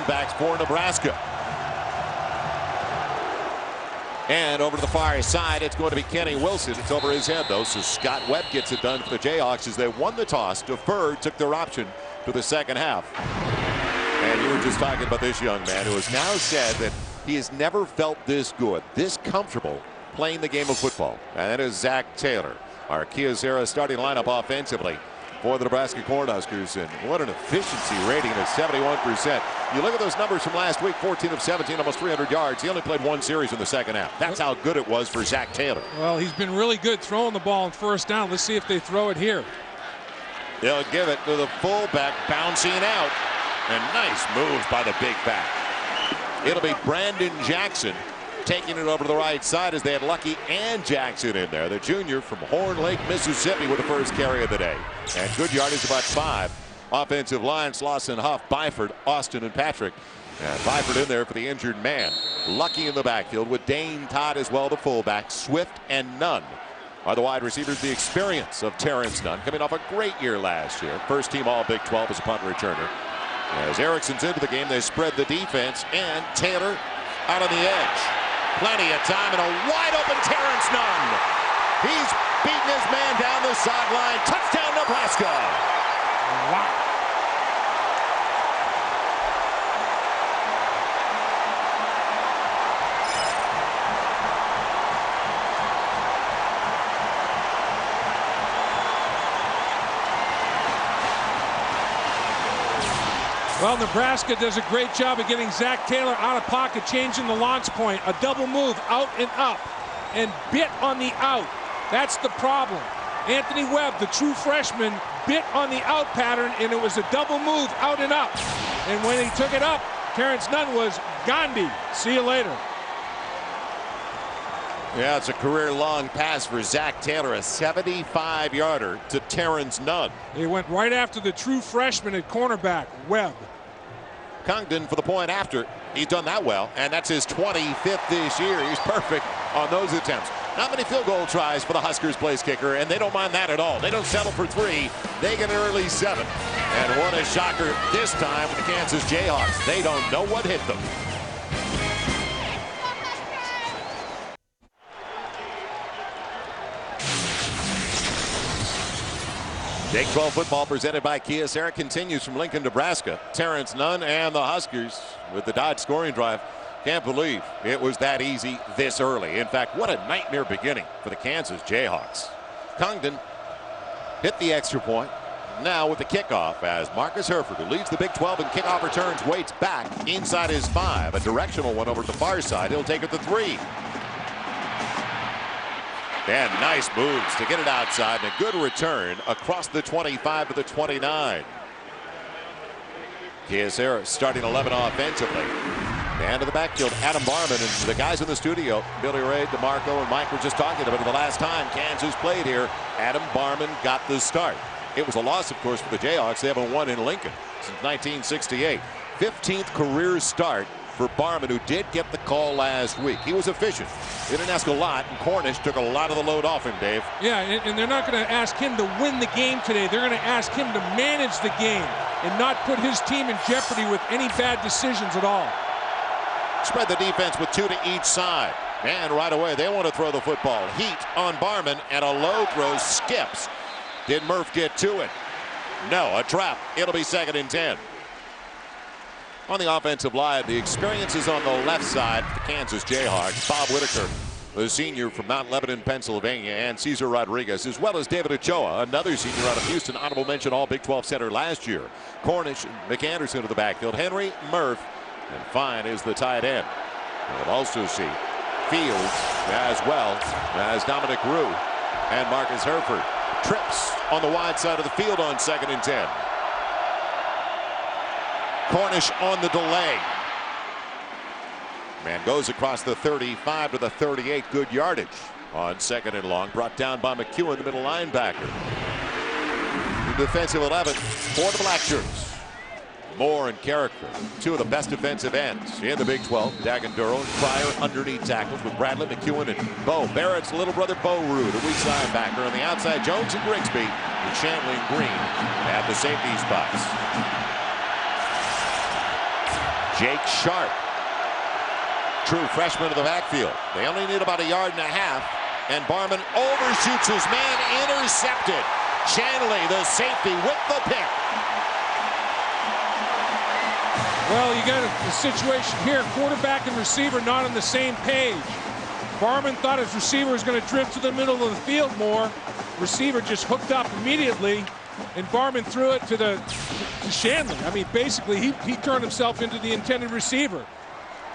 running backs for Nebraska. And over to the far side, it's going to be Kenny Wilson. It's over his head, though, so Scott Webb gets it done for the Jayhawks as they won the toss. Deferred, took their option to the second half. And you were just talking about this young man who has now said that he has never felt this good, this comfortable playing the game of football. And that is Zach Taylor, our Kyocera starting lineup offensively for the Nebraska Cornhuskers. And what an efficiency rating of 71%. You look at those numbers from last week, 14 of 17, almost 300 yards. He only played one series in the second half. That's how good it was for Zach Taylor. Well, he's been really good throwing the ball on first down. Let's see if they throw it here. They'll give it to the fullback, bouncing out. And nice moves by the big back. It'll be Brandon Jackson taking it over to the right side as they had Lucky and Jackson in there. The junior from Horn Lake, Mississippi, with the first carry of the day. And good yardage, about 5. Offensive line, Slauson, Huff, Byford, Austin, and Patrick. And Byford in there for the injured man. Lucky in the backfield with Dane Todd as well, the fullback. Swift and Nunn are the wide receivers. The experience of Terrence Nunn, coming off a great year last year. First team all Big 12 as a punt returner. As Erickson's into the game, they spread the defense, and Taylor out on the edge. Plenty of time and a wide open Terrence Nunn. He's beating his man down the sideline. Touchdown, Nebraska. Wow. Well, Nebraska does a great job of getting Zach Taylor out of pocket, changing the launch point. A double move out and up, and bit on the out. That's the problem. Anthony Webb, the true freshman, bit on the out pattern, and it was a double move out and up. And when he took it up, Terrence Nunn was Gandhi. See you later. Yeah, it's a career-long pass for Zach Taylor, a 75-yarder to Terrence Nunn. He went right after the true freshman at cornerback, Webb. Congdon for the point after. He's done that well, and that's his 25th this year. He's perfect on those attempts. Not many field goal tries for the Huskers place kicker, and they don't mind that at all. They don't settle for 3. They get an early 7. And what a shocker this time for the Kansas Jayhawks. They don't know what hit them. Big 12 football presented by Kyocera continues from Lincoln, Nebraska. Terrence Nunn and the Huskers with the Dodge scoring drive. Can't believe it was that easy this early. In fact, what a nightmare beginning for the Kansas Jayhawks. Congdon hit the extra point. Now with the kickoff as Marcus Herford, who leads the Big 12 in kickoff returns, waits back inside his 5. A directional one over to the far side. He'll take it to 3. And nice moves to get it outside, and a good return across the 25 to the 29. Kyocera starting 11 offensively. And to the backfield, Adam Barman, and the guys in the studio, Billy Ray, DeMarco, and Mike were just talking about it. The last time Kansas played here, Adam Barman got the start. It was a loss, of course, for the Jayhawks. They haven't won in Lincoln since 1968. 15th career start for Barman, who did get the call last week. He was efficient. They didn't ask a lot, and Cornish took a lot of the load off him, Dave. Yeah, and they're not going to ask him to win the game today. They're going to ask him to manage the game and not put his team in jeopardy with any bad decisions at all. Spread the defense with 2 to each side. And right away, they want to throw the football. Heat on Barman, and a low throw skips. Did Murph get to it? No, a trap. It'll be 2nd and 10. On the offensive line, the experience is on the left side for the Kansas Jayhawks. Bob Whitaker, the senior from Mount Lebanon, Pennsylvania, and Cesar Rodriguez, as well as David Ochoa, another senior out of Houston, honorable mention all Big 12 center last year. Cornish and McAnderson to the backfield. Henry, Murph, and Fine is the tight end. We'll also see Fields as well as Dominic Rue and Marcus Herford. Trips on the wide side of the field on 2nd and 10. Cornish on the delay. Man goes across the 35 to the 38. Good yardage on 2nd and long. Brought down by McEwen, the middle linebacker. The defensive 11 for the Black Shirts. Moore and Carricker, 2 of the best defensive ends in the Big 12. Daganduro and Pryor underneath tackles with Bradley, McEwen, and Bo. Barrett's little brother Bo Rue, the weak side backer. On the outside, Jones and Grigsby, and Shanley and Green at the safety spots. Jake Sharp, true freshman to the backfield. They only need about 1.5 yards, and Barman overshoots his man, intercepted. Shanley, the safety, with the pick. Well, you got a situation here, quarterback and receiver not on the same page. Barman thought his receiver was going to drift to the middle of the field more. Receiver just hooked up immediately, and Barman threw it to Shanley. I mean, basically, he turned himself into the intended receiver.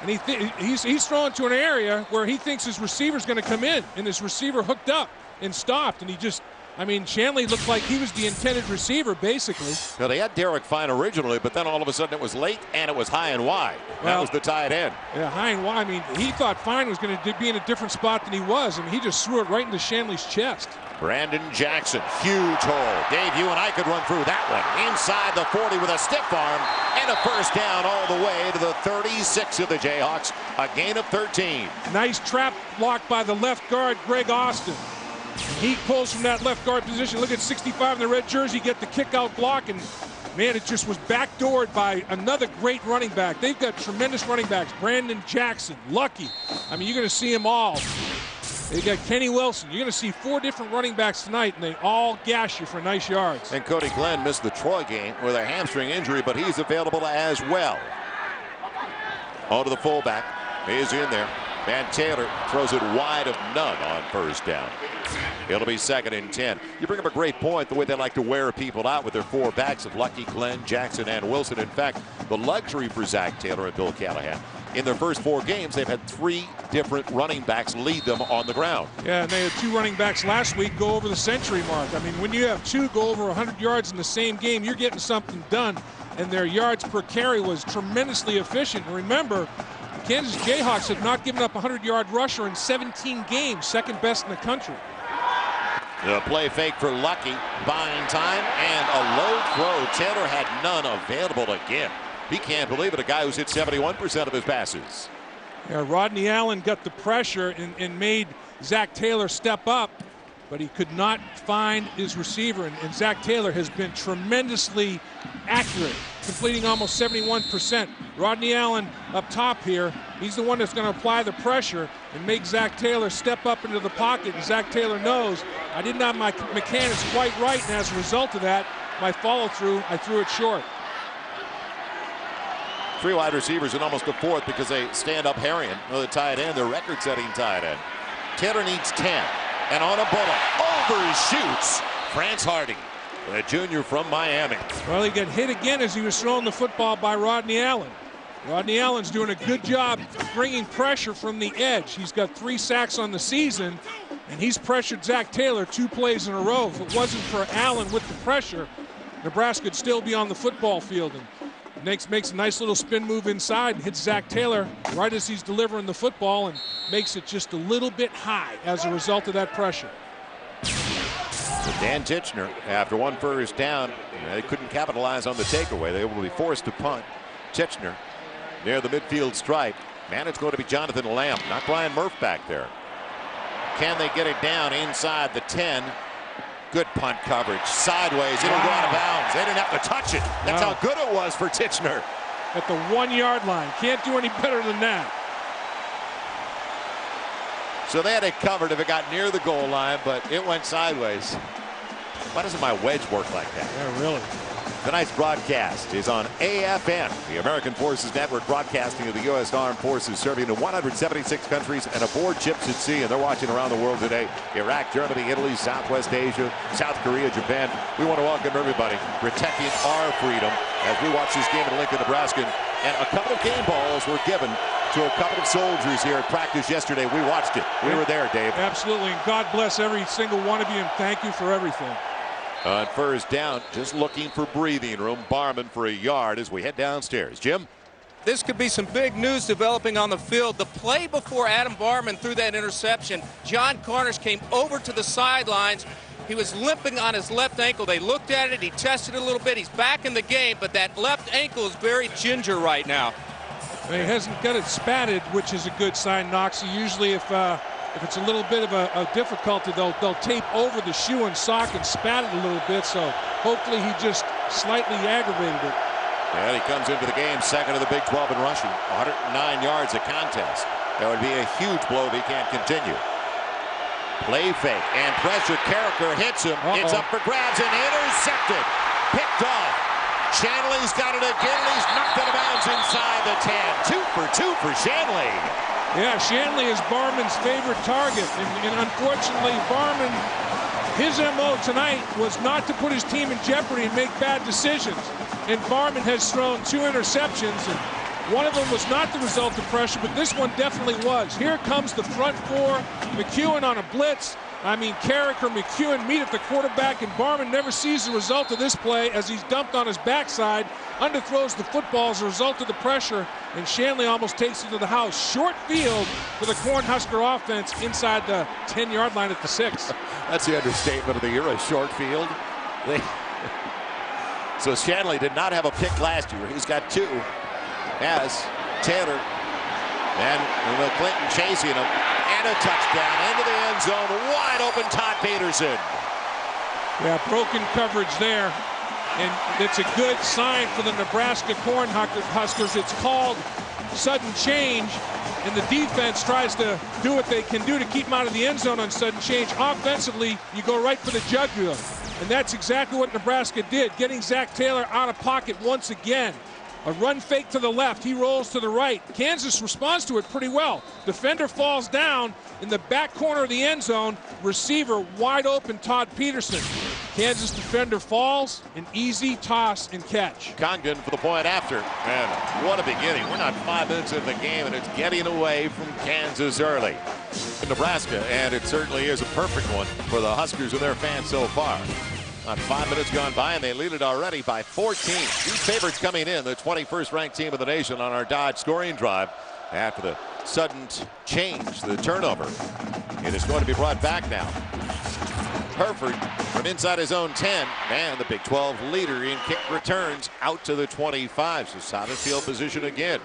And he's throwing to an area where he thinks his receiver's going to come in, and his receiver hooked up and stopped, and he just, I mean, Shanley looked like he was the intended receiver, basically. Now, they had Derek Fine originally, but then all of a sudden it was late and it was high and wide. That was the tight end. Yeah, high and wide. I mean, he thought Fine was going to be in a different spot than he was, and he just threw it right into Shanley's chest. Brandon Jackson, huge hole. Dave, you and I could run through that one. Inside the 40 with a stiff arm, and a first down all the way to the 36 of the Jayhawks. A gain of 13. Nice trap block by the left guard, Greg Austin. He pulls from that left guard position. Look at 65 in the red jersey, get the kick out block, and man, it just was backdoored by another great running back. They've got tremendous running backs. Brandon Jackson, Lucky. I mean, you're going to see them all. They got Kenny Wilson. You're going to see 4 different running backs tonight, and they all gash you for nice yards. And Cody Glenn missed the Troy game with a hamstring injury, but he's available as well. On to the fullback. He's in there. Van Taylor throws it wide of none on first down. It'll be 2nd and 10. You bring up a great point, the way they like to wear people out with their 4 backs of Lucky, Glenn, Jackson, and Wilson. In fact, the luxury for Zach Taylor and Bill Callahan. In their first 4 games, they've had 3 different running backs lead them on the ground. Yeah, and they had 2 running backs last week go over the century mark. I mean, when you have 2 go over 100 yards in the same game, you're getting something done. And their yards per carry was tremendously efficient. And remember, Kansas Jayhawks have not given up a 100-yard rusher in 17 games, second best in the country. The play fake for Lucky, buying time, and a low throw. Taylor had none available again. He can't believe it, a guy who's hit 71% of his passes. Yeah, Rodney Allen got the pressure and made Zach Taylor step up, but he could not find his receiver. And Zach Taylor has been tremendously accurate, completing almost 71%. Rodney Allen up top here, he's the one that's going to apply the pressure and make Zach Taylor step up into the pocket. And Zach Taylor knows, I didn't have my mechanics quite right, and as a result of that, my follow-through, I threw it short. 3 wide receivers and almost a 4th because they stand up Harrion, another tight end, their record-setting tight end. Taylor needs 10, and on a bullet, overshoots France Harding, a junior from Miami. Well, he got hit again as he was throwing the football by Rodney Allen. Rodney Allen's doing a good job bringing pressure from the edge. He's got 3 sacks on the season, and he's pressured Zach Taylor 2 plays in a row. If it wasn't for Allen with the pressure, Nebraska would still be on the football field. And makes a nice little spin move inside and hits Zach Taylor right as he's delivering the football and makes it just a little bit high as a result of that pressure. So Dan Titchener, after 1 first down, they couldn't capitalize on the takeaway. They will be forced to punt. Titchener near the midfield stripe. Man, it's going to be Jonathan Lamb, not Brian Murph back there. Can they get it down inside the 10? Good punt coverage. Sideways. It'll go out of bounds. They didn't have to touch it. That's how good it was for Titchener. At the 1-yard line. Can't do any better than that. So they had it covered if it got near the goal line, but it went sideways. Why doesn't my wedge work like that? Yeah, really. Tonight's broadcast is on AFN, the American Forces Network, broadcasting of the U.S. Armed Forces, serving in 176 countries and aboard ships at sea. And they're watching around the world today. Iraq, Germany, Italy, Southwest Asia, South Korea, Japan. We want to welcome everybody, protecting our freedom as we watch this game in Lincoln, Nebraska. And a couple of game balls were given to a couple of soldiers here at practice yesterday. We watched it. We were there, Dave. Absolutely. And God bless every single one of you, and thank you for everything. On first down, just looking for breathing room. Barman for a yard as we head downstairs. Jim? This could be some big news developing on the field. The play before Adam Barman threw that interception, John Corners came over to the sidelines. He was limping on his left ankle. They looked at it. He tested it a little bit. He's back in the game, but that left ankle is very ginger right now. He hasn't got it spatted, which is a good sign, Noxie. Usually if it's a little bit of a difficulty, they'll tape over the shoe and sock and spat it a little bit. So hopefully he just slightly aggravated it. And he comes into the game second of the Big 12 in rushing. 109 yards a contest. That would be a huge blow if he can't continue. Play fake and pressure. Carricker hits him. It's up for grabs and intercepted. Picked off. Shanley's got it again. He's knocked out of bounds inside the 10. 2 for 2 for Shanley. Yeah, Shanley is Barman's favorite target. And unfortunately, Barman, his MO tonight was not to put his team in jeopardy and make bad decisions. And Barman has thrown 2 interceptions. And one of them was not the result of pressure, but this one definitely was. Here comes the front four. McEwen on a blitz. I mean, Carricker, McEwen meet at the quarterback, and Barman never sees the result of this play as he's dumped on his backside, underthrows the football as a result of the pressure, and Shanley almost takes it to the house. Short field for the Cornhusker offense inside the 10-yard line at the 6. That's the understatement of the year, a short field. So Shanley did not have a pick last year. He's got 2. As Taylor and Clinton chasing him, and a touchdown into the end zone. Wide open, Todd Peterson. Yeah, broken coverage there, and it's a good sign for the Nebraska Cornhuskers. It's called sudden change, and the defense tries to do what they can do to keep him out of the end zone on sudden change. Offensively, you go right for the jugular, and that's exactly what Nebraska did, getting Zach Taylor out of pocket once again. A run fake to the left. He rolls to the right. Kansas responds to it pretty well. Defender falls down in the back corner of the end zone. Receiver wide open, Todd Peterson. Kansas defender falls. An easy toss and catch. Congdon for the point after. And what a beginning. We're not 5 minutes in the game, and it's getting away from Kansas early. In Nebraska, and it certainly is a perfect one for the Huskers and their fans so far. Not 5 minutes gone by, and they lead it already by 14. These favorites coming in, the 21st ranked team of the nation on our Dodge scoring drive after the sudden change, the turnover. It is going to be brought back now. Herford from inside his own 10, and the Big 12 leader in kick returns out to the 25. So solid field position again.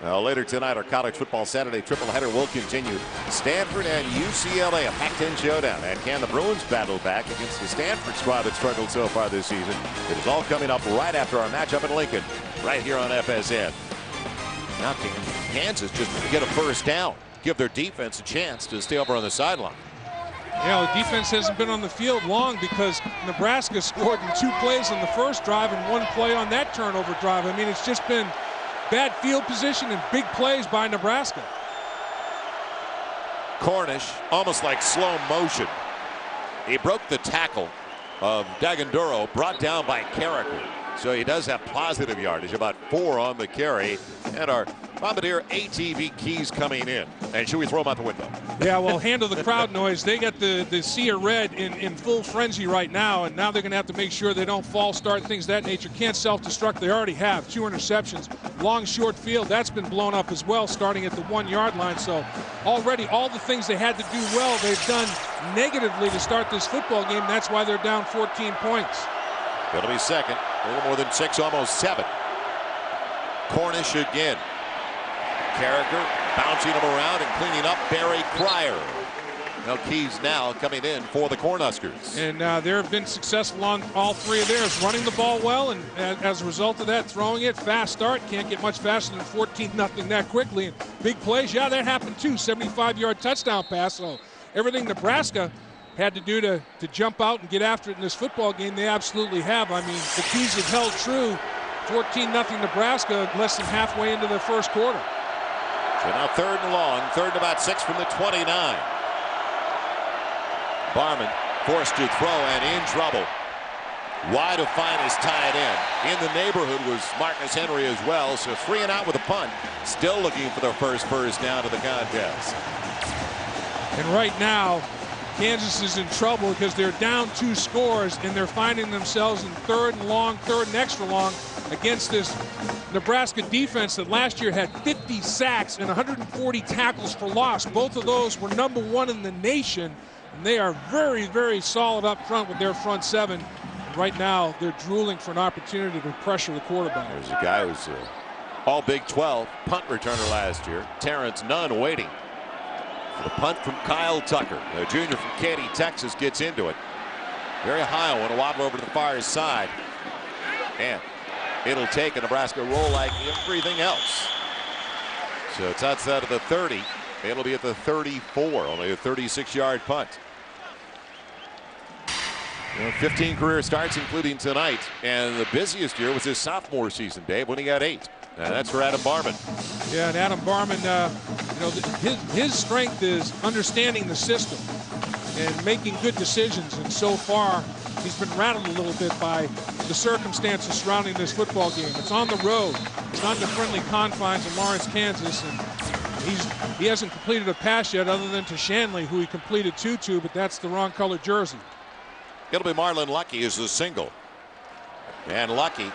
Later tonight, our college football Saturday tripleheader will continue. Stanford and UCLA, a Pac-10 showdown. And can the Bruins battle back against the Stanford squad that struggled so far this season? It is all coming up right after our matchup in Lincoln, right here on FSN. Now can Kansas just get a first down, give their defense a chance to stay over on the sideline? Yeah, the defense hasn't been on the field long because Nebraska scored in 2 plays on the first drive and 1 play on that turnover drive. I mean, it's just been bad field position and big plays by Nebraska. Cornish, almost like slow motion. He broke the tackle of Daganduro, brought down by Carricker. So he does have positive yardage, about 4 on the carry. And our Bombardier ATV keys coming in. And should we throw them out the window? Yeah, well, handle the crowd noise. They got the sea of red in full frenzy right now, and now they're going to have to make sure they don't false start, things of that nature. Can't self-destruct. They already have 2 interceptions. Long, short field, that's been blown up as well, starting at the 1-yard line. So already all the things they had to do well, they've done negatively to start this football game. That's why they're down 14 points. It'll be second. A little more than 6, almost 7. Cornish again. Carricker bouncing him around and cleaning up Barry Cryer. No keys now coming in for the Cornhuskers. And there have been successful on all 3 of theirs, running the ball well, and as a result of that, throwing it. Fast start, can't get much faster than 14-0 that quickly. And big plays, yeah, that happened too. 75-yard touchdown pass. So everything Nebraska had to do to jump out and get after it in this football game, they absolutely have. I mean, the keys have held true. 14-0 Nebraska, less than halfway into the first quarter. So now 3rd and long, 3rd and about 6 from the 29. Barman forced to throw and in trouble. Wide of finest tight end. In the neighborhood was Marcus Henry as well. So 3 and out with a punt. Still looking for their first down of the contest. And right now, Kansas is in trouble because they're down 2 scores and they're finding themselves in 3rd and long, 3rd and extra long against this Nebraska defense that last year had 50 sacks and 140 tackles for loss. Both of those were #1 in the nation, and they are very, very solid up front with their front 7. And right now, they're drooling for an opportunity to pressure the quarterback. There's a guy who's all Big 12 punt returner last year, Terrence Nunn, waiting. The punt from Kyle Tucker, the junior from Katy, Texas, gets into it. Very high one, a wobble over to the far side. And It'll take a Nebraska roll like everything else. So it's outside of the 30. It'll be at the 34, only a 36-yard punt. 15 career starts, including tonight, and the busiest year was his sophomore season, Dave, when he got 8. And that's for Adam Barman. Yeah, and Adam Barman, his strength is understanding the system and making good decisions. And so far, he's been rattled a little bit by the circumstances surrounding this football game. It's on the road. It's not in the friendly confines of Lawrence, Kansas, and he hasn't completed a pass yet, other than to Shanley, who he completed 2 to, but that's the wrong color jersey. It'll be Marlon Lucky as the single. And Lucky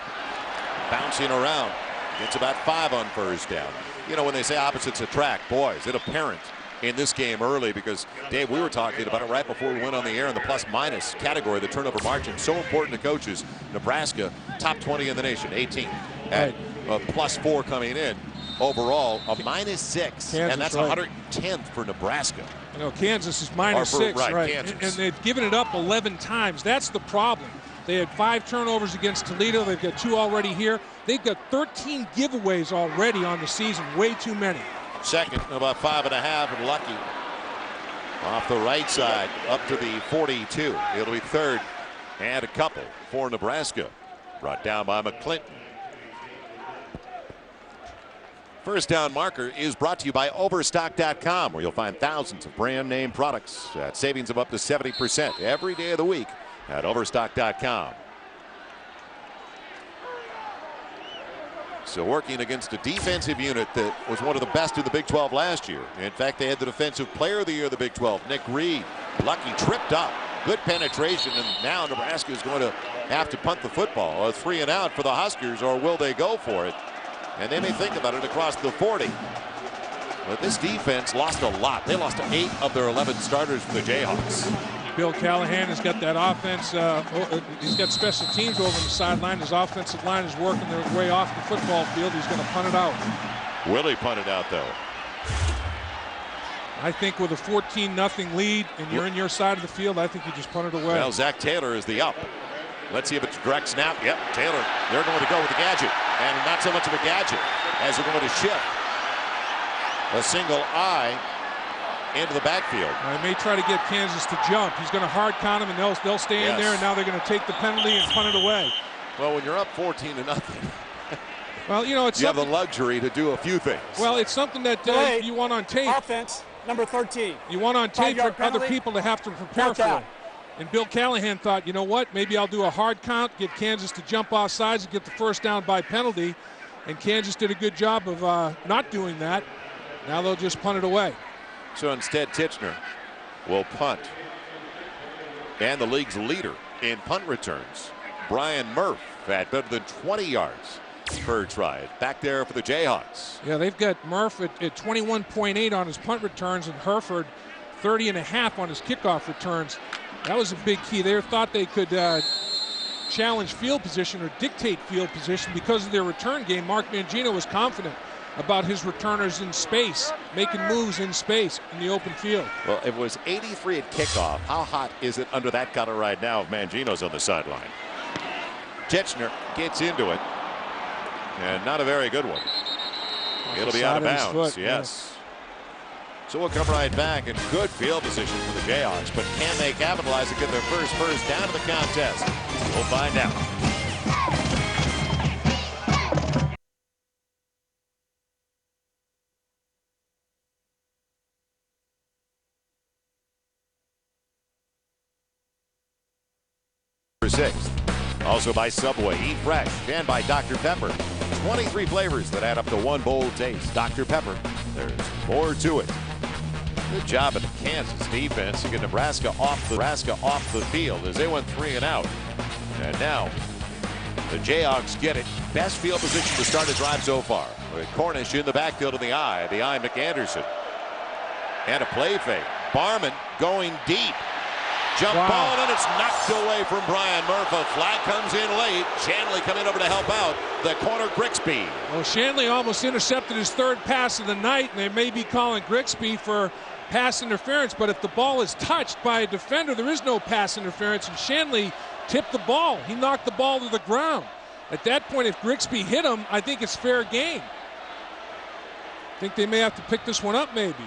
bouncing around. Gets about 5 on first down. You know, when they say opposites attract, boy, is it apparent in this game early, because, Dave, we were talking about it right before we went on the air in the plus-minus category, the turnover margin. So important to coaches. Nebraska, top 20 in the nation, 18. At +4 coming in. Overall, a -6. And that's 110th for Nebraska. You know, Kansas is -6, right? And they've given it up 11 times. That's the problem. They had 5 turnovers against Toledo. They've got 2 already here. They've got 13 giveaways already on the season. Way too many. Second, about 5.5, and Lucky off the right side up to the 42. It'll be 3rd and a couple for Nebraska. Brought down by McClinton. First down marker is brought to you by Overstock.com, where you'll find thousands of brand name products at savings of up to 70% every day of the week at Overstock.com. So working against a defensive unit that was one of the best in the Big 12 last year. In fact, they had the defensive player of the year of the Big 12, Nick Reed. Lucky tripped up. Good penetration, and now Nebraska is going to have to punt the football. A 3 and out for the Huskers, or will they go for it? And they may think about it across the 40. But this defense lost a lot. They lost 8 of their 11 starters for the Jayhawks. Bill Callahan has got that offense. He's got special teams over on the sideline. His offensive line is working their way off the football field. He's going to punt it out. Will he punt it out, though? I think with a 14-0 lead and you're in your side of the field, I think you just punt it away. Well, Zach Taylor is the up. Let's see if it's a direct snap. Yep, Taylor. They're going to go with the gadget. And not so much of a gadget as they're going to shift a single eye into the backfield. They may try to get Kansas to jump. He's going to hard count him, and they'll stay in there, and now they're going to take the penalty and punt it away. Well, when you're up 14-0, well, you know, it's you have the luxury to do a few things. Well, it's something that you want on tape. Offense, number 13. You want on tape for other people to have to prepare for it. And Bill Callahan thought, you know what, maybe I'll do a hard count, get Kansas to jump off sides and get the first down by penalty. And Kansas did a good job of not doing that. Now they'll just punt it away. So instead, Titchener will punt. And the league's leader in punt returns, Brian Murph, at better than 20 yards per try. Back there for the Jayhawks. Yeah, they've got Murph at 21.8 on his punt returns, and Hereford 30.5 on his kickoff returns. That was a big key. They thought they could challenge field position or dictate field position because of their return game. Mark Mangino was confident about his returners in space, making moves in space in the open field. Well, it was 83 at kickoff. How hot is it under that counter right now if Mangino's on the sideline? Titchener gets into it, and not a very good one. It'll be out of bounds. Yes. So we'll come right back, in good field position for the Jayhawks, but can they capitalize and get their first down of the contest? We'll find out. Sixth. Also by Subway, Eat Fresh, and by Dr. Pepper. 23 flavors that add up to one bold taste. Dr. Pepper, there's more to it. Good job of the Kansas defense to get Nebraska off the field as they went 3 and out. And now the Jayhawks get it. Best field position to start a drive so far. With Cornish in the backfield in the eye McAnderson. And a play fake. Barman going deep. Jump ball, and it's knocked away from Brian Murph. A flag comes in late. Shanley coming over to help out the corner, Grigsby. Well, Shanley almost intercepted his 3rd pass of the night, and they may be calling Grigsby for pass interference. But if the ball is touched by a defender, there is no pass interference, and Shanley tipped the ball. He knocked the ball to the ground. At that point, if Grigsby hit him, I think it's fair game. I think they may have to pick this one up, maybe.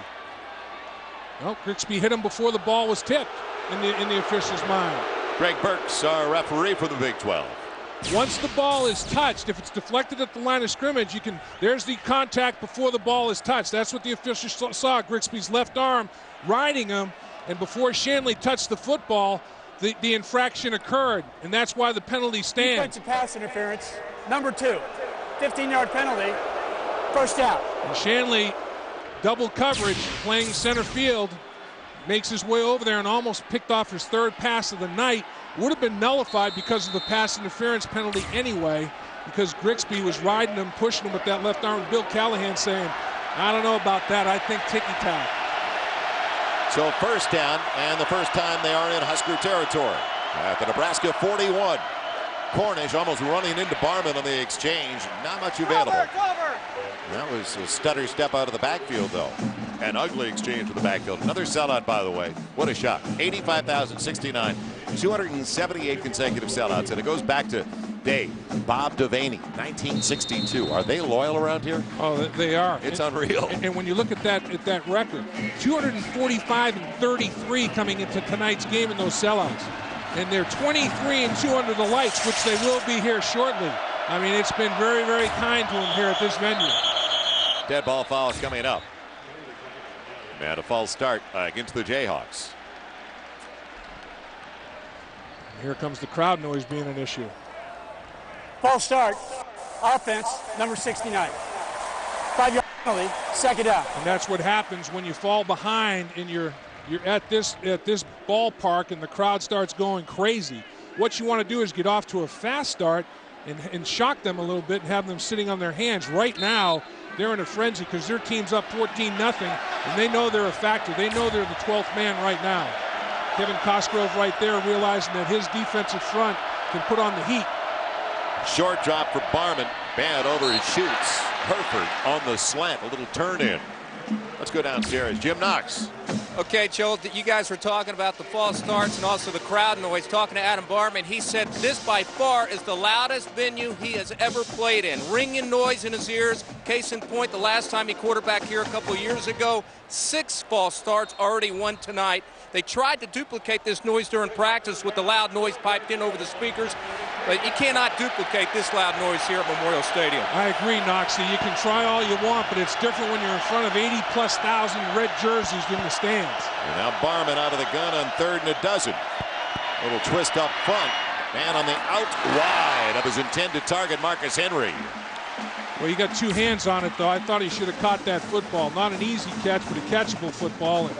Well, Grigsby hit him before the ball was tipped in the official's mind. Greg Burks, our referee for the Big 12. Once the ball is touched, if it's deflected at the line of scrimmage, there's the contact before the ball is touched. That's what the official saw. Grigsby's left arm riding him, and before Shanley touched the football, the infraction occurred, and that's why the penalty stands. Defensive pass interference, number 2, 15-yard penalty, first down. And Shanley, double coverage, playing center field, makes his way over there and almost picked off his 3rd pass of the night. Would have been nullified because of the pass interference penalty anyway, because Grigsby was riding him, pushing him with that left arm. Bill Callahan saying, I don't know about that. I think ticky-tack. So first down, and the first time they are in Husker territory. At the Nebraska 41. Cornish almost running into Barman on the exchange. Not much available. Cover. That was a stutter step out of the backfield, though. An ugly exchange with the backfield. Another sellout, by the way. What a shot. 85,069. 278 consecutive sellouts. And it goes back to Bob Devaney, 1962. Are they loyal around here? Oh, they are. It's unreal. And when you look at that record, 245 and 33 coming into tonight's game in those sellouts. And they're 23-2 under the lights, which they will be here shortly. I mean, it's been very, very kind to them here at this venue. Dead ball foul is coming up. And a false start against the Jayhawks. Here comes the crowd noise being an issue. False start, offense, number 69. 5-yard penalty, second down. And that's what happens when you fall behind and you're at this ballpark and the crowd starts going crazy. What you want to do is get off to a fast start and shock them a little bit and have them sitting on their hands. Right now, they're in a frenzy because their team's up 14-0, and they know they're a factor. They know they're the 12th man right now. Kevin Cosgrove right there realizing that his defensive front can put on the heat. Short drop for Barman. Bad over his shoots. Herford on the slant. A little turn in. Let's go downstairs. Jim Knox. Okay, Joel, you guys were talking about the false starts and also the crowd noise. Talking to Adam Barman, he said this by far is the loudest venue he has ever played in. Ringing noise in his ears. Case in point, the last time he quarterbacked here a couple of years ago, 6 false starts, already 1 tonight. They tried to duplicate this noise during practice with the loud noise piped in over the speakers, but you cannot duplicate this loud noise here at Memorial Stadium. I agree, Knoxie. You can try all you want, but it's different when you're in front of 80+ thousand red jerseys in the stands. And now Barman out of the gun on 3rd and a dozen. Little twist up front. Man on the out wide of his intended target, Marcus Henry. Well, you got 2 hands on it, though. I thought he should have caught that football. Not an easy catch, but a catchable football. And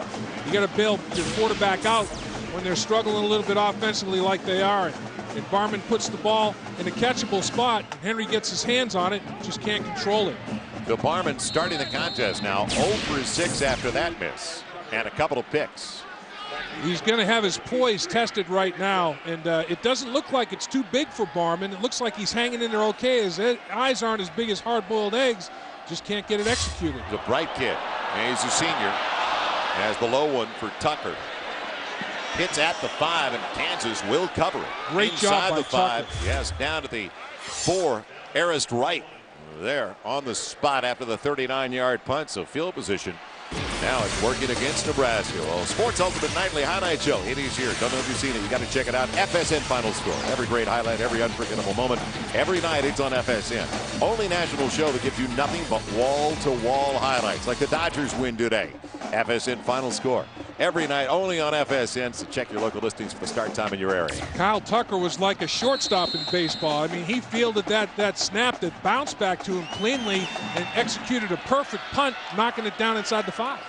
you got to bail your quarterback out when they're struggling a little bit offensively like they are. And Barman puts the ball in a catchable spot, and Henry gets his hands on it, just can't control it. Bill Barman starting the contest now, 0 for 6 after that miss, and a couple of picks. He's going to have his poise tested right now, and it doesn't look like it's too big for Barman. It looks like he's hanging in there okay. His eyes aren't as big as hard-boiled eggs, just can't get it executed. The bright kid, and he's a senior, has the low one for Tucker. Hits at the 5, and Kansas will cover it. Great inside job by the 5. Tucker. Yes, down to the 4. Arist Wright there on the spot after the 39-yard punt, so field position. Now it's working against Nebraska. Well, Sports Ultimate Nightly Highlight Show. It is here. Don't know if you've seen it. You got to check it out. FSN Final Score. Every great highlight, every unforgettable moment. Every night it's on FSN. Only national show that gives you nothing but wall-to-wall highlights, like the Dodgers win today. FSN Final Score. Every night only on FSN, so check your local listings for the start time in your area. Kyle Tucker was like a shortstop in baseball. I mean, he fielded that snap that bounced back to him cleanly and executed a perfect punt, knocking it down inside the 5.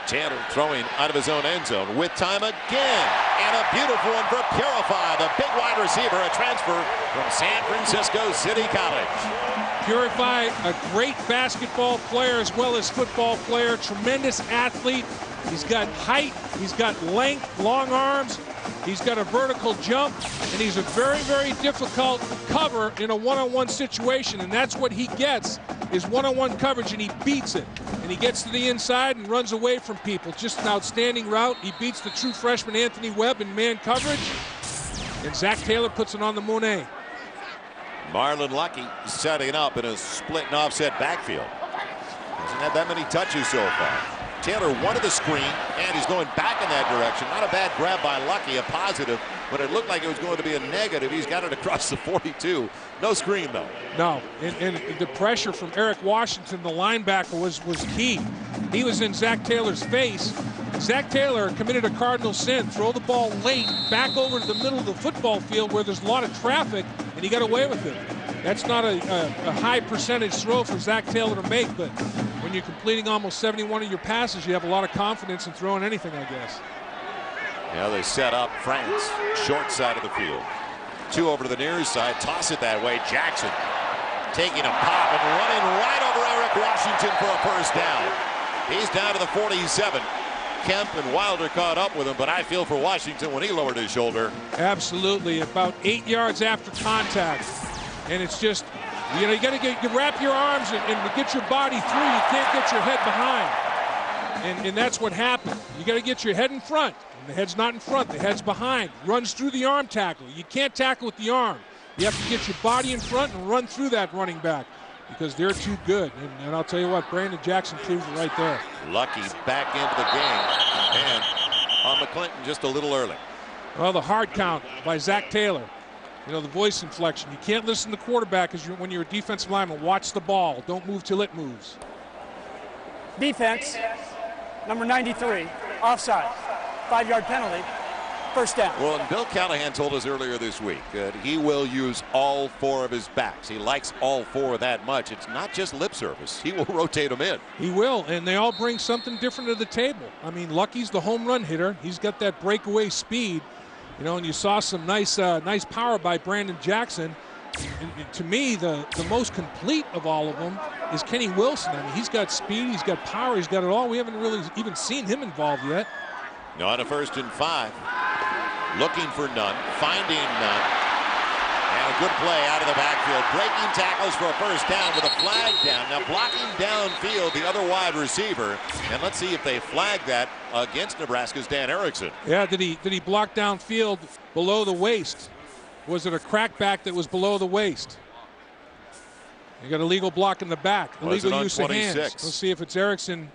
Chandler throwing out of his own end zone with time again. And a beautiful one for Purify, the big wide receiver, a transfer from San Francisco City College. Purify, a great basketball player as well as football player, tremendous athlete. He's got height, he's got length, long arms, he's got a vertical jump, and he's a very, very difficult cover in a one-on-one situation, and that's what he gets, is one-on-one coverage, and he beats it. And he gets to the inside and runs away from people. Just an outstanding route. He beats the true freshman Anthony Webb in man coverage, and Zach Taylor puts it on the Monet. Marlon Lucky setting up in a split and offset backfield. Hasn't had that many touches so far. Taylor wanted the screen, and he's going back in that direction. Not a bad grab by Lucky, a positive, but it looked like it was going to be a negative. He's got it across the 42. No screen, though. No, and the pressure from Eric Washington, the linebacker, was key. He was in Zach Taylor's face. Zach Taylor committed a cardinal sin. Throw the ball late, back over to the middle of the football field where there's a lot of traffic, and he got away with it. That's not a high percentage throw for Zach Taylor to make, but when you're completing almost 71 of your passes, you have a lot of confidence in throwing anything, I guess. Now they set up France, short side of the field. 2 over to the near side, toss it that way. Jackson taking a pop and running right over Eric Washington for a first down. He's down to the 47. Kemp and Wilder caught up with him, but I feel for Washington when he lowered his shoulder. Absolutely, about 8 yards after contact. And it's just, you got to wrap your arms and get your body through. You can't get your head behind. And that's what happened. You got to get your head in front. And the head's not in front, the head's behind. Runs through the arm tackle. You can't tackle with the arm. You have to get your body in front and run through that running back because they're too good. And I'll tell you what, Brandon Jackson proves it right there. Lucky back into the game. And on McClinton just a little early. Well, the hard count by Zach Taylor. You know, the voice inflection. You can't listen to the quarterback when you're a defensive lineman. Watch the ball. Don't move till it moves. Defense, number 93, offside. 5-yard penalty, first down. Well, and Bill Callahan told us earlier this week that he will use all 4 of his backs. He likes all 4 that much. It's not just lip service. He will rotate them in. He will, and they all bring something different to the table. I mean, Lucky's the home run hitter. He's got that breakaway speed. You know, and you saw some nice power by Brandon Jackson. And to me, the most complete of all of them is Kenny Wilson. I mean, he's got speed, he's got power, he's got it all. We haven't really even seen him involved yet. No, on a 1st and 5. Looking for none, finding none. And a good play out of the backfield. Breaking tackles for a first down with a flag down. Now blocking downfield the other wide receiver. And let's see if they flag that against Nebraska's Dan Erickson. Yeah, did he block downfield below the waist? Was it a crackback that was below the waist? You got a legal block in the back. Illegal use of hands. Let's see if it's Erickson.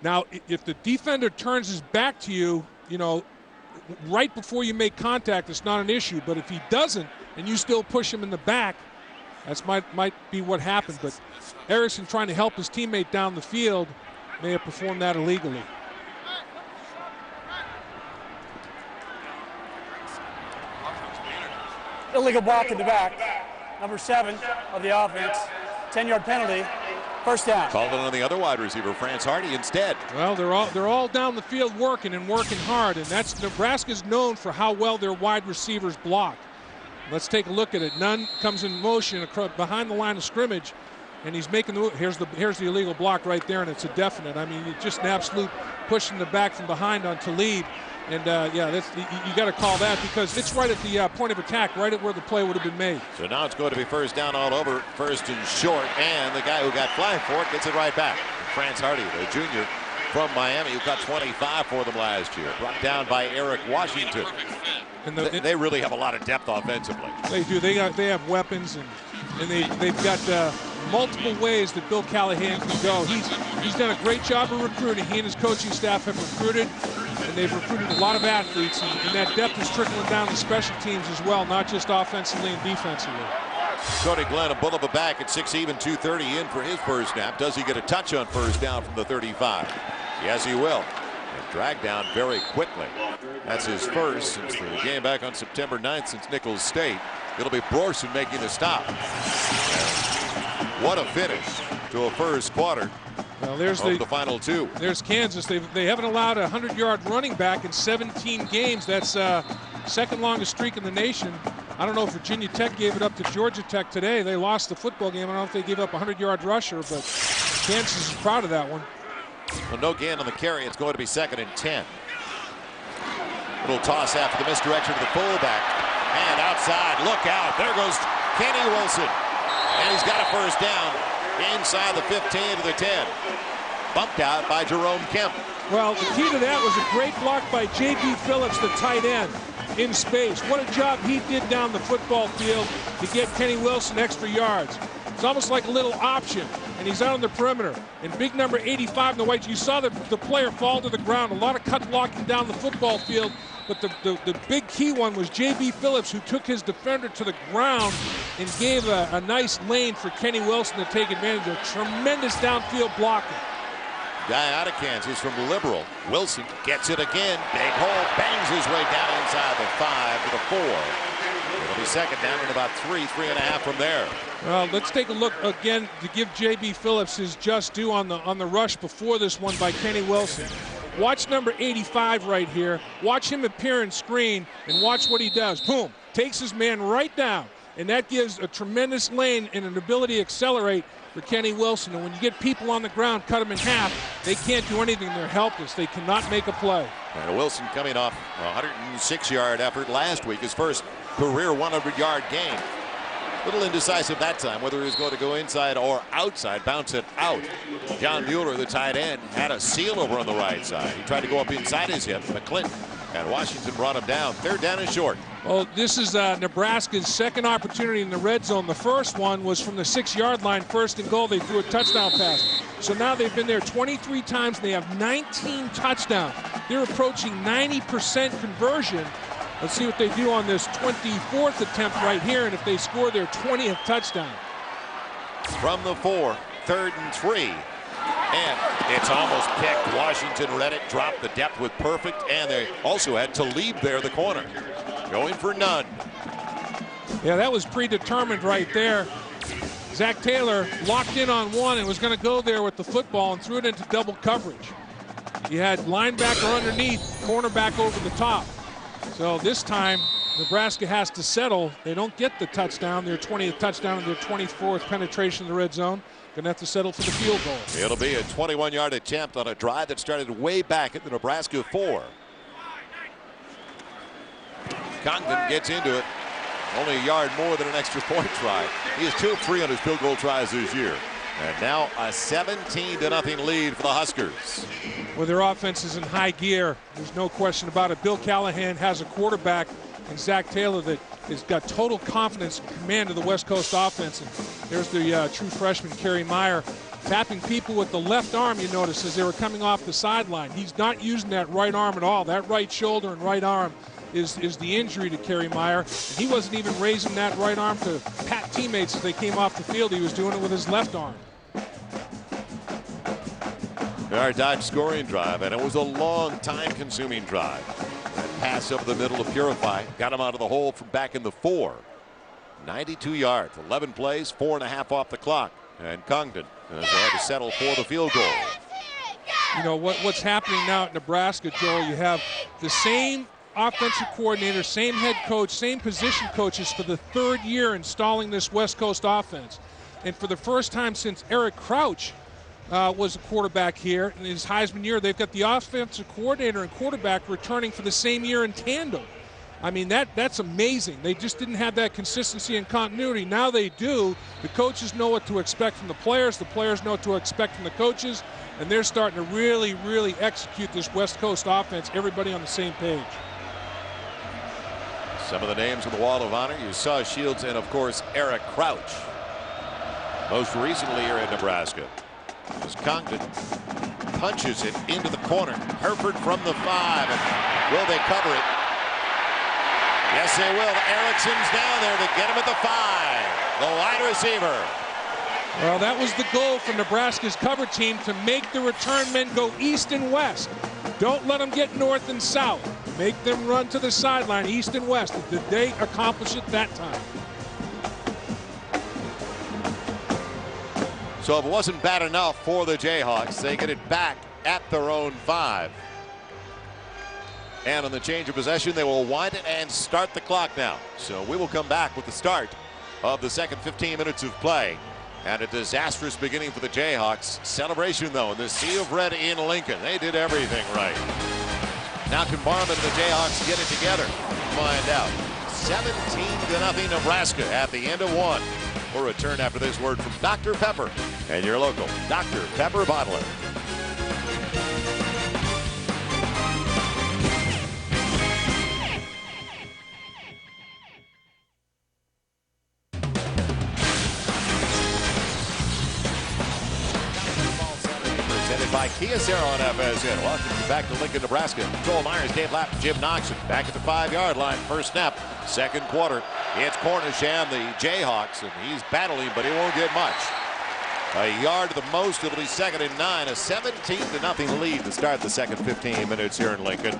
Now, if the defender turns his back to you, you know, right before you make contact, it's not an issue. But if he doesn't and you still push him in the back, that might be what happened. But Erickson trying to help his teammate down the field may have performed that illegally. Illegal block in the back, number 7 of the offense. 10-yard penalty, first down. Called it on the other wide receiver, France Hardy, instead. Well, they're all down the field working hard, and that's Nebraska's known for how well their wide receivers block. Let's take a look at it. Nunn comes in motion behind the line of scrimmage, and he's making here's the illegal block right there, and it's a definite. I mean, it's just an absolute push in the back from behind on Talib. And, yeah, you got to call that because it's right at the point of attack, right at where the play would have been made. So now it's going to be first down all over, 1st and short, and the guy who got flagged for it gets it right back. France Hardy, the junior from Miami, who got 25 for them last year, brought down by Eric Washington. And they really have a lot of depth offensively. They do. They have weapons, and they've got multiple ways that Bill Callahan can go. He's done a great job of recruiting. He and his coaching staff have recruited, and they've recruited a lot of athletes, and that depth is trickling down to special teams as well, not just offensively and defensively. Cody Glenn, a bull of a back at 6 even, 2:30 in for his first snap. Does he get a touch on first down from the 35? Yes, he will. And dragged down very quickly. That's his first since the game back on September 9th since Nicholls State. It'll be Brorson making the stop. What a finish to a first quarter. Well, there's the final 2. There's Kansas. They haven't allowed a 100-yard running back in 17 games. That's second longest streak in the nation. I don't know if Virginia Tech gave it up to Georgia Tech today. They lost the football game. I don't know if they gave up a 100-yard rusher, but Kansas is proud of that one. Well, no gain on the carry. It's going to be 2nd and 10. Little toss after the misdirection to the fullback. And outside, look out. There goes Kenny Wilson. And he's got a first down inside the 15 to the 10. Bumped out by Jerome Kemp. Well, the key to that was a great block by J.B. Phillips, the tight end. in space. What a job he did down the football field to get Kenny Wilson extra yards. It's almost like a little option, and he's out on the perimeter. And big number 85 in the white, you saw the player fall to the ground. A lot of cut blocking down the football field, but the big key one was J.B. Phillips, who took his defender to the ground and gave a nice lane for Kenny Wilson to take advantage of. Tremendous downfield blocking. Guy out of Kansas from Liberal. Wilson gets it again. Big hole, bangs his way down inside the 5 to the 4. It'll be second down and about 3.5 from there. Well, let's take a look again to give J.B. Phillips his just due on the rush before this one by Kenny Wilson. Watch number 85 right here. Watch him appear and screen, and watch what he does. Boom, takes his man right down, and that gives a tremendous lane and an ability to accelerate for Kenny Wilson. And when you get people on the ground, cut them in half, they can't do anything. They're helpless. They cannot make a play. And Wilson coming off a 106-yard effort last week, his first career 100-yard game. Little indecisive that time whether he was going to go inside or outside, bounce it out. John Mueller, the tight end, had a seal over on the right side. He tried to go up inside his hip. McClinton and Washington brought him down. Third down and short. Well, this is Nebraska's second opportunity in the red zone. The first one was from the 6-yard line, first and goal. They threw a touchdown pass. So now they've been there 23 times, and they have 19 touchdowns. They're approaching 90% conversion. Let's see what they do on this 24th attempt right here, and if they score their 20th touchdown. From the 4, 3rd and 3. And it's almost picked. Washington read it, dropped the depth with perfect, and they also had Talib there, the corner. Going for none. Yeah, that was predetermined right there. Zach Taylor locked in on one and was going to go there with the football and threw it into double coverage. You had linebacker underneath, cornerback over the top. So this time, Nebraska has to settle. They don't get the touchdown, their 20th touchdown and their 24th penetration in the red zone. Going to have to settle for the field goal. It'll be a 21-yard attempt on a drive that started way back at the Nebraska 4. Congdon gets into it. Only a yard more than an extra point try. He has 2 of 3 on his field goal tries this year. And now a 17-0 lead for the Huskers. Well, their offense is in high gear. There's no question about it. Bill Callahan has a quarterback in Zach Taylor that has got total confidence and command of the West Coast offense. And there's the true freshman, Kerry Meyer, tapping people with the left arm, you notice, as they were coming off the sideline. He's not using that right arm at all. That right shoulder and right arm is the injury to Kerry Meyer. And he wasn't even raising that right arm to pat teammates as they came off the field. He was doing it with his left arm. Our Dodge scoring drive, and it was a long time-consuming drive. That pass over the middle to Purify got him out of the hole from back in the 4. 92 yards, 11 plays, 4.5 off the clock. And Congdon as they had to settle for the field goal. You know what's happening now at Nebraska, Joel? You have the same offensive coordinator, same head coach, same position coaches for the 3rd year installing this West Coast offense. And for the first time since Eric Crouch was a quarterback here in his Heisman year, they've got the offensive coordinator and quarterback returning for the same year in tandem. I mean, that's amazing. They just didn't have that consistency and continuity. Now they do. The coaches know what to expect from the players know what to expect from the coaches, and they're starting to really, really execute this West Coast offense, everybody on the same page. Some of the names on the Wall of Honor, you saw Shields and, of course, Eric Crouch. Most recently here in Nebraska. As Congdon punches it into the corner. Herford from the 5. And will they cover it? Yes, they will. Erickson's down there to get him at the 5. The wide receiver. Well, that was the goal for Nebraska's cover team, to make the return men go east and west. Don't let them get north and south. Make them run to the sideline, east and west. Did they accomplish it that time? So if it wasn't bad enough for the Jayhawks, they get it back at their own 5. And on the change of possession, they will wind it and start the clock now. So we will come back with the start of the second 15 minutes of play. And a disastrous beginning for the Jayhawks. Celebration, though, in the Sea of Red in Lincoln. They did everything right. Now can Barman and the Jayhawks get it together? Find out. 17-0 Nebraska at the end of 1. We'll return after this word from Dr. Pepper and your local Dr. Pepper bottler. by Kyocera on FSN. Welcome back to Lincoln, Nebraska. Joel Myers, Dave Lapp, Jim Knoxon back at the 5-yard line. First snap, second quarter. It's Cornish and the Jayhawks, and he's battling, but he won't get much. A yard to the most. It'll be 2nd and 9. A 17-0 lead to start the second 15 minutes here in Lincoln.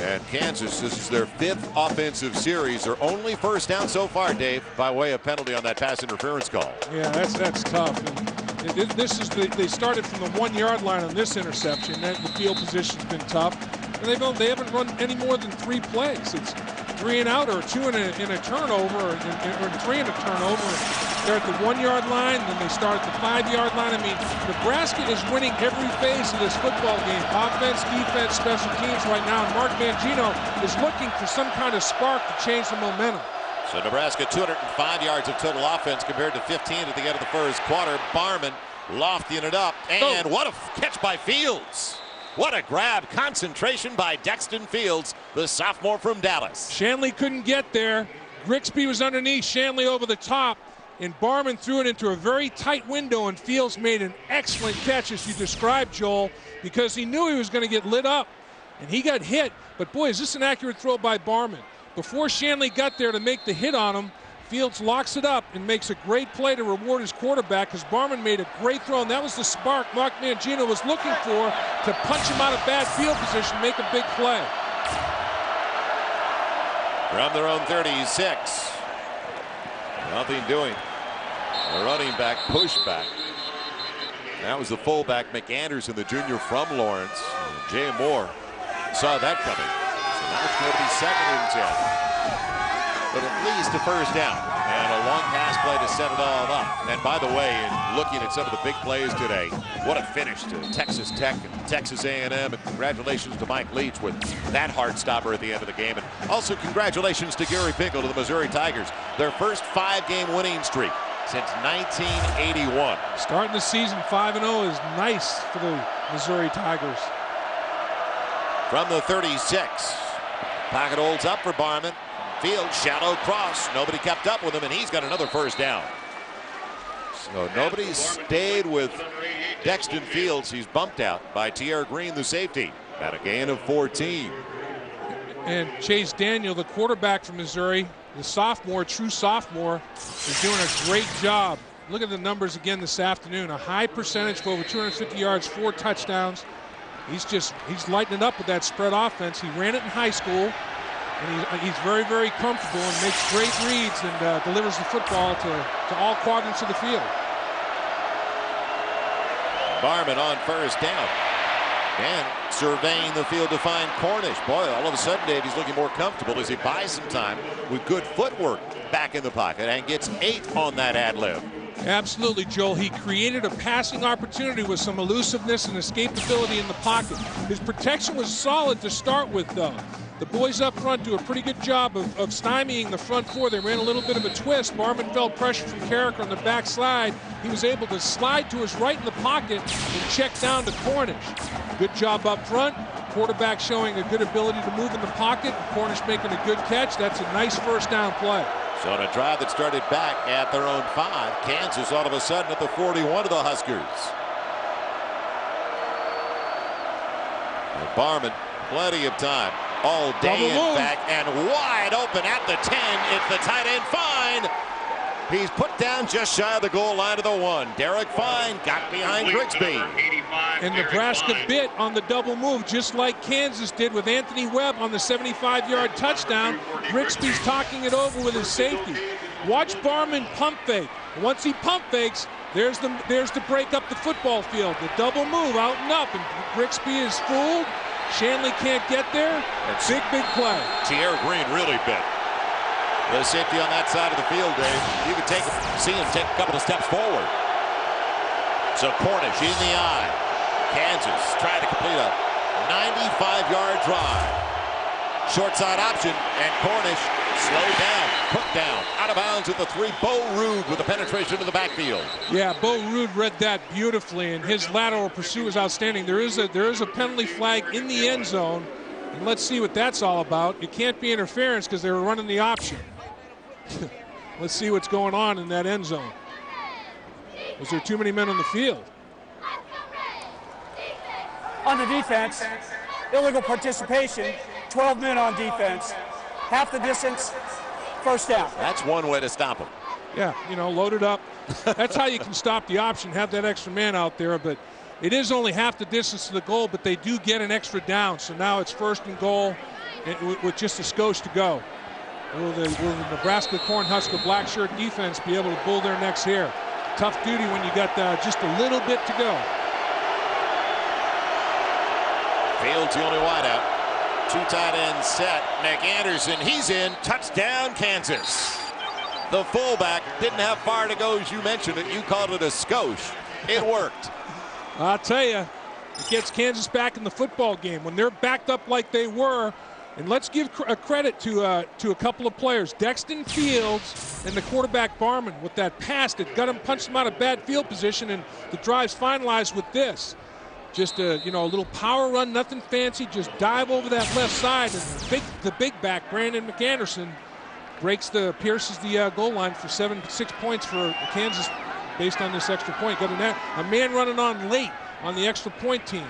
And Kansas, this is their 5th offensive series. Their only first down so far, Dave, by way of penalty on that pass interference call. Yeah, that's tough. And they started from the 1-yard line on this interception. The field position's been tough, and they haven't run any more than 3 plays. It's 3 and out, or 2 in a turnover, or 3 in a turnover. They're at the 1-yard line, then they start at the 5-yard line. I mean, Nebraska is winning every phase of this football game. Offense, defense, special teams right now. And Mark Mangino is looking for some kind of spark to change the momentum. So Nebraska 205 yards of total offense compared to 15 at the end of the first quarter. Barman lofting it up, and what a catch by Fields. What a grab. Concentration by Dexton Fields, the sophomore from Dallas. Shanley couldn't get there. Grigsby was underneath, Shanley over the top, and Barman threw it into a very tight window, and Fields made an excellent catch, as you described, Joel, because he knew he was going to get lit up, and he got hit. But boy, is this an accurate throw by Barman. Before Shanley got there to make the hit on him, Fields locks it up and makes a great play to reward his quarterback, because Barman made a great throw, and that was the spark Mark Mangino was looking for to punch him out of bad field position, make a big play. From their own 36. Nothing doing. A running back pushback. That was the fullback McAnderson, the junior from Lawrence. Jay Moore saw that coming. So now it's going to be 2nd and 10. But at least a first down. And a long pass play to set it all up. And by the way, in looking at some of the big plays today, what a finish to Texas Tech and Texas A&M. And congratulations to Mike Leach with that hard stopper at the end of the game. And also congratulations to Gary Pinkel, to the Missouri Tigers. Their first 5-game winning streak since 1981. Starting the season 5-0 is nice for the Missouri Tigers. From the 36. Pocket holds up for Barman. Field, shallow cross. Nobody kept up with him, and he's got another first down. So nobody stayed with Dexton Fields. He's bumped out by Tierre Green, the safety, at a gain of 14. And Chase Daniel, the quarterback from Missouri, the sophomore, true sophomore, is doing a great job. Look at the numbers again this afternoon. A high percentage for over 250 yards, 4 touchdowns. He's lighting it up with that spread offense. He ran it in high school. And he's very, very comfortable and makes great reads and delivers the football to all quadrants of the field. Barman on first down. And surveying the field to find Cornish. Boy, all of a sudden, Dave, he's looking more comfortable as he buys some time with good footwork back in the pocket and gets 8 on that ad lib. Absolutely, Joel. He created a passing opportunity with some elusiveness and escapability in the pocket. His protection was solid to start with, though. The boys up front do a pretty good job of stymieing the front 4. They ran a little bit of a twist. Barman felt pressure from Carrick on the backslide. He was able to slide to his right in the pocket and check down to Cornish. Good job up front. Quarterback showing a good ability to move in the pocket. Cornish making a good catch. That's a nice first down play. So on a drive that started back at their own 5, Kansas all of a sudden at the 41 of the Huskers. And Barman, plenty of time. All day in fact, and wide open at the 10. It's the tight end Fine. He's put down just shy of the goal line to the 1. Derek Fine got behind Grigsby. And Nebraska bit on the double move, just like Kansas did with Anthony Webb on the 75-yard touchdown. Grigsby's talking it over with his safety. Watch Barman pump fake. Once he pump fakes, there's the break up the football field. The double move out and up, and Grigsby is fooled. Shanley can't get there. Big play. Tierre Green really bit. The safety on that side of the field, Dave. You can see him take a couple of steps forward. So Cornish in the eye. Kansas trying to complete a 95-yard drive. Short side option, and Cornish slowed down, put down, out of bounds at the 3. Bo Rude with the penetration to the backfield. Yeah, Bo Rude read that beautifully, and his lateral pursuit was outstanding. There is a penalty flag in the end zone, and let's see what that's all about. It can't be interference because they were running the option. Let's see what's going on in that end zone. Was there too many men on the field? On the defense, illegal participation, 12 men on defense, half the distance, first down. That's one way to stop them. Yeah, load it up. That's how you can stop the option, have that extra man out there. But it is only half the distance to the goal, but they do get an extra down. So now it's 1st and goal with just a skosh to go. Will the Nebraska Cornhusker black shirt defense be able to bull their necks here? Tough duty when you got just a little bit to go. Fields the only wideout. 2 tight ends set. McAnderson, he's in. Touchdown, Kansas. The fullback didn't have far to go, as you mentioned it. You called it a skosh. It worked. I'll tell you, it gets Kansas back in the football game. When they're backed up like they were, and let's give a credit to a couple of players. Dexton Fields and the quarterback Barman with that pass that got him, punched him out of bad field position, and the drive's finalized with this. Just a little power run, nothing fancy, just dive over that left side, and the big back, Brandon McAnderson, pierces the goal line for 6 points for Kansas based on this extra point. Got a man running on late on the extra point team.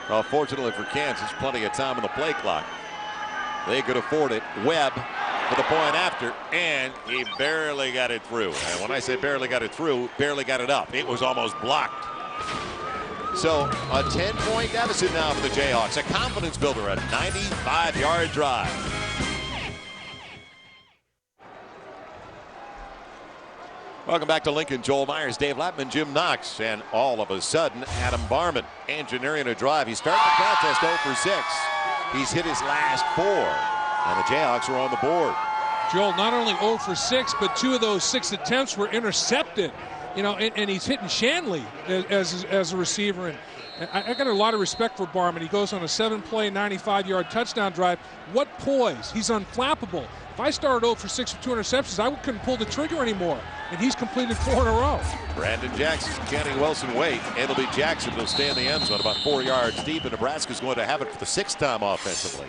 Well, fortunately for Kansas, plenty of time on the play clock. They could afford it. Webb for the point after, and he barely got it through. And when I say barely got it through, barely got it up. It was almost blocked. So a 10-point deficit now for the Jayhawks. A confidence builder, a 95-yard drive. Welcome back to Lincoln. Joel Myers, Dave Lattman, Jim Knox, and all of a sudden, Adam Barman engineering a drive. He's starting the contest 0 for 6. He's hit his last 4, and the Jayhawks are on the board. Joel, not only 0 for 6, but 2 of those 6 attempts were intercepted. And he's hitting Shanley as a receiver. And I got a lot of respect for Barman. He goes on a 7-play, 95-yard touchdown drive. What poise. He's unflappable. If I started 0 for 6 with 2 interceptions, I couldn't pull the trigger anymore. And he's completed 4 in a row. Brandon Jackson, Kenny Wilson wait. It'll be Jackson. He'll stay in the end zone about 4 yards deep. And Nebraska's going to have it for the 6th time offensively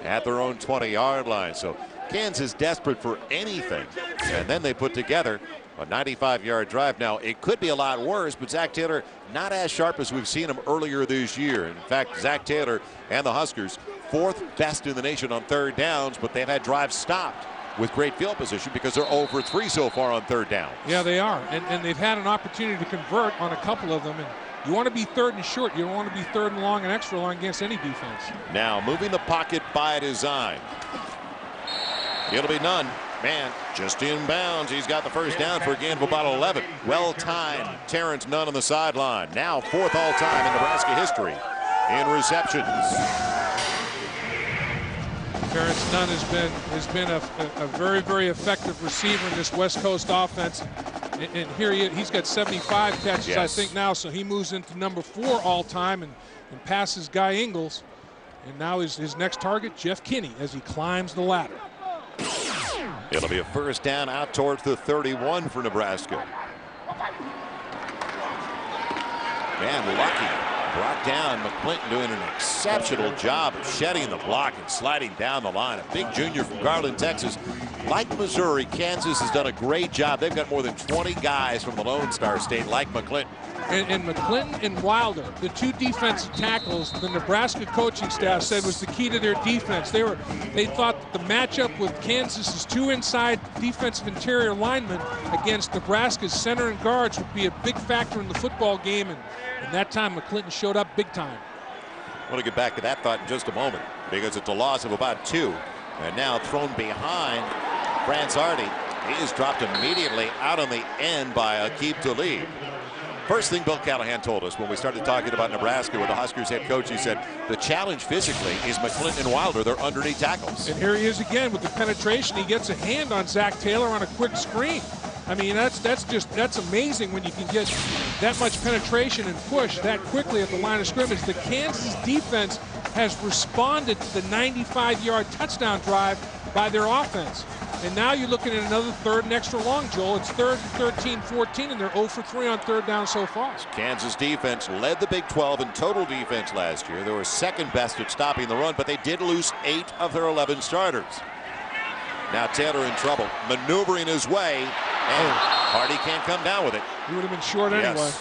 at their own 20-yard line. So Kansas desperate for anything. And then they put together a 95-yard drive. Now, it could be a lot worse, but Zach Taylor not as sharp as we've seen him earlier this year. In fact, Zach Taylor and the Huskers 4th best in the nation on 3rd downs, but they've had drives stopped with great field position because they're 0 for 3 so far on 3rd down. Yeah, they are. And they've had an opportunity to convert on a couple of them. And you want to be 3rd and short. You don't want to be 3rd and long and extra long against any defense. Now, moving the pocket by design. It'll be none. Man, just in bounds. He's got the first down for a gain of about 11. Well-timed. Terrence Nunn on the sideline. Now 4th all-time in Nebraska history in receptions. Terrence Nunn has been a very, very effective receiver in this West Coast offense. And here he's got 75 catches, yes, I think now. So he moves into number 4 all-time and passes Guy Ingles. And now his next target, Jeff Kinney, as he climbs the ladder. It'll be a first down out towards the 31 for Nebraska. Man, lucky. Brought down. McClinton doing an exceptional job of shedding the block and sliding down the line. A big junior from Garland, Texas. Like Missouri, Kansas has done a great job. They've got more than 20 guys from the Lone Star State like McClinton. And McClinton and Wilder, the 2 defensive tackles, the Nebraska coaching staff said was the key to their defense. They thought that the matchup with Kansas's 2 inside defensive interior linemen against Nebraska's center and guards would be a big factor in the football game. And that time, McClinton showed up big time. I want to get back to that thought in just a moment because it's a loss of about 2. And now thrown behind France Hardy. He is dropped immediately out on the end by Aqib Talib. First thing Bill Callahan told us when we started talking about Nebraska with the Huskers head coach, he said the challenge physically is McClinton and Wilder. They're underneath tackles. And here he is again with the penetration. He gets a hand on Zach Taylor on a quick screen. I mean, that's amazing when you can get that much penetration and push that quickly at the line of scrimmage. The Kansas defense has responded to the 95-yard touchdown drive by their offense. And now you're looking at another 3rd and extra long, Joel. It's 3rd and 13, 14, and they're 0 for 3 on 3rd down so far. Kansas defense led the Big 12 in total defense last year. They were 2nd best at stopping the run, but they did lose 8 of their 11 starters. Now Taylor in trouble, maneuvering his way, and Hardy can't come down with it. He would have been short anyway.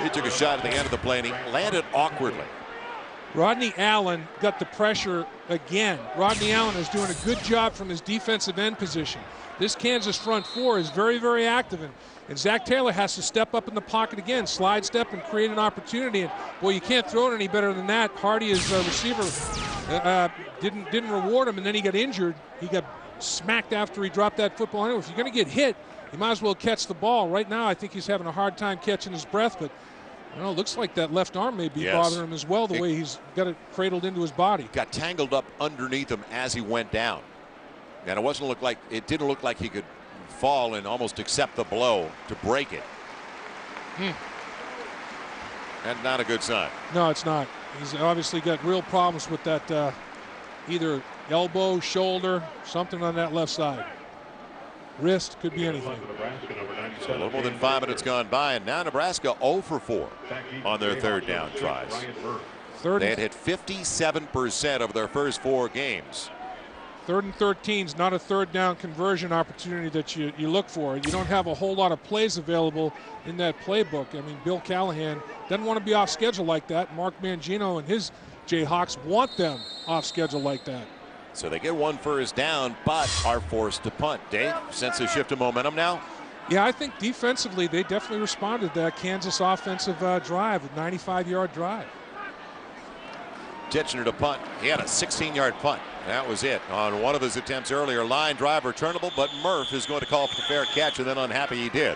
He took a shot at the end of the play and he landed awkwardly. Rodney Allen got the pressure again. Rodney Allen is doing a good job from his defensive end position. This Kansas front four is very, very active, and Zach Taylor has to step up in the pocket again, slide step and create an opportunity. And boy, you can't throw it any better than that. Hardy, his receiver, didn't reward him, and then he got injured. He got smacked after he dropped that football. Anyway, if you're going to get hit, you might as well catch the ball. Right now, I think he's having a hard time catching his breath, but I don't know, it looks like that left arm may be bothering him as well, the way he's got it cradled into his body. Got tangled up underneath him as he went down. And it didn't look like he could fall and almost accept the blow to break it. And not a good sign. No, it's not. He's obviously got real problems with that either elbow, shoulder, something on that left side. Wrist, could be anything. So a little more than 5 minutes gone by, and now Nebraska 0 for 4 on their third down tries. They had hit 57% of their first 4 games. 3rd and 13 is not a third down conversion opportunity that you look for. You don't have a whole lot of plays available in that playbook. I mean, Bill Callahan doesn't want to be off schedule like that. Mark Mangino and his Jayhawks want them off schedule like that. So they get 1 first down, but are forced to punt. Dave, sense a shift of momentum now? Yeah, I think defensively they definitely responded to that Kansas offensive drive, a 95-yard drive. Titchener to punt. He had a 16-yard punt. That was it on one of his attempts earlier. Line drive returnable, but Murph is going to call for the fair catch, and then unhappy he did.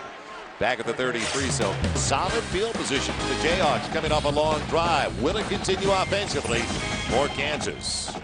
Back at the 33, so solid field position for the Jayhawks coming off a long drive. Will it continue offensively for Kansas?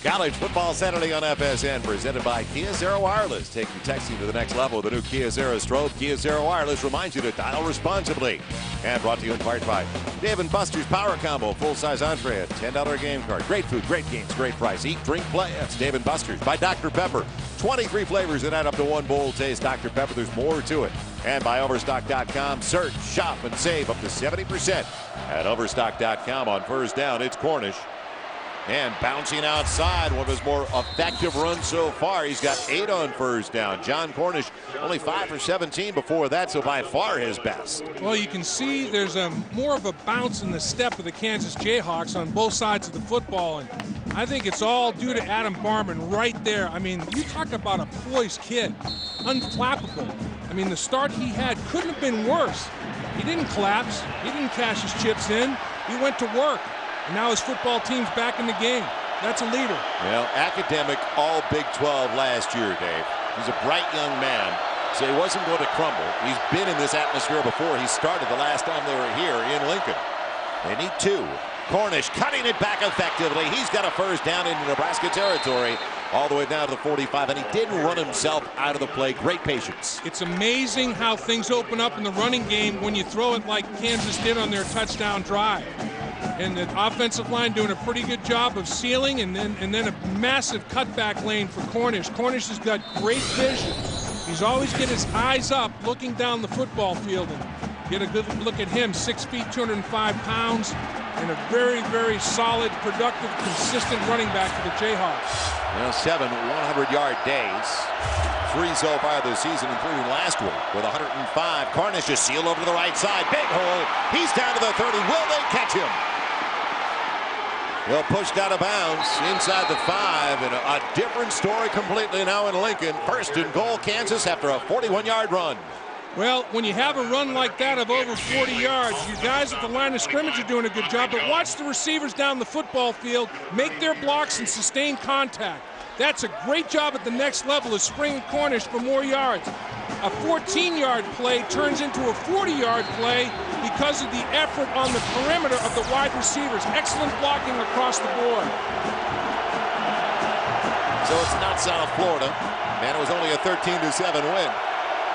College Football Saturday on FSN, presented by Kia Zero Wireless. Take your texting to the next level with the new Kia Zero Strobe. Kia Zero Wireless reminds you to dial responsibly. And brought to you in part by Dave & Buster's Power Combo. Full-size entree at $10 game card. Great food, great games, great price. Eat, drink, play. That's Dave & Buster's. By Dr. Pepper. 23 flavors that add up to one bowl taste. Dr. Pepper, there's more to it. And by Overstock.com. Search, shop, and save up to 70% at Overstock.com. On first down, it's Cornish. And bouncing outside, one of his more effective runs so far. He's got 8 on first down. John Cornish only 5 for 17 before that, so by far his best. Well, you can see there's more of a bounce in the step of the Kansas Jayhawks on both sides of the football, and I think it's all due to Adam Barman right there. I mean, you talk about a poised kid, unflappable. I mean, the start he had couldn't have been worse. He didn't collapse. He didn't cash his chips in. He went to work. And now his football team's back in the game. That's a leader. Well, academic all Big 12 last year, Dave. He's a bright young man, so he wasn't going to crumble. He's been in this atmosphere before. He started the last time they were here in Lincoln. They need 2. Cornish cutting it back effectively. He's got a first down into Nebraska territory, all the way down to the 45, and he didn't run himself out of the play. Great patience. It's amazing how things open up in the running game when you throw it like Kansas did on their touchdown drive. And the offensive line doing a pretty good job of sealing, and then a massive cutback lane for Cornish. Cornish has got great vision. He's always got his eyes up, looking down the football field, and get a good look at him. 6 feet, 205 pounds, and a very, very solid, productive, consistent running back for the Jayhawks. Well, 7 100-yard days. 3 so far this season, including last week with 105. Cornish is sealed over to the right side. Big hole. He's down to the 30. Will they catch him? Well, pushed out of bounds inside the 5, and a different story completely now in Lincoln. First and goal, Kansas, after a 41-yard run. Well, when you have a run like that of over 40 yards, you guys at the line of scrimmage are doing a good job, but watch the receivers down the football field make their blocks and sustain contact. That's a great job at the next level of springing Cornish for more yards. A 14-yard play turns into a 40-yard play because of the effort on the perimeter of the wide receivers. Excellent blocking across the board. So it's not South Florida, and it was only a 13-7 win.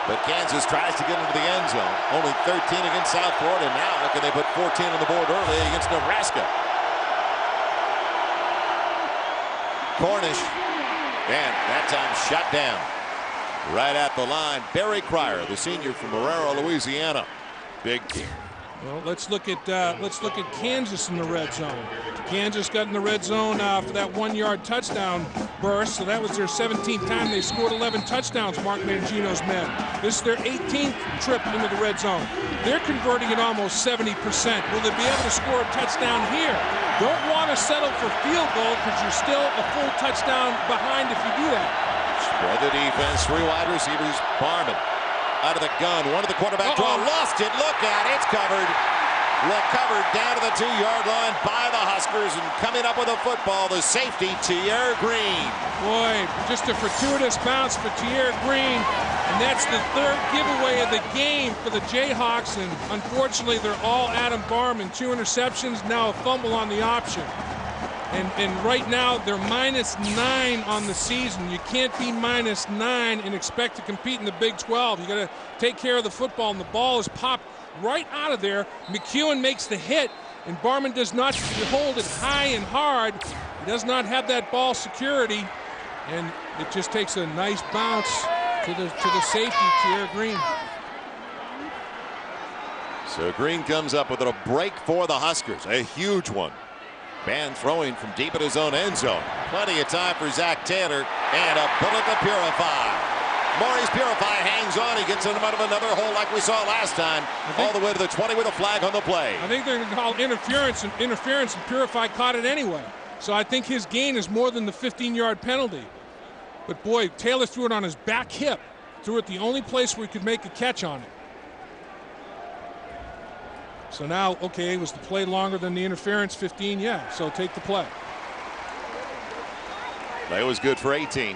But Kansas tries to get into the end zone. Only 13 against South Florida. Now can they put 14 on the board early against Nebraska? Cornish, and that time shot down right at the line. Barry Cryer, the senior from Marrero, Louisiana. Big team. Well, let's look at Kansas in the red zone. Kansas got in the red zone for that 1-yard touchdown. burst, so that was their 17th time. They scored 11 touchdowns, Mark Mangino's men. This is their 18th trip into the red zone. They're converting at almost 70%. Will they be able to score a touchdown here? Don't want to settle for field goal because you're still a full touchdown behind if you do that. Spread the defense, 3 wide receivers. Barman out of the gun, one of the quarterback draw, lost it. Look out, it's covered. Recovered down to the 2-yard line by the Huskers, and coming up with a football, the safety, Tierre Green. Boy, just a fortuitous bounce for Tierre Green, and that's the 3rd giveaway of the game for the Jayhawks, and unfortunately they're all Adam Barman. 2 interceptions, now a fumble on the option. And right now they're -9 on the season. You can't be -9 and expect to compete in the Big 12. You got to take care of the football, and the ball is popped right out of there. McEwen makes the hit, and Barman does not hold it high and hard. He does not have that ball security, and it just takes a nice bounce to the safety, Tierre Green. So Green comes up with a break for the Huskers, a huge one. Van throwing from deep in his own end zone. Plenty of time for Zach Taylor, and a bullet to Purify. Maurice Purify hangs on. He gets him out of another hole like we saw last time, all the way to the 20 with a flag on the play. I think they're going to call interference, and Purify caught it anyway. So I think his gain is more than the 15-yard penalty. But boy, Taylor threw it on his back hip. Threw it the only place where he could make a catch on it. So now, okay, was the play longer than the interference? 15, yeah. So take the play. Play was good for 18.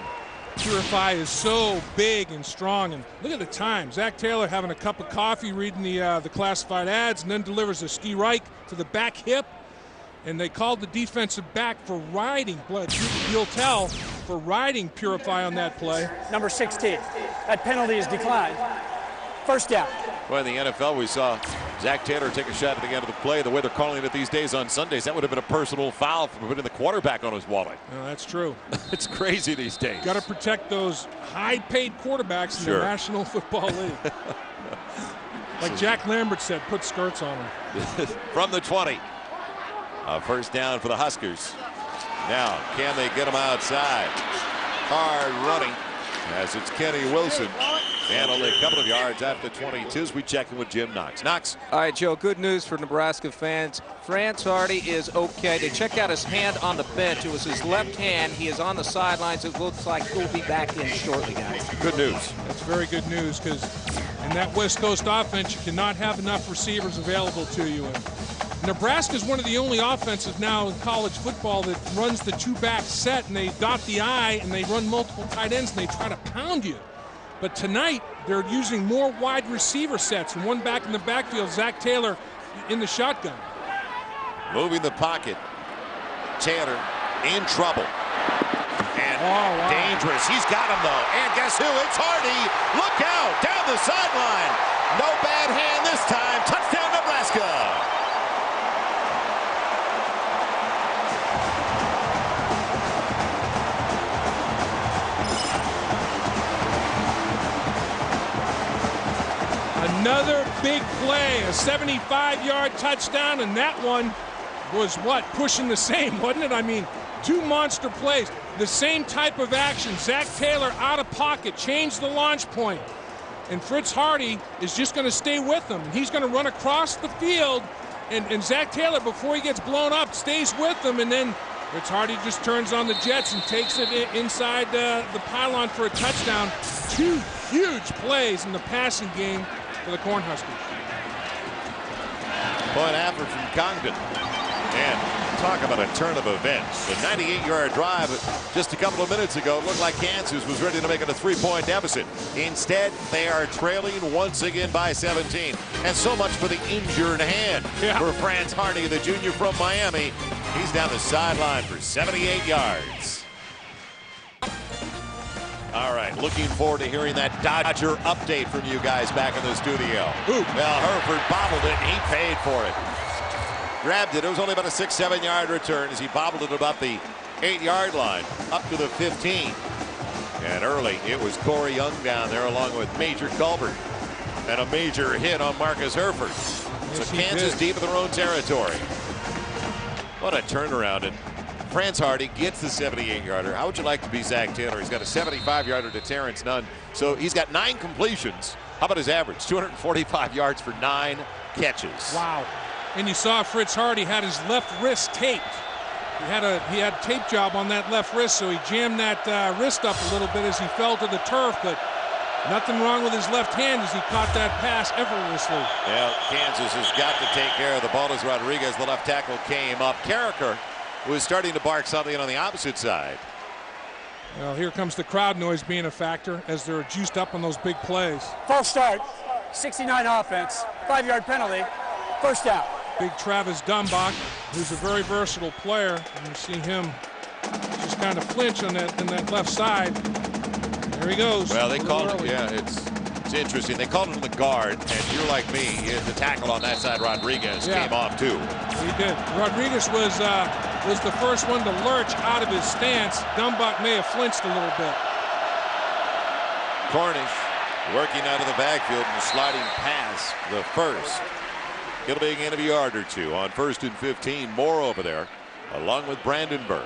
Purify is so big and strong, and look at the time. Zach Taylor having a cup of coffee, reading the classified ads, and then delivers a ski right to the back hip, and they called the defensive back for riding. You'll tell for riding Purify on that play. Number 16. That penalty is declined. First down. Well, in the NFL, we saw Zach Taylor take a shot at the end of the play. The way they're calling it these days on Sundays, that would have been a personal foul for putting the quarterback on his wallet. No, that's true. It's crazy these days. Got to protect those high-paid quarterbacks in the National Football League. Like Jack Lambert said, put skirts on them. From the 20. First down for the Huskers. Now, can they get them outside? Hard running as it's Kenny Wilson. And only a couple of yards after 22 as we check in with Jim Knox. Knox. All right, Joe, good news for Nebraska fans. France Hardy is okay. They checked out his hand on the bench. It was his left hand. He is on the sidelines. It looks like he'll be back in shortly, guys. Good news. That's very good news, because in that West Coast offense, you cannot have enough receivers available to you. And Nebraska is one of the only offenses now in college football that runs the 2-back set, and they dot the I, and they run multiple tight ends, and they try to pound you. But tonight, they're using more wide receiver sets, and one back in the backfield, Zach Taylor in the shotgun. Moving the pocket. Taylor in trouble. And dangerous. He's got him, though. And guess who? It's Hardy. Look out. Down the sideline. No bad hand this time. Touchdown, Nebraska. Another big play, a 75-yard touchdown, and that one was what? Pushing the same, wasn't it? I mean, 2 monster plays, the same type of action. Zach Taylor out of pocket, changed the launch point, and Fritz Hardy is just going to stay with him. He's going to run across the field, and Zach Taylor, before he gets blown up, stays with him, and then Fritz Hardy just turns on the jets and takes it inside the pylon for a touchdown. 2 huge plays in the passing game for the Cornhuskers. Point after from Congdon. And talk about a turn of events. The 98-yard drive just a couple of minutes ago looked like Kansas was ready to make it a 3-point deficit. Instead, they are trailing once again by 17. And so much for the injured hand for France Hardy, the junior from Miami. He's down the sideline for 78 yards. All right, looking forward to hearing that Dodger update from you guys back in the studio. Well, Herford bobbled it, and he paid for it. Grabbed it. It was only about a 6-7 yard return as he bobbled it about the 8-yard line up to the 15. And early, it was Corey Young down there along with Major Culbert. And a major hit on Marcus Herford. Yes, so Kansas deep in their own territory. What a turnaround. And Prince Hardy gets the 78-yarder. How would you like to be Zach Taylor? He's got a 75-yarder to Terrence Nunn. So he's got 9 completions. How about his average? 245 yards for 9 catches. Wow. And you saw Fritz Hardy had his left wrist taped. He had tape job on that left wrist, so he jammed that wrist up a little bit as he fell to the turf, but nothing wrong with his left hand as he caught that pass effortlessly. Yeah, Kansas has got to take care of the ball as Rodriguez, the left tackle, came up. Carricker was starting to bark something on the opposite side. Well, here comes the crowd noise being a factor as they're juiced up on those big plays. False start, 69 offense, 5-yard penalty, first down. Big Travis Dumbach, who's a very versatile player. And you see him just kind of flinch on that left side. There he goes. Well, they called him, yeah, it's interesting. They called him the guard, and you're like me. The tackle on that side, Rodriguez, came off too. He did. Rodriguez was the first one to lurch out of his stance. Dumbach may have flinched a little bit. Cornish working out of the backfield and sliding past the first. It'll be a yard or two on 1st and 15. Moore over there, along with Brandenburg.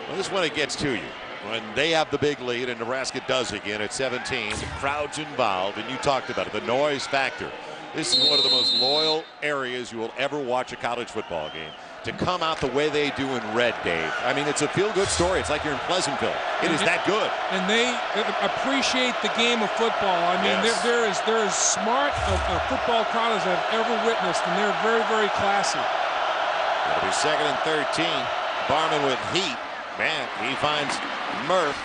Well, this is when it gets to you. When they have the big lead and Nebraska does again at 17. The crowd's involved, and you talked about it, the noise factor. This is one of the most loyal areas you will ever watch a college football game. To come out the way they do in red, Dave. I mean, it's a feel-good story. It's like you're in Pleasantville. It is that good. And they appreciate the game of football. I mean, yes. they're as smart a football crowd as I've ever witnessed, and they're very, very classy. It'll be 2nd and 13. Barman with heat. Man, he finds Murph.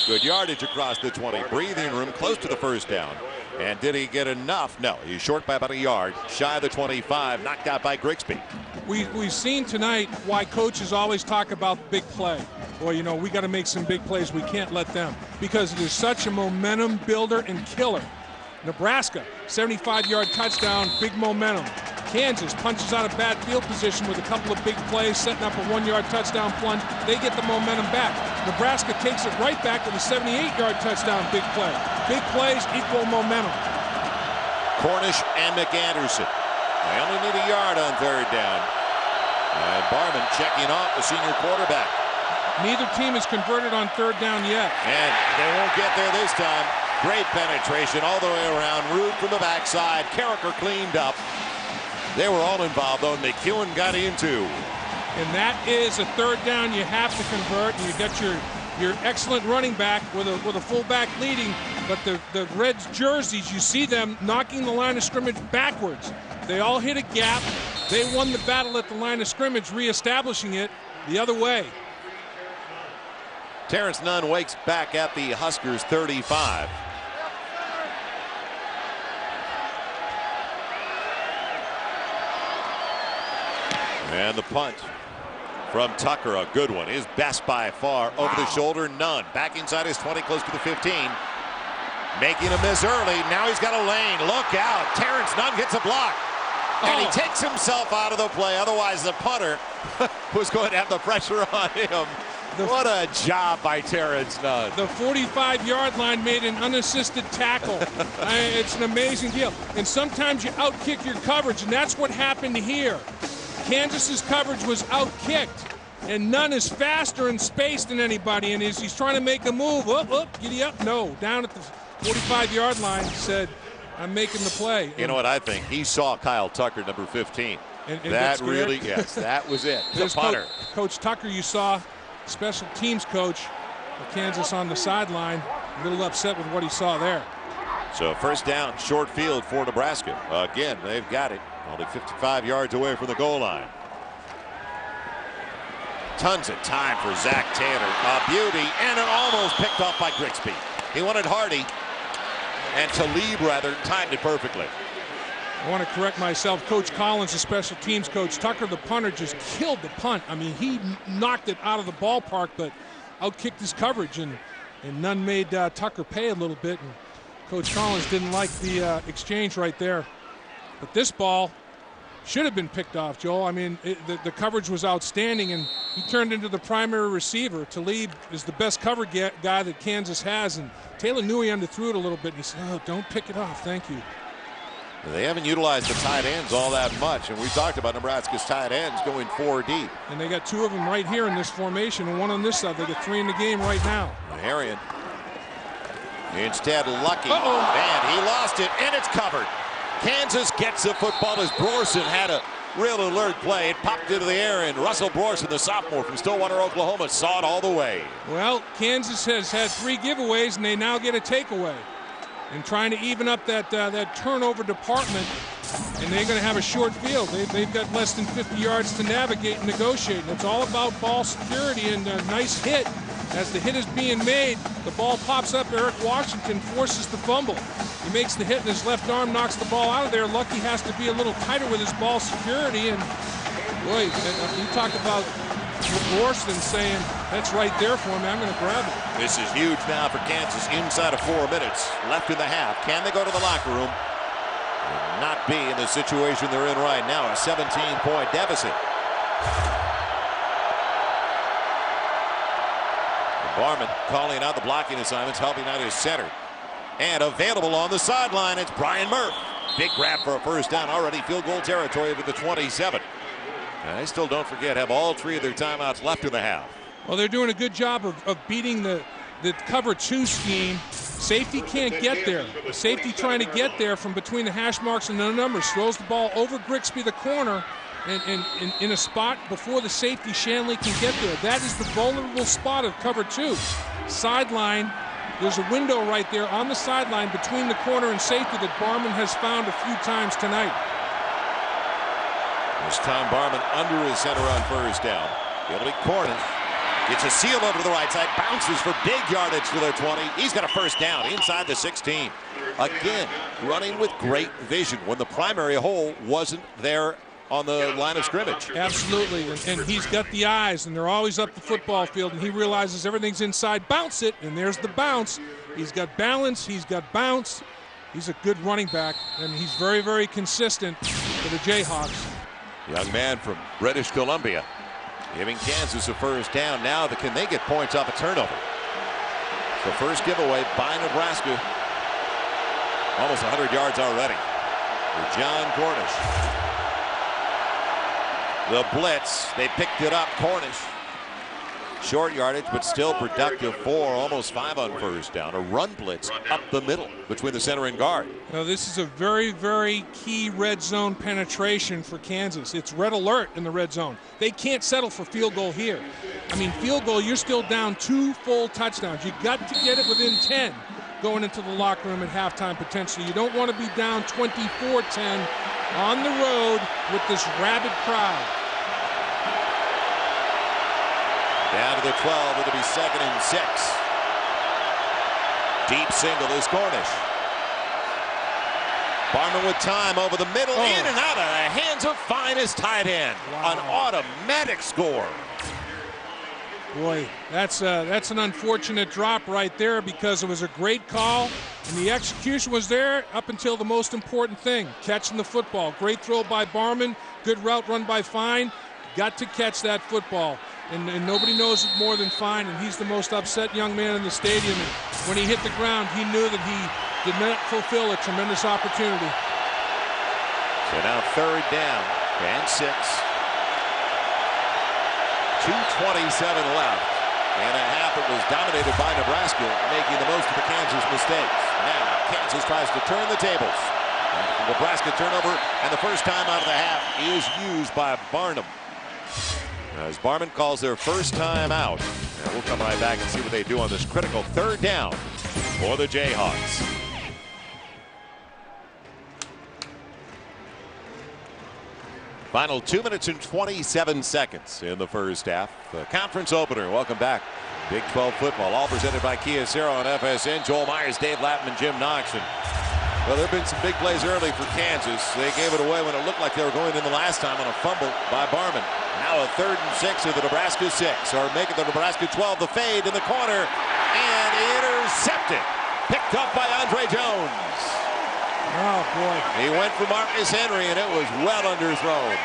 Good yardage across the 20. Breathing room close to the first down. And did he get enough? No, he's short by about a yard. Shy of the 25. Knocked out by Grigsby. We've seen tonight why coaches always talk about big play. Well, you know, we got to make some big plays. We can't let them, because it is such a momentum builder and killer. Nebraska, 75-yard touchdown, big momentum. Kansas punches out of bad field position with a couple of big plays, setting up a 1-yard touchdown plunge. They get the momentum back. Nebraska takes it right back with a 78-yard touchdown, big play. Big plays equal momentum. Cornish and McAnderson. They only need a yard on 3rd down. And Barman checking off the senior quarterback. Neither team is converted on 3rd down yet. And they won't get there this time. Great penetration all the way around. Rude from the backside. Carricker cleaned up. They were all involved, though. McEwen got in too. And that is a 3rd down you have to convert. And you get your excellent running back with a fullback leading. But the Reds jerseys, you see them knocking the line of scrimmage backwards. They all hit a gap. They won the battle at the line of scrimmage, reestablishing it the other way. Terrence Nunn wakes back at the Huskers 35. And the punt from Tucker, a good one. His best by far. Over the shoulder, Nunn. Back inside his 20, close to the 15. Making a miss early. Now he's got a lane. Look out. Terrence Nunn gets a block. And he takes himself out of the play. Otherwise, the punter was going to have the pressure on him. What a job by Terrence Nunn. The 45-yard line made an unassisted tackle. It's an amazing deal. And sometimes you outkick your coverage, and that's what happened here. Kansas's coverage was outkicked, and Nunn is faster in space than anybody. And as he's trying to make a move, giddy up. No, down at the 45-yard line, he said, I'm making the play. You know what I think? He saw Kyle Tucker, number 15. And that really, yes, that was it. The punter. Coach Tucker, you saw, special teams coach of Kansas on the sideline, a little upset with what he saw there. So 1st down, short field for Nebraska. Again, they've got it. Only 55 yards away from the goal line. Tons of time for Zach Taylor. A beauty, and it almost picked off by Grigsby. He wanted Hardy, and Talib, rather, timed it perfectly. I want to correct myself. Coach Collins, the special teams coach. Tucker, the punter, just killed the punt. I mean, he knocked it out of the ballpark, but outkicked his coverage, and Nunn made Tucker pay a little bit. And Coach Collins didn't like the exchange right there. But this ball should have been picked off, Joel. I mean, the coverage was outstanding, and he turned into the primary receiver. Talib is the best cover guy that Kansas has, and Taylor knew he underthrew it a little bit, and he said, oh, don't pick it off, thank you. They haven't utilized the tight ends all that much, and we talked about Nebraska's tight ends going 4 deep. And they got 2 of them right here in this formation and 1 on this side. They got 3 in the game right now. Harrion. Instead, Lucky. Uh-oh. And he lost it, and it's covered. Kansas gets the football as Brorson had a real alert play. It popped into the air, and Russell Brorson, the sophomore from Stillwater, Oklahoma, saw it all the way. Well, Kansas has had 3 giveaways, and they now get a takeaway. And trying to even up that turnover department, and they're going to have a short field. They've got less than 50 yards to navigate and negotiate. And it's all about ball security and a nice hit. As the hit is being made, the ball pops up. Eric Washington forces the fumble. He makes the hit, and his left arm knocks the ball out of there. Lucky has to be a little tighter with his ball security. And boy, you talk about Brorson saying, that's right there for me, I'm going to grab it. This is huge now for Kansas inside of 4 minutes left in the half. Can they go to the locker room and not be in the situation they're in right now, a 17-point deficit? Barman calling out the blocking assignments, helping out his center. And available on the sideline, it's Brian Murph. Big grab for a first down, already field goal territory with the 27. And they still, don't forget, have all 3 of their timeouts left in the half. Well, they're doing a good job of beating the cover 2 scheme. Safety can't get there. Safety trying to get there from between the hash marks and the numbers. Throws the ball over Grigsby, the corner, and in a spot before the safety Shanley can get there. That is the vulnerable spot of cover 2. Sideline, there's a window right there on the sideline between the corner and safety that Barman has found a few times tonight. This time Barman under his center on first down. It'll be Cornish. Gets a seal over to the right side. Bounces for big yardage to their 20. He's got a first down inside the 16. Again, running with great vision when the primary hole wasn't there on the line of scrimmage. Absolutely, and he's got the eyes, and they're always up the football field, and he realizes everything's inside. Bounce it, and there's the bounce. He's got balance, he's got bounce. He's a good running back, and he's very, very consistent for the Jayhawks. Young man from British Columbia giving Kansas a first down. Now, can they get points off a turnover? The first giveaway by Nebraska. Almost 100 yards already for John Cornish. The blitz, they picked it up. Cornish, short yardage, but still productive. 4, almost 5 on first down. A run blitz up the middle between the center and guard. Now, this is a very, very key red zone penetration for Kansas. It's red alert in the red zone. They can't settle for field goal here. I mean, field goal, you're still down 2 full touchdowns. You got to get it within 10 going into the locker room at halftime potentially. You don't want to be down 24-10 on the road with this rabid crowd. Down to the 12, it'll be 2nd and 6. Deep single is Cornish. Barman with time over the middle, in and out of the hands of finest tight end. Wow. An automatic score. Boy, that's an unfortunate drop right there because it was a great call, and the execution was there up until the most important thing, catching the football. Great throw by Barman, good route run by Fine. Got to catch that football, and nobody knows it more than Fine, and he's the most upset young man in the stadium. And when he hit the ground, he knew that he did not fulfill a tremendous opportunity. So now 3rd down and 6. 2:27 left. And a half that was dominated by Nebraska, making the most of the Kansas mistakes. Now Kansas tries to turn the tables. Nebraska turnover, and the first time out of the half is used by Barnum. As Barman calls their first time out. And we'll come right back and see what they do on this critical 3rd down for the Jayhawks. Final 2 minutes and 27 seconds in the first half. The conference opener. Welcome back. Big 12 football, all presented by Kia Cero on FSN. Joel Myers, Dave Lattman, Jim Knox. And, well, there have been some big plays early for Kansas. They gave it away when it looked like they were going in the last time on a fumble by Barman. Now a 3rd and 6 of the Nebraska 6, or making the Nebraska 12. The fade in the corner, and intercepted. Picked up by Andre Jones. Oh, boy. He went for Marcus Henry, and it was well underthrown.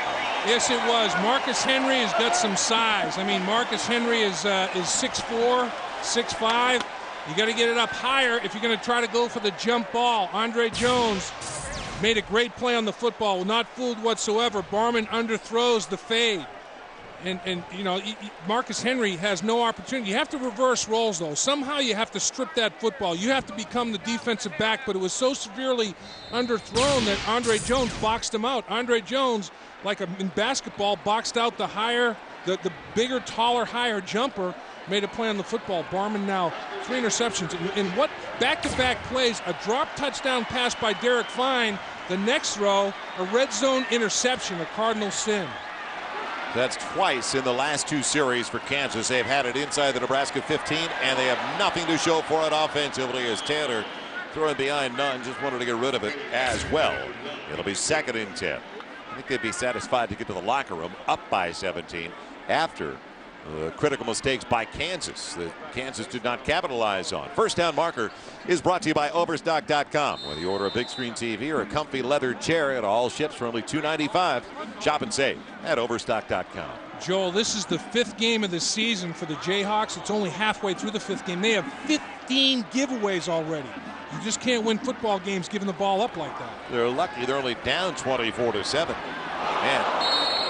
Yes, it was. Marcus Henry has got some size. I mean, Marcus Henry is 6'4", 6'5". You got to get it up higher if you're going to try to go for the jump ball. Andre Jones made a great play on the football, not fooled whatsoever. Barman underthrows the fade. And you know, Marcus Henry has no opportunity. You have to reverse roles, though. Somehow you have to strip that football. You have to become the defensive back, but it was so severely underthrown that Andre Jones boxed him out. Andre Jones, like in basketball, boxed out the higher, the bigger, taller, higher jumper, made a play on the football. Barman now 3 interceptions. In what back-to-back plays, a drop touchdown pass by Derek Fine. The next throw, a red zone interception, a Cardinal sin. That's twice in the last 2 series for Kansas. They've had it inside the Nebraska 15, and they have nothing to show for it offensively as Taylor throwing behind none. Just wanted to get rid of it as well. It'll be 2nd and 10. I think they'd be satisfied to get to the locker room up by 17 after critical mistakes by Kansas that Kansas did not capitalize on. First down marker is brought to you by Overstock.com. Whether you order a big screen TV or a comfy leather chair, it all ships for only $2.95. Shop and save at Overstock.com. Joel, this is the 5th game of the season for the Jayhawks. It's only halfway through the 5th game. They have 15 giveaways already. You just can't win football games giving the ball up like that. They're lucky they're only down 24-7. And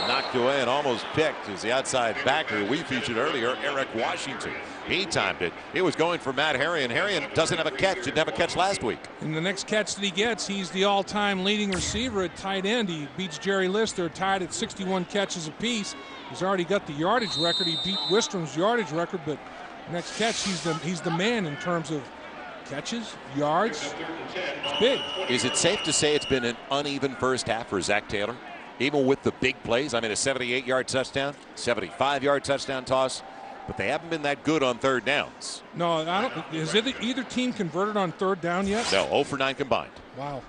knocked away and almost picked is the outside backer we featured earlier, Eric Washington. He timed it. It was going for Matt Harrion. Harrion doesn't have a catch. Didn't have a catch last week. And the next catch that he gets, he's the all-time leading receiver at tight end. He beats Jerry Lister, tied at 61 catches apiece. He's already got the yardage record. He beat Wistrom's yardage record, but next catch, he's the man in terms of catches, yards. It's big. Is it safe to say it's been an uneven first half for Zach Taylor? Even with the big plays, I mean, a 78-yard touchdown, 75-yard touchdown toss, but they haven't been that good on 3rd downs. No, I don't. Has either team converted on 3rd down yet? No, 0 for 9 combined. Wow,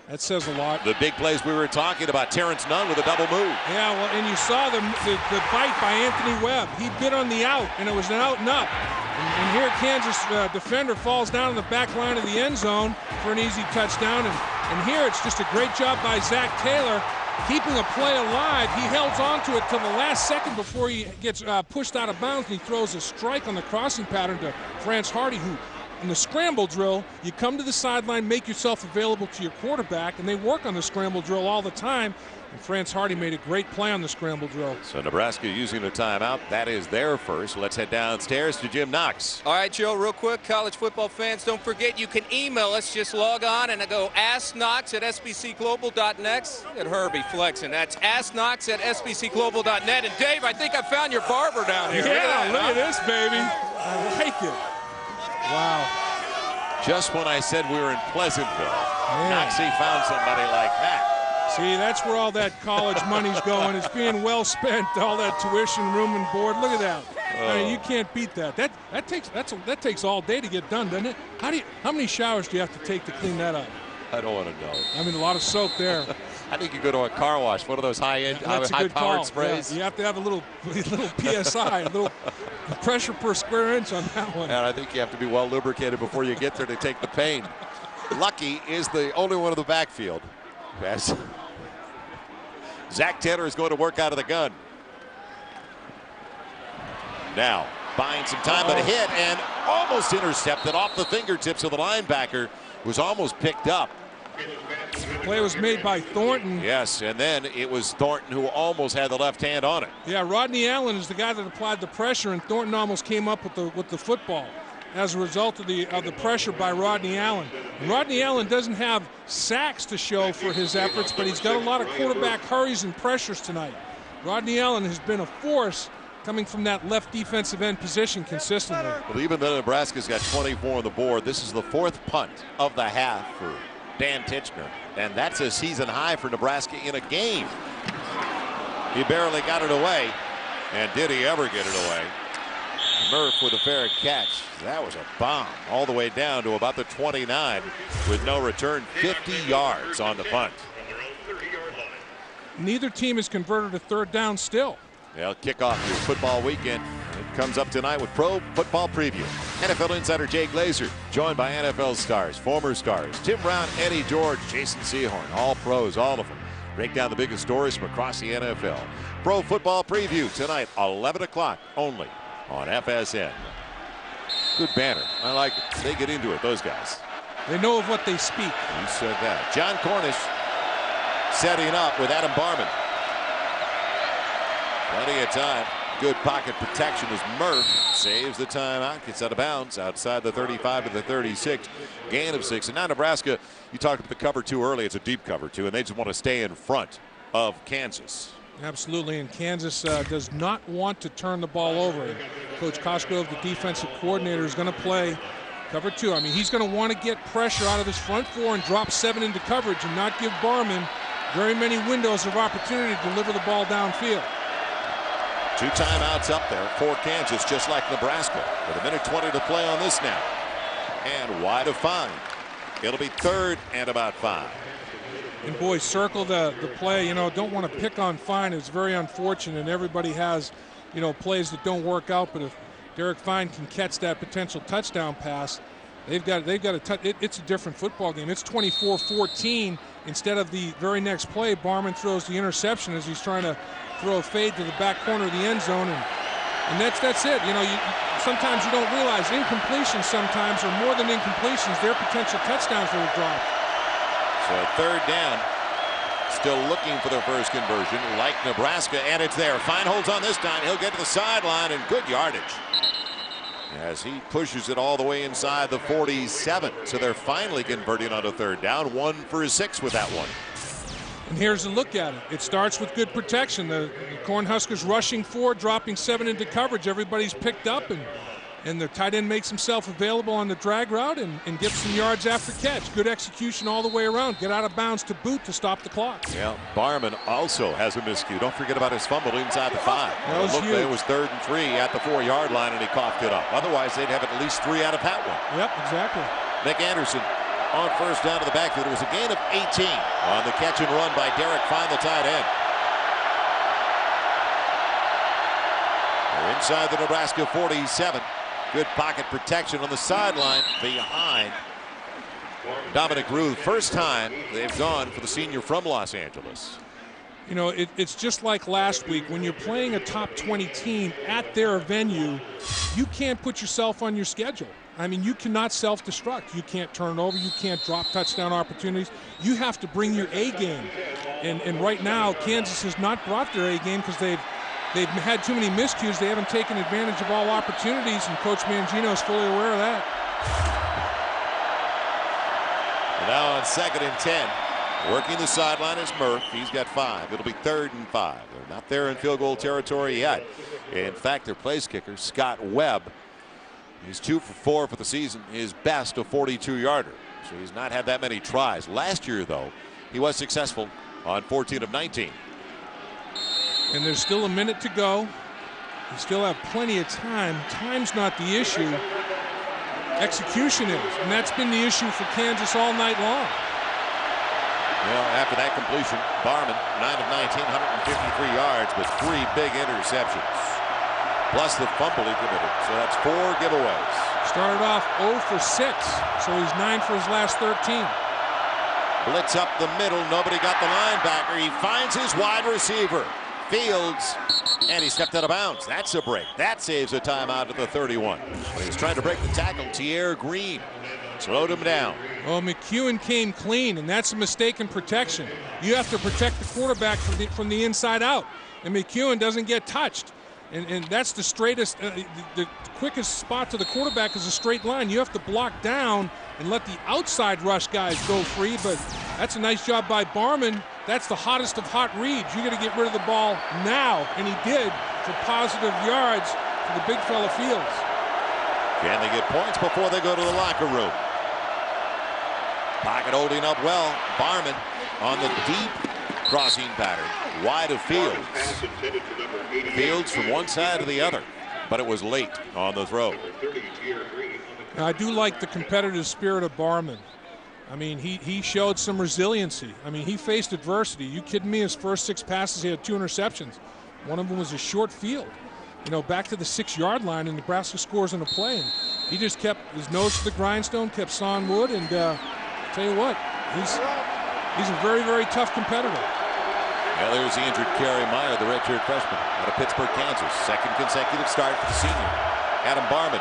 that says a lot. The big plays we were talking about, Terrence Nunn with a double move. Yeah, well, and you saw the bite by Anthony Webb. He bit on the out, and it was an out and up. And here Kansas defender falls down in the back line of the end zone for an easy touchdown. And here it's just a great job by Zach Taylor keeping a play alive. He held on to it till the last second before he gets pushed out of bounds, and he throws a strike on the crossing pattern to France Hardy, who in the scramble drill, you come to the sideline, make yourself available to your quarterback, and they work on the scramble drill all the time. And France Hardy made a great play on the scramble drill. So Nebraska using a timeout. That is their first. Let's head downstairs to Jim Knox. All right, Joe, real quick, college football fans, don't forget you can email us. Just log on and go askknox@sbcglobal.net. Look at Herbie flexing. That's askknox@sbcglobal.net. And Dave, I think I found your barber down here. Yeah, look at this, baby. I like it. Wow. Just when I said we were in Pleasantville, Knoxy found somebody like that. See, that's where all that college money's going. It's being well spent, all that tuition, room and board. Look at that. I mean, you can't beat that. That takes all day to get done, doesn't it? How many showers do you have to take to clean that up? I don't want to know. I mean, a lot of soap there. I think you go to a car wash, one of those high-powered sprays. Yeah, you have to have a little PSI, a little pressure per square inch on that one. And I think you have to be well lubricated before you get there to take the pain. Lucky is the only one in the backfield. Yes. Zach Taylor is going to work out of the gun. Now, buying some time, but a hit and almost intercepted off the fingertips of the linebacker. Was almost picked up. Play was made by Thornton. Yes, and then it was Thornton who almost had the left hand on it. Yeah, Rodney Allen is the guy that applied the pressure, and Thornton almost came up with the football as a result of the pressure by Rodney Allen. And Rodney Allen doesn't have sacks to show for his efforts, but he's got a lot of quarterback hurries and pressures tonight. Rodney Allen has been a force coming from that left defensive end position consistently. Well, even though Nebraska's got 24 on the board, this is the 4th punt of the half for Dan Titchener, and that's a season high for Nebraska in a game. He barely got it away, and did he ever get it away? Murph with a fair catch. That was a bomb all the way down to about the 29 with no return. 50 yards on the punt. Neither team has converted a 3rd down still. They'll kick off your football weekend. It comes up tonight with Pro Football Preview. NFL insider Jay Glazer, joined by NFL stars, former stars, Tim Brown, Eddie George, Jason Sehorn, all pros, all of them. Break down the biggest stories from across the NFL. Pro Football Preview tonight, 11 o'clock only on FSN. Good banner. I like it. They get into it, those guys. They know of what they speak. You said that. John Cornish setting up with Adam Barman. Plenty of time. Good pocket protection as Murph saves the timeout, gets out of bounds outside the 35 to the 36. Gain of 6. And now Nebraska, you talked about the cover 2 early. It's a deep cover 2, and they just want to stay in front of Kansas. Absolutely, and Kansas does not want to turn the ball over. Coach Cosgrove, the defensive coordinator, is going to play cover 2. I mean, he's going to want to get pressure out of his front 4 and drop 7 into coverage and not give Barman very many windows of opportunity to deliver the ball downfield. 2 timeouts up there for Kansas, just like Nebraska, with a minute 20 to play on this now. And wide of 5. It'll be 3rd and about 5. And boy, circle the play. You know, don't want to pick on Fine. It's very unfortunate, and everybody has, you know, plays that don't work out. But if Derek Fine can catch that potential touchdown pass, they've got a touch. It's a different football game. It's 24-14 instead of the very next play. Barman throws the interception as he's trying to throw a fade to the back corner of the end zone, and that's it. You know, sometimes you don't realize incompletions sometimes are more than incompletions. They're potential touchdowns that are dropped. So 3rd down, still looking for their first conversion, like Nebraska, and it's there. Fine holds on this time. He'll get to the sideline, and good yardage as he pushes it all the way inside the 47. So they're finally converting on a 3rd down. 1 for 6 with that one. And here's a look at it. It starts with good protection. The Cornhuskers rushing 4, dropping 7 into coverage. Everybody's picked up, and the tight end makes himself available on the drag route and gets some yards after catch. Good execution all the way around. Get out of bounds to boot to stop the clock. Yeah, Barman also has a miscue. Don't forget about his fumble inside the 5. It was 3rd and 3 at the 4-yard line, and he coughed it up. Otherwise, they'd have at least 3 out of that one. Yep, exactly. Nick Anderson on first down to the backfield. It was a gain of 18 on the catch and run by Derek Fine, the tight end. They're inside the Nebraska 47. Good pocket protection on the sideline behind Dominic Ruth. First time they've gone for the senior from Los Angeles. You know, it's just like last week. When you're playing a top 20 team at their venue, you can't put yourself on your schedule. I mean, you cannot self-destruct. You can't turn it over. You can't drop touchdown opportunities. You have to bring your A game. And right now, Kansas has not brought their A game because they've had too many miscues. They haven't taken advantage of all opportunities, and Coach Mangino is fully aware of that. And now on 2nd and 10, working the sideline is Murph. He's got 5. It'll be 3rd and 5. They're not there in field goal territory yet. In fact, their place kicker, Scott Webb, he's 2 for 4 for the season, his best a 42-yarder. So he's not had that many tries. Last year, though, he was successful on 14 of 19. And there's still a minute to go. You still have plenty of time. Time's not the issue. Execution is. And that's been the issue for Kansas all night long. Well, after that completion, Barman, 9 of 19, 153 yards with 3 big interceptions. Plus the fumble he committed. So that's 4 giveaways. Started off 0 for 6. So he's 9 for his last 13. Blitz up the middle. Nobody got the linebacker. He finds his wide receiver, Fields, and he stepped out of bounds. That's a break. That saves a timeout at the 31. When he's trying to break the tackle, Tierre Green slowed him down. Well, McEwen came clean, and that's a mistake in protection. You have to protect the quarterback from the inside out, and McEwen doesn't get touched. And that's the straightest, the quickest spot to the quarterback is a straight line. You have to block down and let the outside rush guys go free, but that's a nice job by Barman. That's the hottest of hot reads. You got to get rid of the ball now, and he did for positive yards for the big fella Fields. Can they get points before they go to the locker room? Pocket holding up well. Barman on the deep crossing pattern, wide of Fields. Fields from one side to the other, but it was late on the throw. Now, I do like the competitive spirit of Barman. I mean, he showed some resiliency. I mean, he faced adversity. You kidding me? His first 6 passes, he had 2 interceptions. One of them was a short field. You know, back to the 6-yard line, and Nebraska scores on a play. And he just kept his nose to the grindstone, kept sawing wood, and tell you what, he's a very, very tough competitor. Well, there's the injured Kerry Meyer, the redshirt freshman out of Pittsburgh, Kansas. Second consecutive start for the senior, Adam Barman.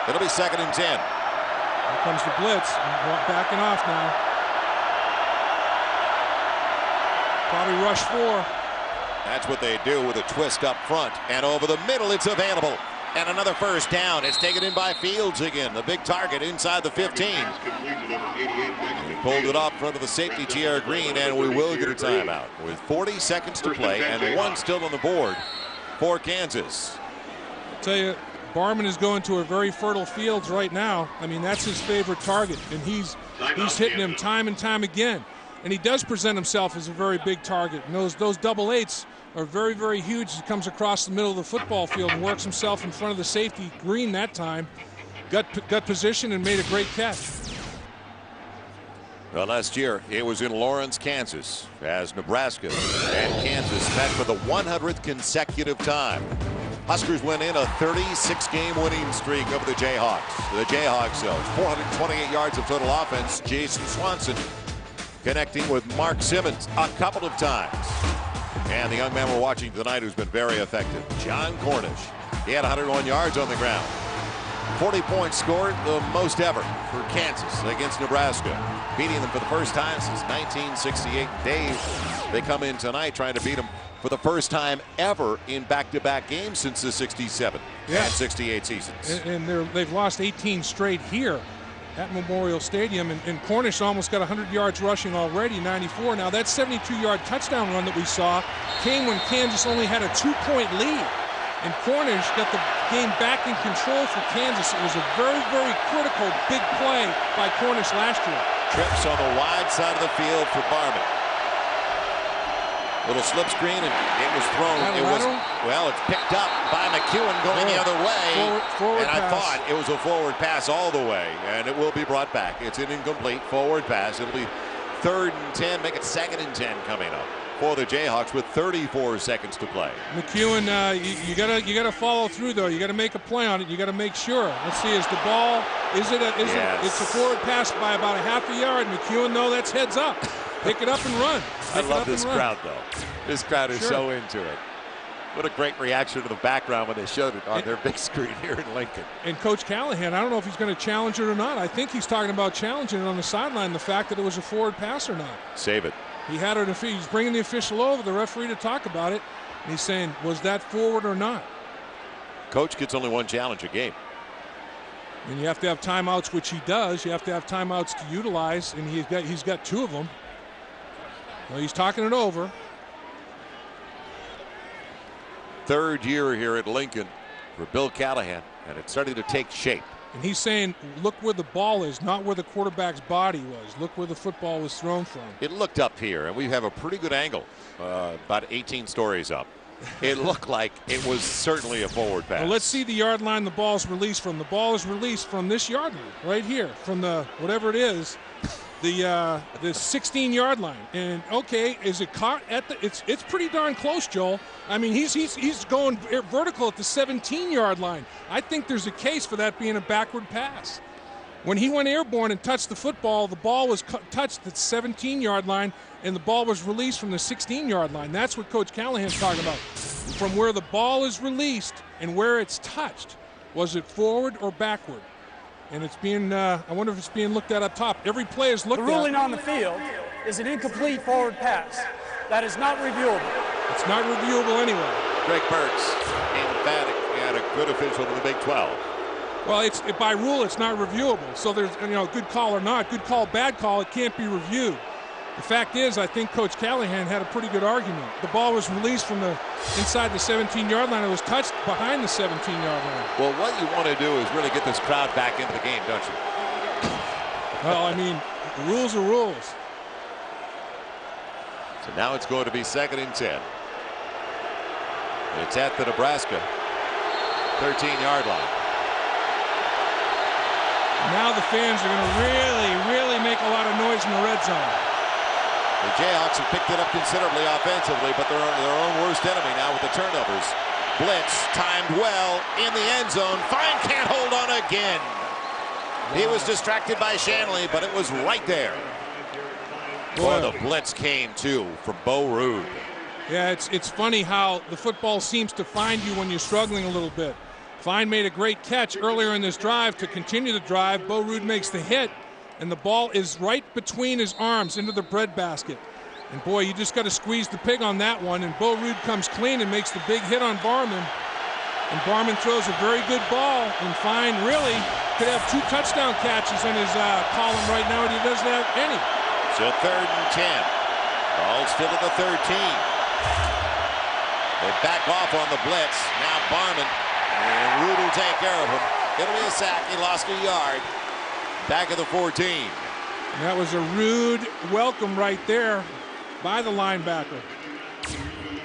It'll be 2nd and 10. Here comes the blitz. Backing off now. Probably rush 4. That's what they do with a twist up front. And over the middle, it's available. And another first down. It's taken in by Fields again. The big target inside the 15. He pulled it off in front of the safety, T.R. Green, and we will get a timeout with 40 seconds to play and 1 still on the board for Kansas. I'll tell you, Barman is going to a very fertile Fields right now. I mean, that's his favorite target, and he's hitting him time and time again. And he does present himself as a very big target. And those double eights are very, very huge. He comes across the middle of the football field and works himself in front of the safety, Green, that time. Got position and made a great catch. Well, last year it was in Lawrence, Kansas, as Nebraska and Kansas met for the 100th consecutive time. Huskers went in a 36-game winning streak over the Jayhawks. The Jayhawks, 428 yards of total offense. Jason Swanson connecting with Mark Simmons a couple of times. And the young man we're watching tonight who's been very effective, John Cornish. He had 101 yards on the ground. 40 points scored, the most ever for Kansas against Nebraska. Beating them for the first time since 1968. They come in tonight trying to beat them for the first time ever in back-to-back games since the 67 and 68 seasons. And they've lost 18 straight here at Memorial Stadium, and Cornish almost got 100 yards rushing already, 94. Now that 72-yard touchdown run that we saw came when Kansas only had a 2-point lead, and Cornish got the game back in control for Kansas. It was a very, very critical big play by Cornish last year. Trips on the wide side of the field for Barman. Little slip screen, and it was thrown. It's picked up by McEwen going the other way. Forward and I pass. thought it was a forward pass all the way, and it will be brought back. It's an incomplete forward pass. It'll be 3rd and 10, make it 2nd and 10 coming up for the Jayhawks with 34 seconds to play. McEwen, you gotta follow through though. You gotta make a play on it. You gotta make sure. Let's see, is the ball? It's a forward pass by about a half a yard. McEwen, no, that's heads up. Pick it up and run. I love this crowd, though. This crowd is so into it. What a great reaction to the background when they showed it on their big screen here in Lincoln. And Coach Callahan, I don't know if he's going to challenge it or not. I think he's talking about challenging it on the sideline, the fact that it was a forward pass or not. Save it. He had it. He's bringing the official over, the referee, to talk about it. And he's saying, was that forward or not? Coach gets only 1 challenge a game. And you have to have timeouts, which he does. You have to have timeouts to utilize, and he's got 2 of them. Well, he's talking it over. 3rd year here at Lincoln for Bill Callahan, and it's starting to take shape. And he's saying, look where the ball is, not where the quarterback's body was. Look where the football was thrown from. It looked up here, and we have a pretty good angle, about 18 stories up. It looked like it was certainly a forward pass. Well, let's see the yard line the ball's released from. The ball is released from this yard line right here, from the whatever it is. The 16-yard line, and okay, is it caught at the? It's pretty darn close, Joel. I mean, he's going vertical at the 17-yard line. I think there's a case for that being a backward pass. When he went airborne and touched the football, the ball was touched at the 17-yard line, and the ball was released from the 16-yard line. That's what Coach Callahan's talking about. From where the ball is released and where it's touched, was it forward or backward? And it's being, I wonder if it's being looked at up top. Every play is looked at. The ruling on the field is an incomplete forward pass. That is not reviewable. It's not reviewable anyway. Greg Burks, emphatic, and a good official in the Big 12. Well, by rule, it's not reviewable. So there's, good call or not, good call, bad call, it can't be reviewed. The fact is, I think Coach Callahan had a pretty good argument. The ball was released from inside the 17-yard line. It was touched behind the 17-yard line. Well, what you want to do is really get this crowd back into the game, don't you? Well, I mean, the rules are rules. So now it's going to be 2nd and 10. It's at the Nebraska 13-yard line. Now the fans are going to really, really make a lot of noise in the red zone. The Jayhawks have picked it up considerably offensively, but they're their own worst enemy now with the turnovers. Blitz timed well in the end zone. Fine can't hold on again. He was distracted by Shanley, but it was right there. Boy, the blitz came too from Bo Ruud. Yeah, it's funny how the football seems to find you when you're struggling a little bit. Fine made a great catch earlier in this drive to continue the drive. Bo Ruud makes the hit, and the ball is right between his arms into the breadbasket. And boy, you just got to squeeze the pig on that one. And Bo Ruud comes clean and makes the big hit on Barman. And Barman throws a very good ball. And Fine really could have 2 touchdown catches in his column right now, and he doesn't have any. So 3rd and 10. Ball still at the 13. They back off on the blitz. Now Barman. And Ruud will take care of him. It'll be a sack. He lost a yard. Back at the 14. And that was a rude welcome right there by the linebacker.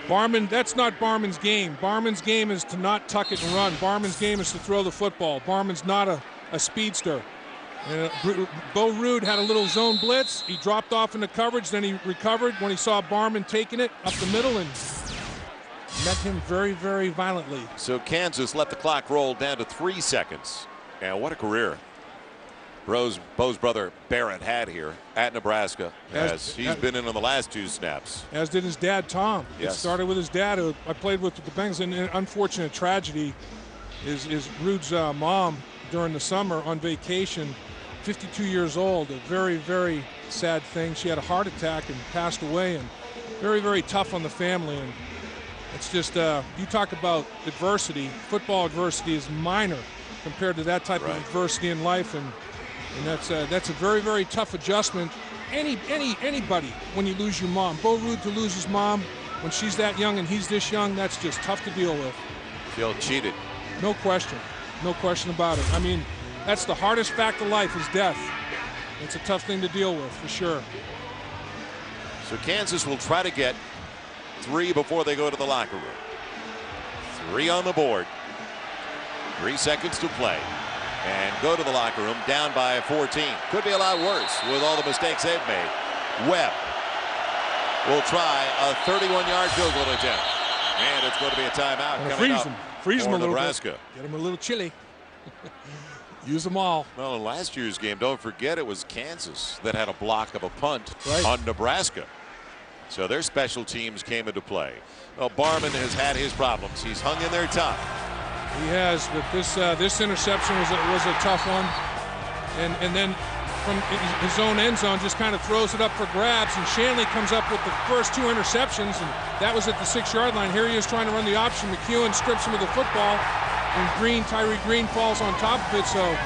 Barman, that's not Barman's game. Barman's game is to not tuck it and run. Barman's game is to throw the football. Barman's not a speedster. Bo Ruud had a little zone blitz. He dropped off into coverage, then he recovered when he saw Barman taking it up the middle and met him very, very violently. So Kansas let the clock roll down to 3 seconds. And what a career Bo's brother Barrett had here at Nebraska, as he's been in on the last 2 snaps. As did his dad, Tom. Yes. It started with his dad, who I played with the Bengals. And an unfortunate tragedy is Ruud's mom during the summer on vacation, 52 years old. A very, very sad thing. She had a heart attack and passed away, and very, very tough on the family. And it's just, you talk about adversity. Football adversity is minor compared to that type of adversity in life, and that's a very, very tough adjustment. Anybody, when you lose your mom. Bo Ruud to lose his mom when she's that young and he's this young, that's just tough to deal with. Feel cheated. No question. No question about it. I mean, that's the hardest fact of life is death. It's a tough thing to deal with, for sure. So Kansas will try to get 3 before they go to the locker room. 3 on the board. 3 seconds to play. And go to the locker room down by 14. Could be a lot worse with all the mistakes they've made. Webb will try a 31-yard field goal attempt. And it's going to be a timeout coming up freeze for him a little Nebraska. Bit. Get him a little chilly. Use them all. Well, in last year's game, don't forget it was Kansas that had a block of a punt on Nebraska. So their special teams came into play. Well, Barman has had his problems. He's hung in there tough. He has, but this interception was a tough one, and then from his own end zone just kind of throws it up for grabs, and Shanley comes up with the first 2 interceptions, and that was at the 6-yard line. Here he is trying to run the option. McEwen strips him of the football, and Tyree Green falls on top of it. So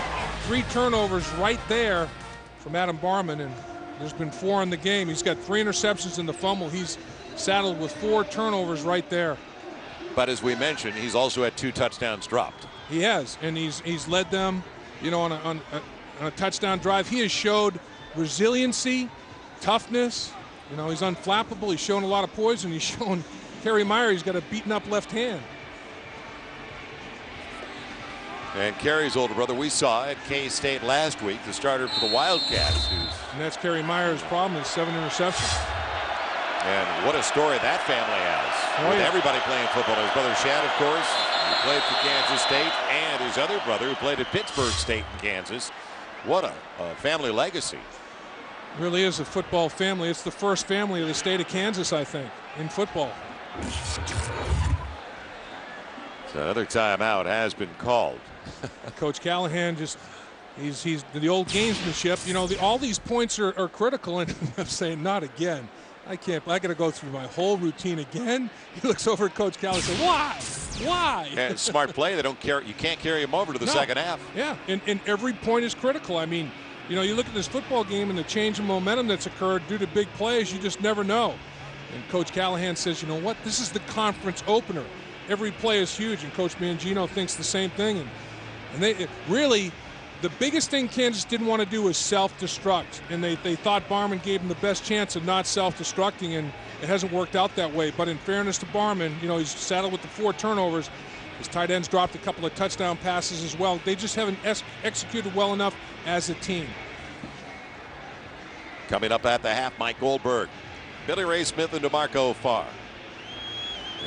3 turnovers right there from Adam Barman, and there's been 4 in the game. He's got 3 interceptions in the fumble. He's saddled with 4 turnovers right there. But as we mentioned, he's also had 2 touchdowns dropped. He has, and he's led them, on a touchdown drive. He has showed resiliency, toughness. He's unflappable. He's shown a lot of poise, and he's shown Kerry Meyer he's got a beaten up left hand. And Kerry's older brother we saw at K-State last week, the starter for the Wildcats. And that's Kerry Meyer's problem, is 7 interceptions. And what a story that family has. With everybody playing football. His brother Shad, of course, who played for Kansas State, and his other brother who played at Pittsburgh State in Kansas. What a family legacy. It really is a football family. It's the first family of the state of Kansas, I think, in football. So another timeout has been called. Coach Callahan he's the old gamesmanship. All these points are critical, and I'm saying not again. I got to go through my whole routine again. He looks over at Coach Callahan and says, why? And smart play. You can't carry him over to the second half. Yeah, and every point is critical. I mean, you look at this football game and the change in momentum that's occurred due to big plays, you just never know. And Coach Callahan says, you know what? This is the conference opener. Every play is huge, and Coach Mangino thinks the same thing. And they really, the biggest thing Kansas didn't want to do was self-destruct, and they thought Barman gave them the best chance of not self-destructing, and it hasn't worked out that way. But in fairness to Barman, he's saddled with the 4 turnovers. His tight ends dropped a couple of touchdown passes as well. They just haven't executed well enough as a team. Coming up at the half, Mike Goldberg, Billy Ray Smith, and DeMarco Farr.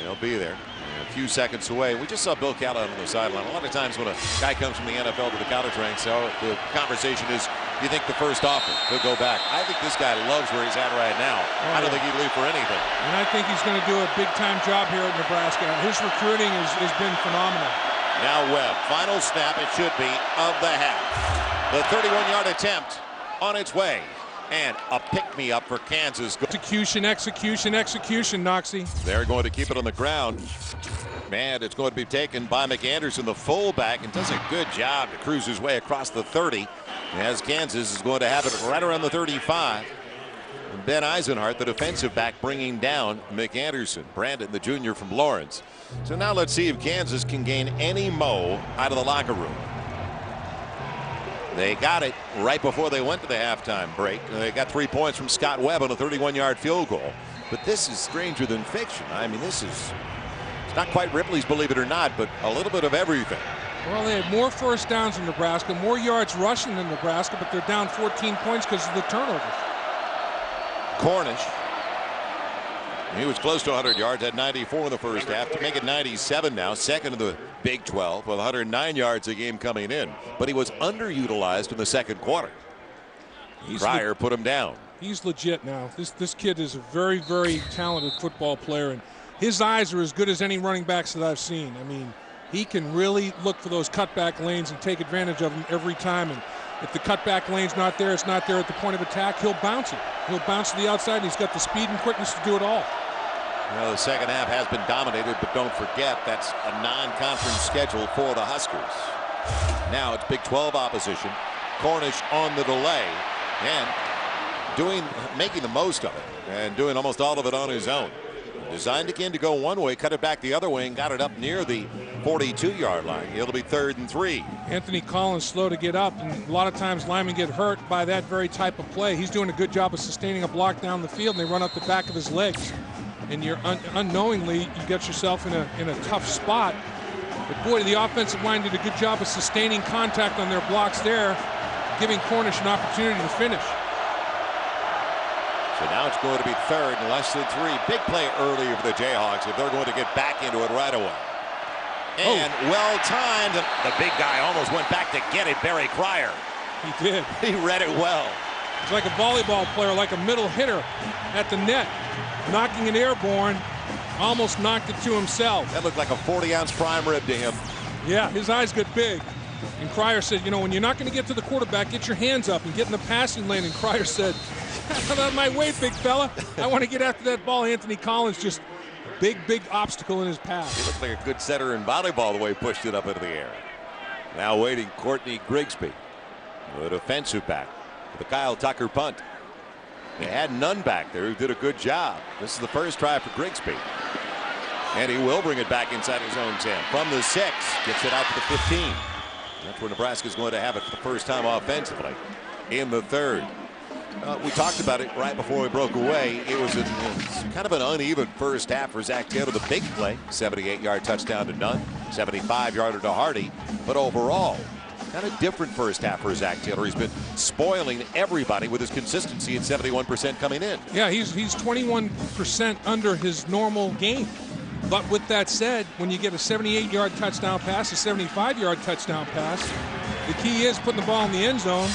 They'll be there. A few seconds away. We just saw Bill Callahan on the sideline. A lot of times when a guy comes from the NFL to the college ranks, the conversation is, do you think the first offer he'll go back? I think this guy loves where he's at right now. I don't think he'd leave for anything. And I think he's going to do a big-time job here at Nebraska. His recruiting has been phenomenal. Now Webb, final snap, it should be, of the half. The 31-yard attempt on its way. And a pick-me-up for Kansas. Execution, execution, execution, Noxie. They're going to keep it on the ground. Man, it's going to be taken by McAnderson, the fullback, and does a good job to cruise his way across the 30. As Kansas is going to have it right around the 35. And Ben Eisenhart, the defensive back, bringing down McAnderson. Brandon, the junior from Lawrence. So now let's see if Kansas can gain any mo out of the locker room. They got it right before they went to the halftime break. They got 3 points from Scott Webb on a 31-yard field goal. But this is stranger than fiction. I mean, it's not quite Ripley's, believe it or not, but a little bit of everything. Well, they had more first downs in Nebraska, more yards rushing than Nebraska, but they're down 14 points because of the turnovers. Cornish. He was close to 100 yards, had 94 in the first half to make it 97 now, second in the Big 12 with 109 yards a game coming in. But he was underutilized in the second quarter. Pryor put him down. He's legit now. This kid is a very, very talented football player, and his eyes are as good as any running backs that I've seen. I mean, he can really look for those cutback lanes and take advantage of them every time. And if the cutback lane's not there, it's not there at the point of attack, he'll bounce it. He'll bounce to the outside, and he's got the speed and quickness to do it all. Well, the second half has been dominated, but don't forget that's a non-conference schedule for the Huskers. Now it's Big 12 opposition. Cornish on the delay and making the most of it and doing almost all of it on his own. Designed again to go one way, cut it back the other way, and got it up near the 42-yard line. It'll be 3rd and 3. Anthony Collins slow to get up, and a lot of times linemen get hurt by that very type of play. He's doing a good job of sustaining a block down the field, and they run up the back of his legs. And you're unknowingly, you get yourself in a tough spot. But boy, the offensive line did a good job of sustaining contact on their blocks there, giving Cornish an opportunity to finish. So now it's going to be 3rd and less than 3. Big play early for the Jayhawks if they're going to get back into it right away. And well timed. The big guy almost went back to get it, Barry Pryor. He did. He read it well. It's like a volleyball player, like a middle hitter at the net, knocking it airborne, almost knocked it to himself. That looked like a 40-ounce prime rib to him. Yeah, his eyes get big. And Cryer said, you know, when you're not going to get to the quarterback, get your hands up and get in the passing lane. And Cryer said, out of my way, big fella. I want to get after that ball. Anthony Collins just big obstacle in his path. He looked like a good setter in volleyball the way he pushed it up into the air. Now waiting, Courtney Grigsby, the defensive back, with the Kyle Tucker punt. They had none back there who did a good job. This is the first try for Grigsby. And he will bring it back inside his own 10. From the 6, gets it out to the 15. That's where Nebraska's going to have it for the first time offensively in the 3rd. We talked about it right before we broke away. It was kind of an uneven first half for Zach Taylor. The big play, 78-yard touchdown to Nunn, 75-yarder to Hardy. But overall, kind of different first half for Zach Taylor. He's been spoiling everybody with his consistency at 71% coming in. Yeah, he's 21% under his normal game. But with that said, when you get a 78-yard touchdown pass, a 75-yard touchdown pass, the key is putting the ball in the end zone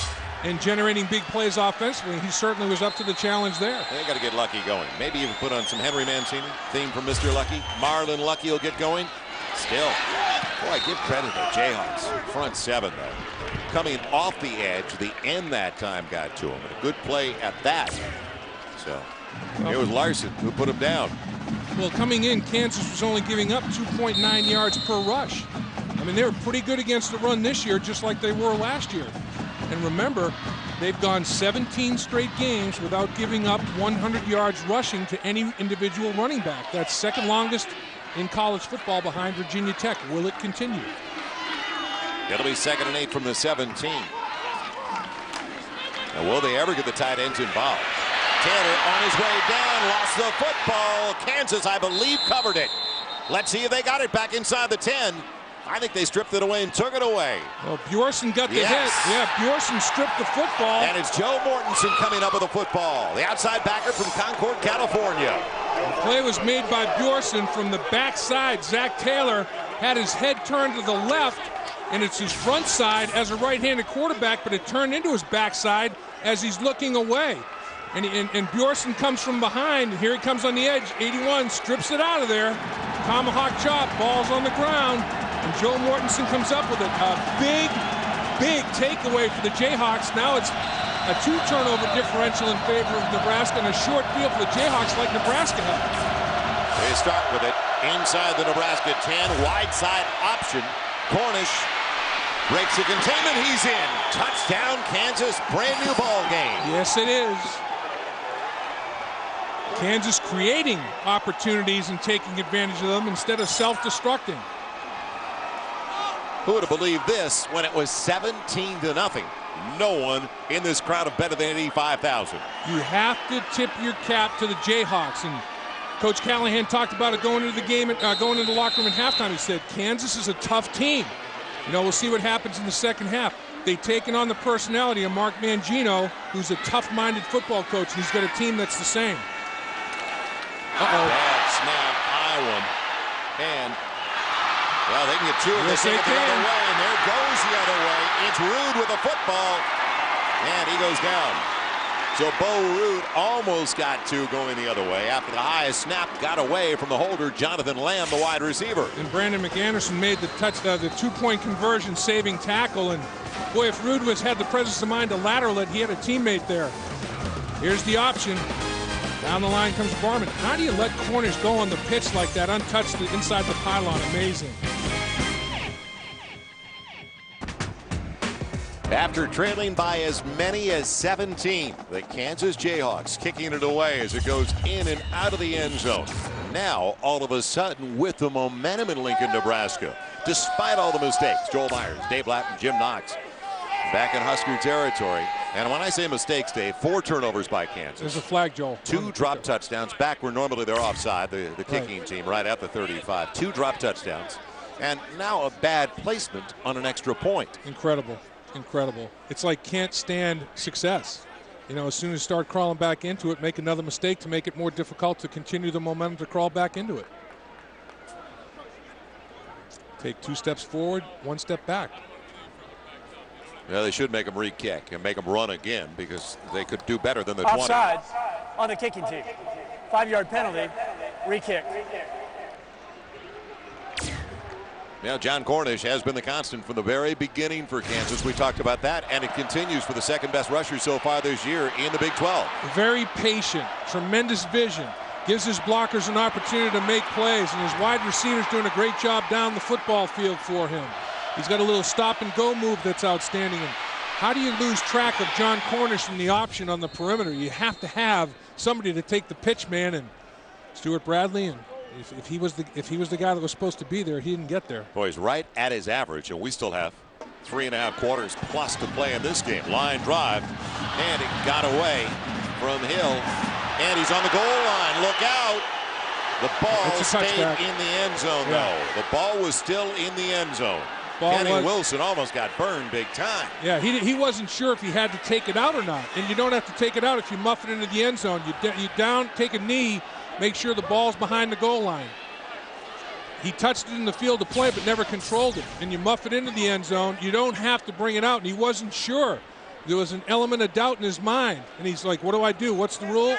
and generating big plays offensively. He certainly was up to the challenge there. They got to get Lucky going. Maybe even put on some Henry Mancini theme from Mr. Lucky. Marlon Lucky will get going. Still, boy, give credit to Jayhawks. Front 7, though. Coming off the edge, the end that time got to him. And a good play at that. So it was Larson who put him down. Well, coming in, Kansas was only giving up 2.9 yards per rush. I mean, they were pretty good against the run this year, just like they were last year. And remember, they've gone 17 straight games without giving up 100 yards rushing to any individual running back. That's second longest in college football behind Virginia Tech. Will it continue? It'll be 2nd and 8 from the 17. Now, will they ever get the tight ends involved? Taylor on his way down, lost the football. Kansas, I believe, covered it. Let's see if they got it back inside the 10. I think they stripped it away and took it away. Well, Bjorson got the hit. Yeah, Bjorson stripped the football. And it's Joe Mortensen coming up with the football. The outside backer from Concord, California. The play was made by Bjorson from the backside. Zach Taylor had his head turned to the left, and it's his front side as a right-handed quarterback, but it turned into his backside as he's looking away. And Bjorson comes from behind, and here he comes on the edge. 81 strips it out of there. Tomahawk chop, ball's on the ground. And Joe Mortensen comes up with a big big takeaway for the Jayhawks. Now it's a 2-turnover differential in favor of Nebraska and a short field for the Jayhawks like Nebraska had. They start with it inside the Nebraska 10, wide side option. Cornish breaks the containment. He's in. Touchdown, Kansas. Brand new ball game. Yes, it is. Kansas creating opportunities and taking advantage of them instead of self-destructing. Who would have believed this when it was 17-0? No one in this crowd of better than 85,000. You have to tip your cap to the Jayhawks. And Coach Callahan talked about it going into the game, going into the locker room at halftime. He said, Kansas is a tough team. You know, we'll see what happens in the second half. They've taken on the personality of Mark Mangino, who's a tough-minded football coach, and he's got a team that's the same. Bad snap, Iowa. And, well, they can get two of this the other way, and there goes the other way. It's Rude with a football, and he goes down. So Bo Rude almost got two going the other way after the highest snap got away from the holder, Jonathan Lamb, the wide receiver. And Brandon McAnderson made the two-point conversion saving tackle. And boy, if Rude had the presence of mind to lateral it, he had a teammate there. Here's the option. Down the line comes Barman. How do you let Cornish go on the pitch like that, untouched inside the pylon? Amazing. After trailing by as many as 17, the Kansas Jayhawks kicking it away as it goes in and out of the end zone. Now, all of a sudden, with the momentum in Lincoln, Nebraska, despite all the mistakes, Joel Myers, Dave Blatt, and Jim Knox back in Husker territory. And when I say mistakes, Dave, 4 turnovers by Kansas. There's a flag, Joel. 2 drop touchdowns back where normally they're offside, the kicking team right at the 35. 2 drop touchdowns. And now a bad placement on an extra point. Incredible. Incredible. It's like can't stand success. You know, as soon as you start crawling back into it, make another mistake to make it more difficult to continue the momentum to crawl back into it. Take 2 steps forward, 1 step back. Yeah, they should make them re-kick and make them run again because they could do better than the 20. Offside on the kicking team. 5-yard penalty, re-kick. Now, John Cornish has been the constant from the very beginning for Kansas. We talked about that, and it continues for the second-best rusher so far this year in the Big 12. Very patient, tremendous vision, gives his blockers an opportunity to make plays, and his wide receivers doing a great job down the football field for him. He's got a little stop-and-go move that's outstanding. And how do you lose track of John Cornish in the option on the perimeter? You have to have somebody to take the pitch, man, and Stuart Bradley and if he was the guy that was supposed to be there, he didn't get there. Boy, he's right at his average, and we still have 3.5 quarters plus to play in this game. Line drive, and it got away from Hill, and he's on the goal line. Look out! The ball stayed in the end zone, though. The ball was still in the end zone. Kenny Wilson almost got burned big time. Yeah, he wasn't sure if he had to take it out or not, and you don't have to take it out if you muff it into the end zone. You down, take a knee. Make sure the ball's behind the goal line. He touched it in the field of play but never controlled it. And you muff it into the end zone. You don't have to bring it out. And he wasn't sure. There was an element of doubt in his mind. And he's like, what do I do? What's the rule?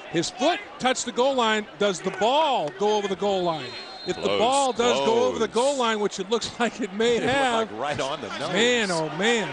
His foot touched the goal line. Does the ball go over the goal line? If the ball does go over the goal line, which it looks like it may have. Like right on the nose. Man, oh man.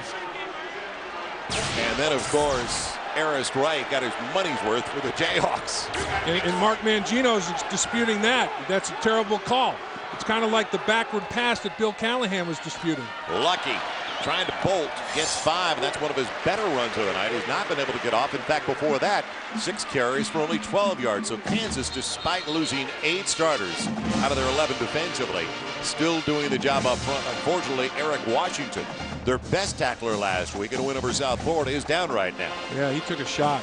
And then, of course, Aris Wright got his money's worth for the Jayhawks. And Mark Mangino's disputing that. That's a terrible call. It's kind of like the backward pass that Bill Callahan was disputing. Lucky trying to bolt, gets 5, and that's one of his better runs of the night. He's not been able to get off. In fact, before that, 6 carries for only 12 yards. So Kansas, despite losing 8 starters out of their 11 defensively, still doing the job up front. Unfortunately, Eric Washington, their best tackler last week in a win over South Florida, is down right now. Yeah, he took a shot.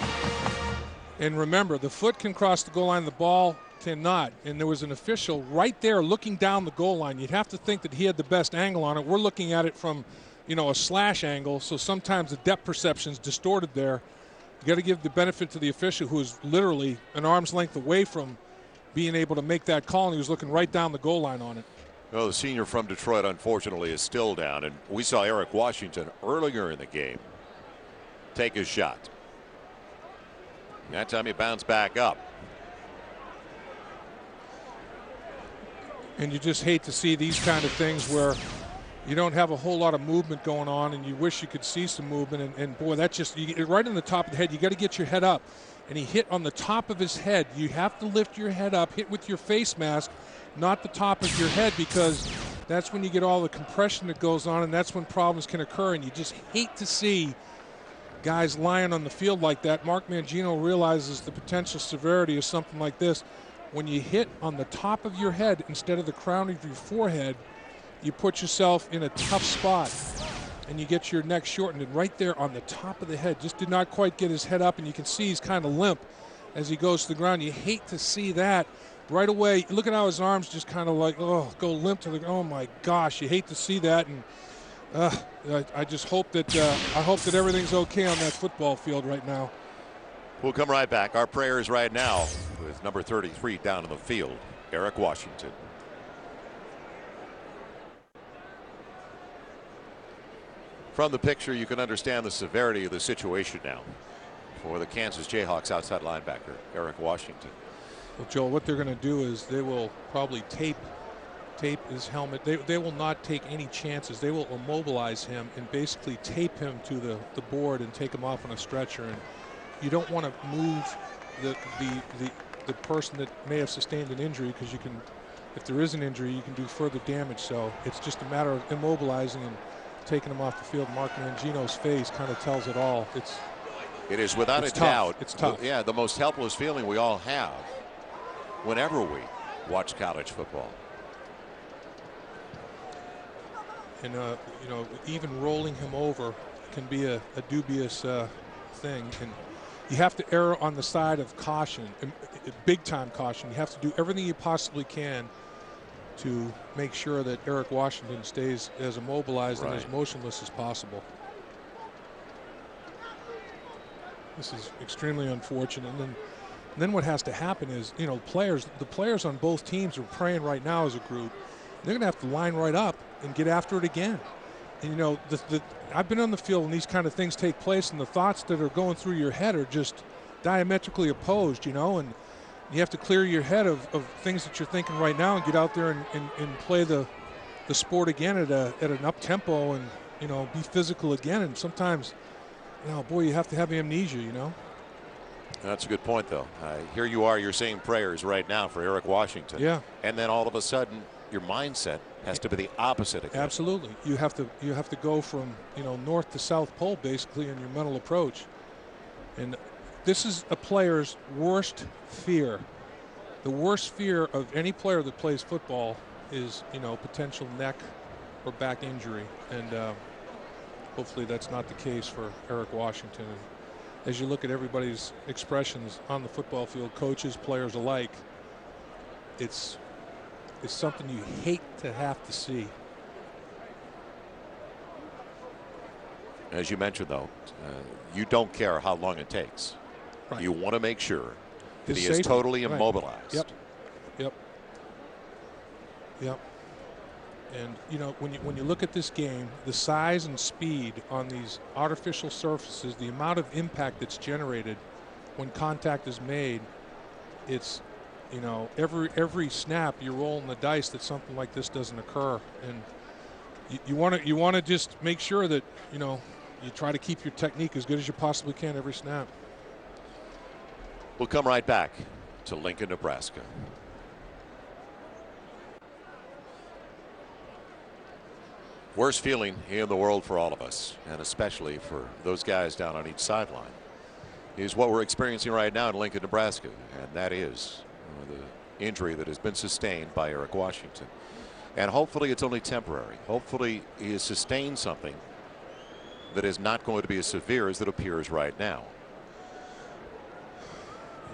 And remember, the foot can cross the goal line, the ball cannot. And there was an official right there looking down the goal line. You'd have to think that he had the best angle on it. We're looking at it from, you know, a slash angle, so sometimes the depth perception's distorted there. You got to give the benefit to the official, who is literally an arm's length away from being able to make that call, and he was looking right down the goal line on it. Well, the senior from Detroit, unfortunately, is still down, and we saw Eric Washington earlier in the game take his shot. That time he bounced back up. And you just hate to see these kind of things where you don't have a whole lot of movement going on, and you wish you could see some movement. And boy, that just right in the top of the head. You got to get your head up, and he hit on the top of his head. You have to lift your head up, hit with your face mask, not the top of your head, because that's when you get all the compression that goes on, and that's when problems can occur. And you just hate to see guys lying on the field like that. Mark Mangino realizes the potential severity of something like this. When you hit on the top of your head instead of the crown of your forehead, you put yourself in a tough spot, and you get your neck shortened. And right there on the top of the head, just did not quite get his head up, and you can see he's kind of limp as he goes to the ground. You hate to see that. Right away, look at how his arms just kind of like, go limp to the, oh my gosh, you hate to see that. And I just hope that everything's okay on that football field right now. We'll come right back. Our prayers right now with number 33 down in the field, Eric Washington. From the picture, you can understand the severity of the situation now for the Kansas Jayhawks outside linebacker, Eric Washington. Well, Joel, what they're going to do is they will probably tape his helmet. They will not take any chances. They will immobilize him and basically tape him to the board and take him off on a stretcher. And you don't want to move the person that may have sustained an injury, because you can, if there is an injury, you can do further damage. So it's just a matter of immobilizing and taking him off the field. Mark Mangino's face kind of tells it all. It is without a tough. doubt. It's tough. Yeah, the most helpless feeling we all have whenever we watch college football. And even rolling him over can be a dubious thing, and you have to err on the side of caution, big time caution. You have to do everything you possibly can to make sure that Eric Washington stays as immobilized and as motionless as possible. This is extremely unfortunate. And then what has to happen is, the players on both teams are praying right now as a group. They're going to have to line right up and get after it again. And I've been on the field when these kind of things take place, and the thoughts that are going through your head are just diametrically opposed, and you have to clear your head of things that you're thinking right now and get out there and play the sport again at an up tempo, and be physical again. And sometimes, boy, you have to have amnesia. That's a good point, though. Here you are, you're saying prayers right now for Eric Washington. Yeah. And then all of a sudden, your mindset has to be the opposite again. Absolutely. You have to go from north to south pole basically in your mental approach. And this is a player's worst fear. The worst fear of any player that plays football is potential neck or back injury. And hopefully that's not the case for Eric Washington. And as you look at everybody's expressions on the football field, coaches, players alike, it's something you hate to have to see. As you mentioned, though, you don't care how long it takes. Right. You want to make sure that he safety. is totally Right. immobilized. Yep. And when you look at this game, the size and speed on these artificial surfaces, the amount of impact that's generated when contact is made, it's every snap you're rolling the dice that something like this doesn't occur. And you want to just make sure that you try to keep your technique as good as you possibly can every snap. We'll come right back to Lincoln, Nebraska. Worst feeling in the world for all of us, and especially for those guys down on each sideline, is what we're experiencing right now in Lincoln, Nebraska, and that is the injury that has been sustained by Eric Washington. And hopefully it's only temporary. Hopefully he has sustained something that is not going to be as severe as it appears right now.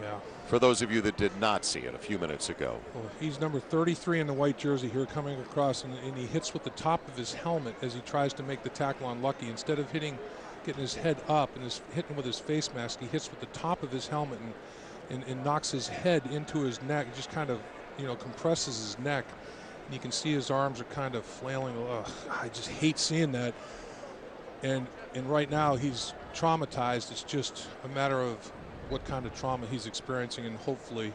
Yeah. For those of you that did not see it a few minutes ago. Well, he's number 33 in the white jersey here coming across, and he hits with the top of his helmet as he tries to make the tackle on Lucky. Instead of getting his head up and hitting with his face mask, he hits with the top of his helmet and knocks his head into his neck. It just kind of, compresses his neck. And you can see his arms are kind of flailing. Ugh, I just hate seeing that. And right now he's traumatized. It's just a matter of what kind of trauma he's experiencing, and hopefully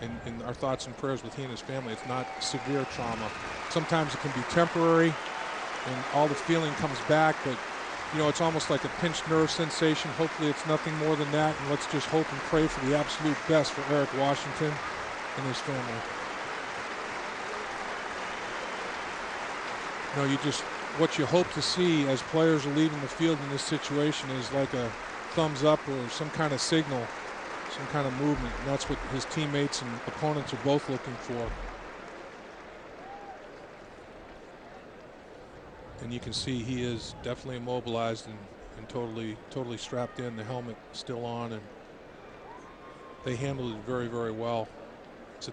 in our thoughts and prayers with he and his family, it's not severe trauma. Sometimes it can be temporary, and all the feeling comes back. But you know, it's almost like a pinched nerve sensation. Hopefully it's nothing more than that, and let's just hope and pray for the absolute best for Eric Washington and his family. You know, what you hope to see as players are leaving the field in this situation is like a thumbs up or some kind of signal, some kind of movement, and that's what his teammates and opponents are both looking for. And you can see he is definitely immobilized and totally strapped in, the helmet still on, and they handled it very, very well. It's a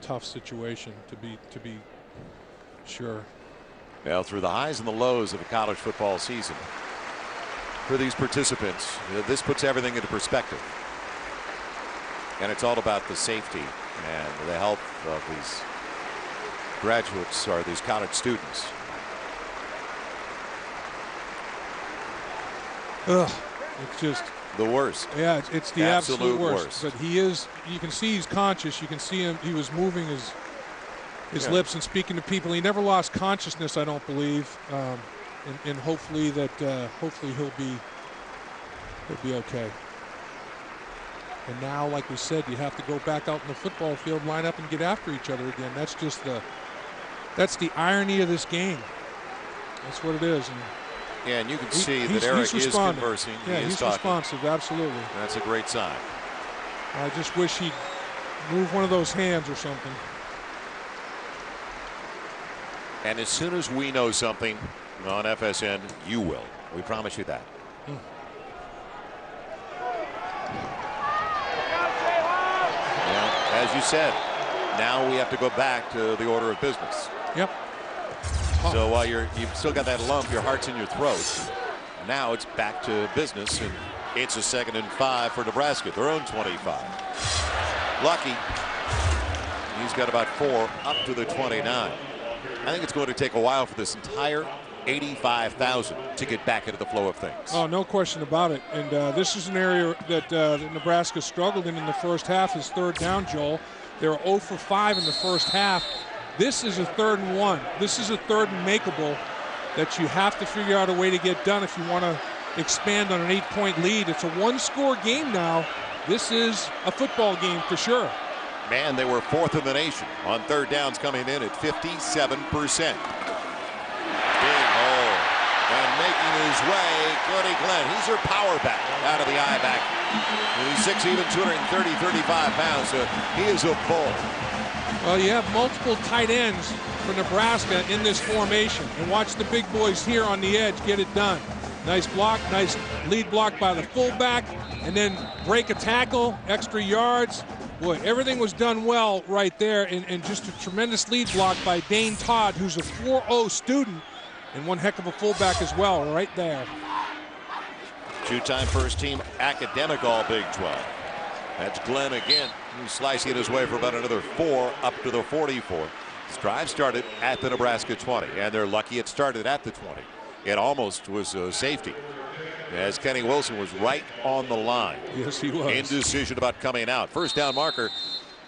tough situation to be sure. Well, through the highs and the lows of a college football season, for these participants, this puts everything into perspective. And it's all about the safety and the health of these graduates or these college students. Ugh, it's just the worst. Yeah, it's the absolute worst. But he is, you can see he's conscious. You can see him, he was moving his lips and speaking to people. He never lost consciousness, I don't believe. And hopefully he'll be okay. And now, like we said, you have to go back out in the football field, line up and get after each other again. That's just that's the irony of this game. That's what it is. And you can see that Eric is conversing. Yeah, he's talking. Responsive, absolutely. That's a great sign. I just wish he'd move one of those hands or something. And as soon as we know something on FSN, you will. We promise you that. As you said, now we have to go back to the order of business. Yep. So while you've still got that lump, your heart's in your throat. Now it's back to business, and it's a 2nd and 5 for Nebraska, their own 25. Lucky, he's got about 4 up to the 29. I think it's going to take a while for this entire 85,000 to get back into the flow of things. Oh, no question about it. And this is an area that Nebraska struggled in the first half. His 3rd down, Joel. They were 0 for 5 in the first half. This is a 3rd and 1. This is a 3rd and makeable that you have to figure out a way to get done if you want to expand on an 8-point lead. It's a 1-score game now. This is a football game for sure. Man, they were 4th in the nation on 3rd downs, coming in at 57%. Big hole. And making his way, Cody Glenn. He's her power back out of the I back. He's 6 even, 235 pounds, so he is a bull. Well, you have multiple tight ends for Nebraska in this formation. And watch the big boys here on the edge get it done. Nice block, nice lead block by the fullback, and then break a tackle, extra yards. Boy, everything was done well right there, and just a tremendous lead block by Dane Todd, who's a 4.0 student, and one heck of a fullback as well right there. 2-time first-team academic all Big 12. That's Glenn again, who's slicing his way for about another 4 up to the 44. This drive started at the Nebraska 20, and they're lucky it started at the 20. It almost was a safety, as Kenny Wilson was right on the line. Yes, he was. Indecision about coming out. First down marker,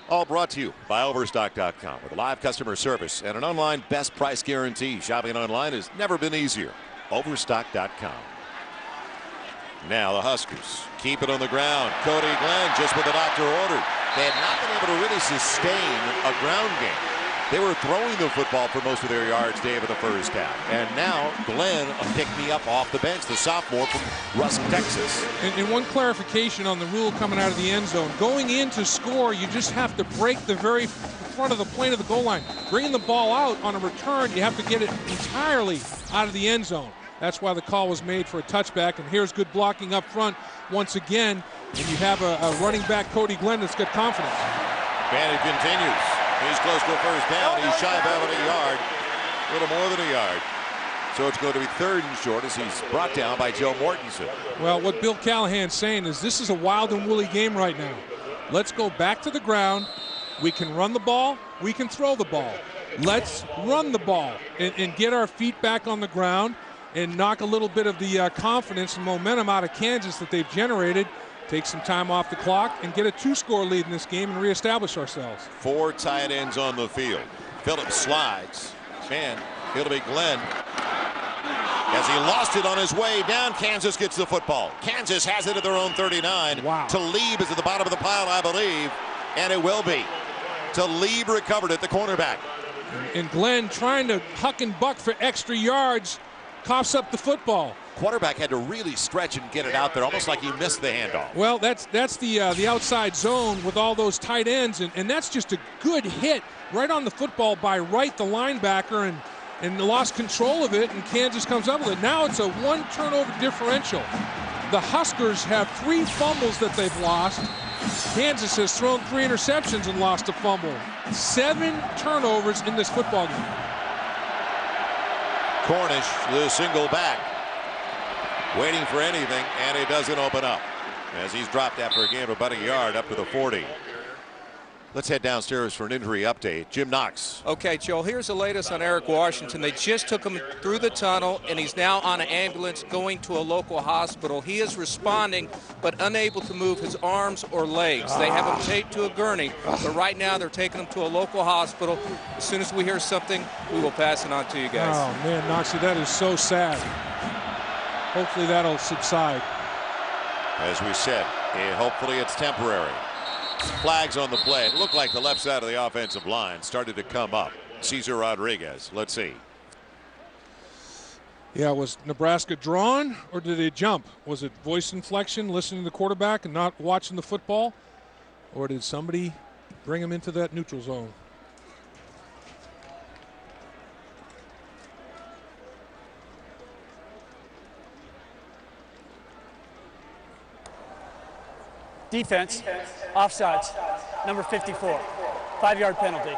all brought to you by Overstock.com with live customer service and an online best price guarantee. Shopping online has never been easier. Overstock.com. Now the Huskers keep it on the ground. Cody Glenn just with the doctor ordered. They had not been able to really sustain a ground game. They were throwing the football for most of their yards, Dave, in the first half. And now Glenn picked me up off the bench, the sophomore from Rusk, Texas. And one clarification on the rule coming out of the end zone. Going in to score, you just have to break the very front of the plane of the goal line. Bringing the ball out on a return, you have to get it entirely out of the end zone. That's why the call was made for a touchback. And here's good blocking up front once again. And you have a running back, Cody Glenn, that's got confidence. And it continues. He's close to a first down. He's shy of having a yard, a little more than a yard. So it's going to be 3rd and short as he's brought down by Joe Mortensen. Well, what Bill Callahan's saying is this is a wild and woolly game right now. Let's go back to the ground. We can run the ball. We can throw the ball. Let's run the ball and get our feet back on the ground and knock a little bit of the confidence and momentum out of Kansas that they've generated. Take some time off the clock and get a 2-score lead in this game and reestablish ourselves. 4 tight ends on the field. Phillips slides, and it'll be Glenn As he lost it on his way down, Kansas gets the football. Kansas has it at their own 39. Wow. Talib is at the bottom of the pile, I believe, and it will be. Talib recovered at the cornerback. And Glenn, trying to huck and buck for extra yards, coughs up the football. Quarterback had to really stretch and get it out there, almost like he missed the handoff. Well, that's the outside zone with all those tight ends, and that's just a good hit right on the football by Wright, the linebacker, and lost control of it, and Kansas comes up with it. Now it's a 1 turnover differential. The Huskers have 3 fumbles that they've lost. Kansas has thrown 3 interceptions and lost a fumble. 7 turnovers in this football game. Cornish, the single back, waiting for anything, and it doesn't open up as he's dropped after a gain of about a yard up to the 40. Let's head downstairs for an injury update. Jim Knox. Okay, Joel, here's the latest on Eric Washington. They just took him through the tunnel, and he's now on an ambulance going to a local hospital. He is responding, but unable to move his arms or legs. They have him taped to a gurney, but right now they're taking him to a local hospital. As soon as we hear something, we will pass it on to you guys. Oh, man, Knoxie, that is so sad. Hopefully that'll subside. As we said, hopefully it's temporary. Flags on the play. It looked like the left side of the offensive line started to come up. Cesar Rodriguez. Let's see. Yeah, was Nebraska drawn or did they jump? Was it voice inflection, listening to the quarterback and not watching the football? Or did somebody bring him into that neutral zone? Defense, offsides, number 54, 5-yard penalty,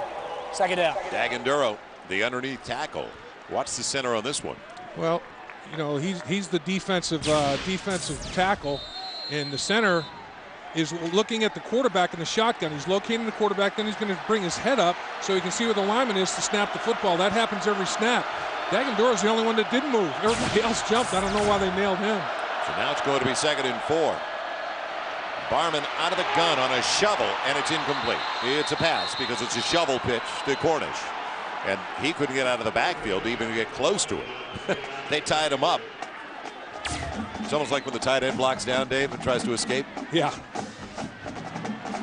2nd down. Daganduro, the underneath tackle. Watch the center on this one. Well, you know, he's the defensive tackle, and the center is looking at the quarterback in the shotgun. He's locating the quarterback, then he's going to bring his head up so he can see where the lineman is to snap the football. That happens every snap. Daganduro's the only one that didn't move. Everybody else jumped. I don't know why they nailed him. So now it's going to be 2nd and 4. Barman out of the gun on a shovel, and it's incomplete. It's a pass because it's a shovel pitch to Cornish. And he couldn't get out of the backfield to even get close to it. They tied him up. It's almost like when the tight end blocks down, Dave, and tries to escape. Yeah.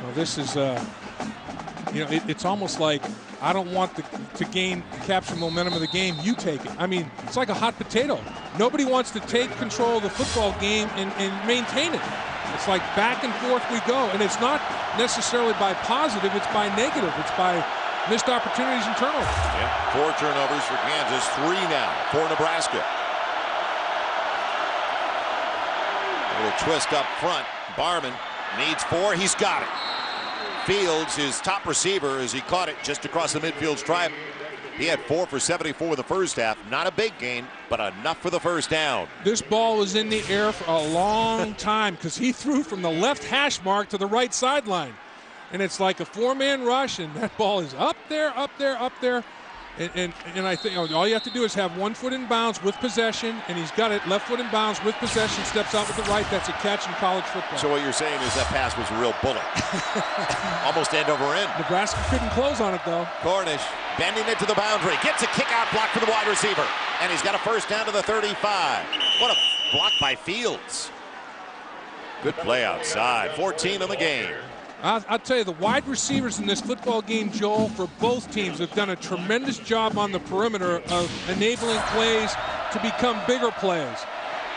Well, this is, you know, it's almost like I don't want to capture momentum of the game. You take it. I mean, it's like a hot potato. Nobody wants to take control of the football game and maintain it. It's like back and forth we go, and it's not necessarily by positive, it's by negative. It's by missed opportunities and turnovers. Yeah, 4 turnovers for Kansas, 3 now for Nebraska. A little twist up front. Barman needs 4. He's got it. Fields, his top receiver, as he caught it just across the midfield stripe. He had 4 for 74 in the first half. Not a big gain, but enough for the first down. This ball was in the air for a long time because he threw from the left hash mark to the right sideline. And it's like a 4-man rush, and that ball is up there, up there, up there. And I think all you have to do is have 1 foot in bounds with possession, and he's got it. Left foot in bounds with possession, steps out with the right. That's a catch in college football. So what you're saying is that pass was a real bullet. Almost end over end. Nebraska couldn't close on it, though. Cornish bending it to the boundary. Gets a kick-out block for the wide receiver. And he's got a first down to the 35. What a block by Fields. Good play outside. 14 on the game. I'll tell you, the wide receivers in this football game, Joel, for both teams have done a tremendous job on the perimeter of enabling plays to become bigger plays.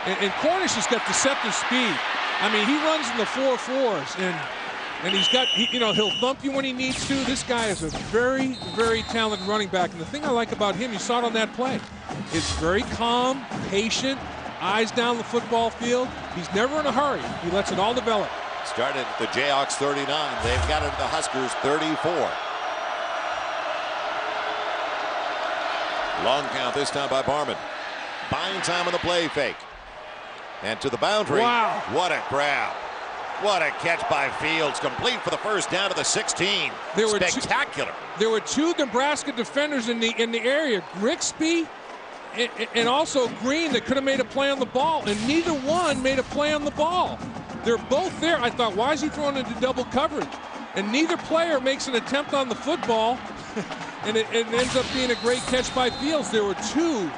And Cornish has got deceptive speed. I mean, he runs in the 4.4s, and he's got, you know, he'll thump you when he needs to. This guy is a very, very talented running back. And the thing I like about him, you saw it on that play, is very calm, patient, eyes down the football field. He's never in a hurry. He lets it all develop. Started at the Jayhawks 39. They've got it at the Huskers 34. Long count this time by Barman. Buying time on the play fake. And to the boundary. Wow. What a grab. What a catch by Fields. Complete for the first down to the 16. Spectacular. There were 2 Nebraska defenders in the area. Grigsby and also Green that could have made a play on the ball, and neither one made a play on the ball. They're both there. I thought, why is he throwing into double coverage? And neither player makes an attempt on the football, and it ends up being a great catch by Fields. There were 2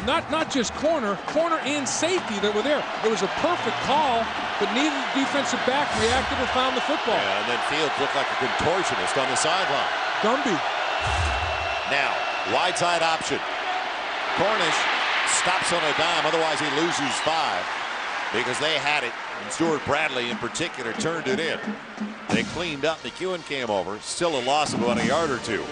not just corner and safety that were there. It was a perfect call, but neither the defensive back reacted or found the football. Yeah, and then Fields looked like a contortionist on the sideline. Gumby. Now, wide side option. Cornish stops on a dime, otherwise he loses 5 because they had it, and Stuart Bradley in particular turned it in. They cleaned up. McEwen came over. Still a loss of about a yard or 2.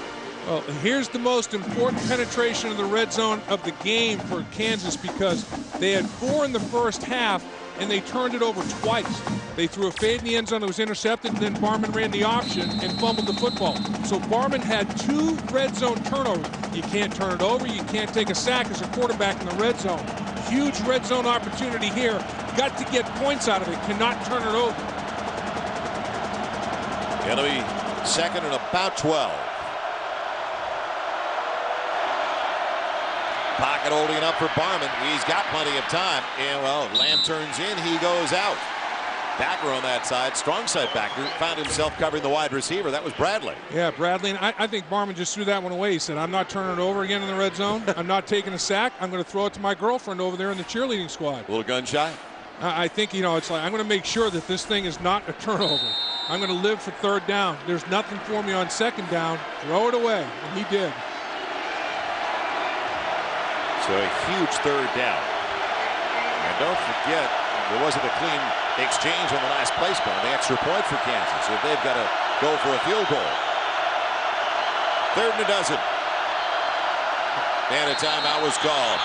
Well, here's the most important penetration of the red zone of the game for Kansas, because they had 4 in the first half and they turned it over twice. They threw a fade in the end zone that was intercepted, and then Barman ran the option and fumbled the football. So Barman had 2 red zone turnovers. You can't turn it over. You can't take a sack as a quarterback in the red zone. Huge red zone opportunity here. Got to get points out of it. Cannot turn it over. It'll be second and about 12. Pocket holding up for Barman. He's got plenty of time. And, well, Lamb turns in. He goes out. Backer on that side, strong side backer, found himself covering the wide receiver. That was Bradley. Yeah, Bradley. And I think Barman just threw that one away. He said, I'm not turning it over again in the red zone. I'm not taking a sack. I'm going to throw it to my girlfriend over there in the cheerleading squad. A little gun shy? I think, it's like, I'm going to make sure that this thing is not a turnover. I'm going to live for third down. There's nothing for me on second down. Throw it away. And he did. So a huge third down. And don't forget, there wasn't a clean exchange on the last placement, the extra point for Kansas. So they've got to go for a field goal. 3rd and a dozen. And a timeout was called.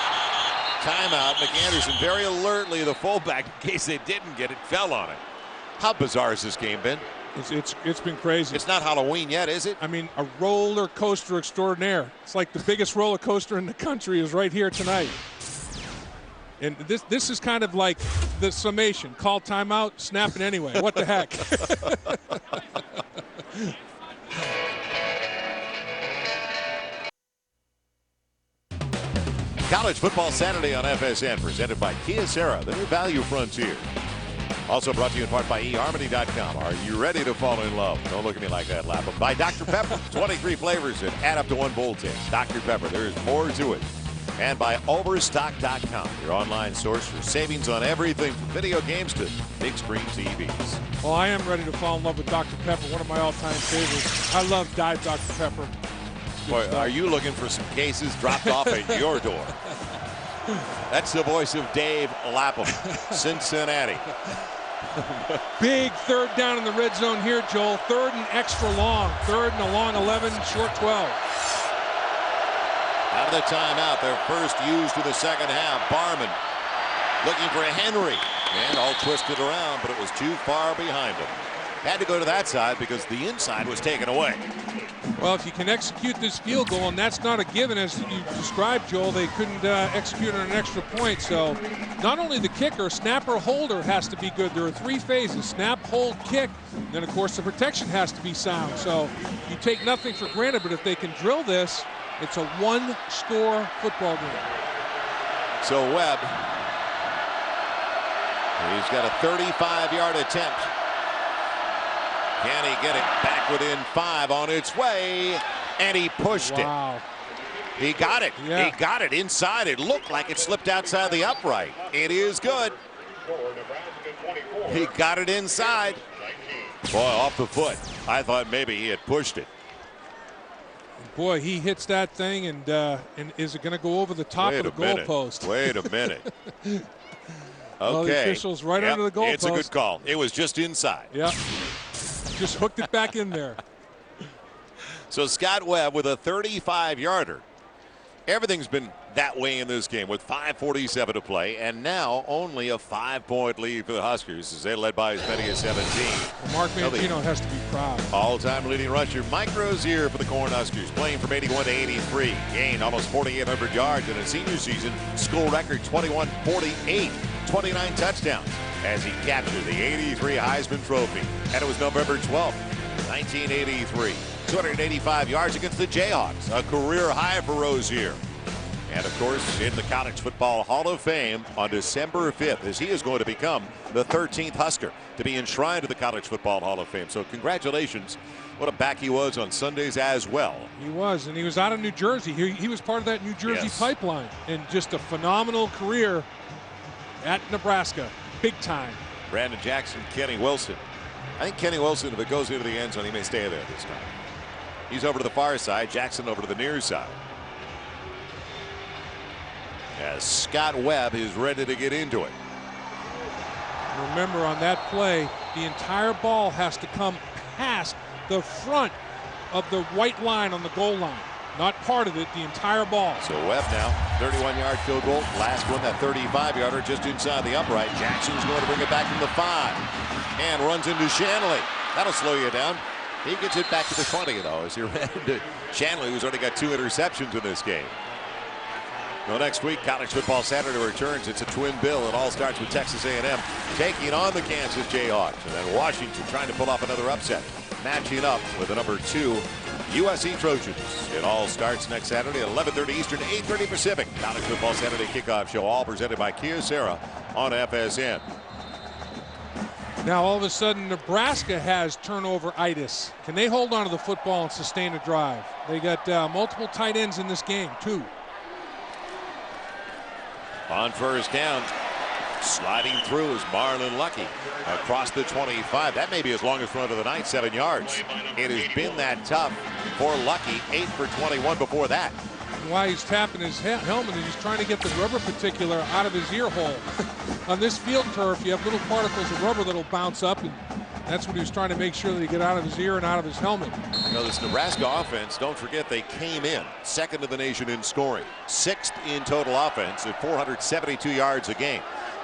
Timeout. McAnderson very alertly, the fullback, in case they didn't get it, fell on it. How bizarre has this game been? It's been crazy. It's not Halloween yet, is it? I mean, a roller coaster extraordinaire. It's like the biggest roller coaster in the country is right here tonight. And this is kind of like the summation. Call timeout, snap it anyway. What the heck? College Football Saturday on FSN, presented by Kia Sera, the new value frontier. Also brought to you in part by eHarmony.com. Are you ready to fall in love? Don't look at me like that, Lapham. By Dr. Pepper, 23 flavors that add up to 1 bold taste. Dr. Pepper, there is more to it. And by Overstock.com, your online source for savings on everything from video games to big screen TVs. Well, I am ready to fall in love with Dr. Pepper, one of my all-time favorites. I love Diet Dr. Pepper. Boy, are you looking for some cases dropped off at your door? That's the voice of Dave Lapham, Cincinnati. Big third down in the red zone here, Joel. 3rd and extra long. 3rd and a long 11, short 12. Out of the timeout, their first used in the second half. Barman looking for a Henry. And all twisted around, but it was too far behind him. Had to go to that side because the inside was taken away. Well, if you can execute this field goal, and that's not a given as you described, Joel, they couldn't execute on an extra point. So not only the kicker, snapper, holder has to be good. There are 3 phases: snap, hold, kick. And then, of course, the protection has to be sound. So you take nothing for granted, but if they can drill this, it's a 1-score football game. So Webb, he's got a 35-yard attempt. Can he get it back within 5 on its way? And he pushed it. He got it. Yeah. He got it inside. It looked like it slipped outside the upright. It is good. He got it inside. Boy, off the foot. I thought maybe he had pushed it. Boy, he hits that thing, and is it going to go over the top of the goalpost? Wait a minute. Okay. Well, the official's right under the goalpost. It's a good call. It was just inside. Yep. Just hooked it back in there. So Scott Webb with a 35-yarder. Everything's been that way in this game with 5:47 to play, and now only a 5-point lead for the Huskers as they led by as many as 17. Well, Mark Mangino has to be proud. All-time leading rusher Mike Rozier for the Cornhuskers, playing from 81 to 83. Gained almost 4,800 yards in a senior season. School record 21-48, 29 touchdowns as he captured the 83 Heisman Trophy. And it was November 12th, 1983. 285 yards against the Jayhawks, a career high for Rozier. And of course, in the College Football Hall of Fame on December 5th, as he is going to become the 13th Husker to be enshrined to the College Football Hall of Fame. So congratulations. What a back he was on Sundays as well. He was, and he was out of New Jersey. He was part of that New Jersey pipeline, and just a phenomenal career at Nebraska, big time. Brandon Jackson, Kenny Wilson. I think Kenny Wilson, if it goes into the end zone, he may stay there this time. He's over to the far side, Jackson over to the near side. As Scott Webb is ready to get into it. Remember, on that play, the entire ball has to come past the front of the white line on the goal line. Not part of it, the entire ball. So Webb now, 31-yard field goal. Last one, that 35-yarder just inside the upright. Jackson's going to bring it back from the 5. And runs into Shanley. That'll slow you down. He gets it back to the 20, though, as he ran into Shanley, who's already got 2 interceptions in this game. Well, next week, College Football Saturday returns. It's a twin bill. It all starts with Texas A&M taking on the Kansas Jayhawks. And then Washington trying to pull off another upset, matching up with the number 2 USC Trojans. It all starts next Saturday at 11:30 Eastern, 8:30 Pacific. College Football Saturday kickoff show, all presented by Kia Sarah on FSN. Now all of a sudden Nebraska has turnover-itis. Can they hold on to the football and sustain a drive? They got multiple tight ends in this game too. On first down, sliding through is Marlon Lucky across the 25. That may be his longest run of the night, 7 yards. It has been that tough for Lucky. 8 for 21 before that. Why he's tapping his helmet and he's trying to get the rubber particular out of his ear hole. On this field turf, you have little particles of rubber that'll bounce up, and that's what he was trying to make sure that he get out of his ear and out of his helmet. You know, this Nebraska offense, don't forget they came in second in the nation in scoring, 6th in total offense at 472 yards a game.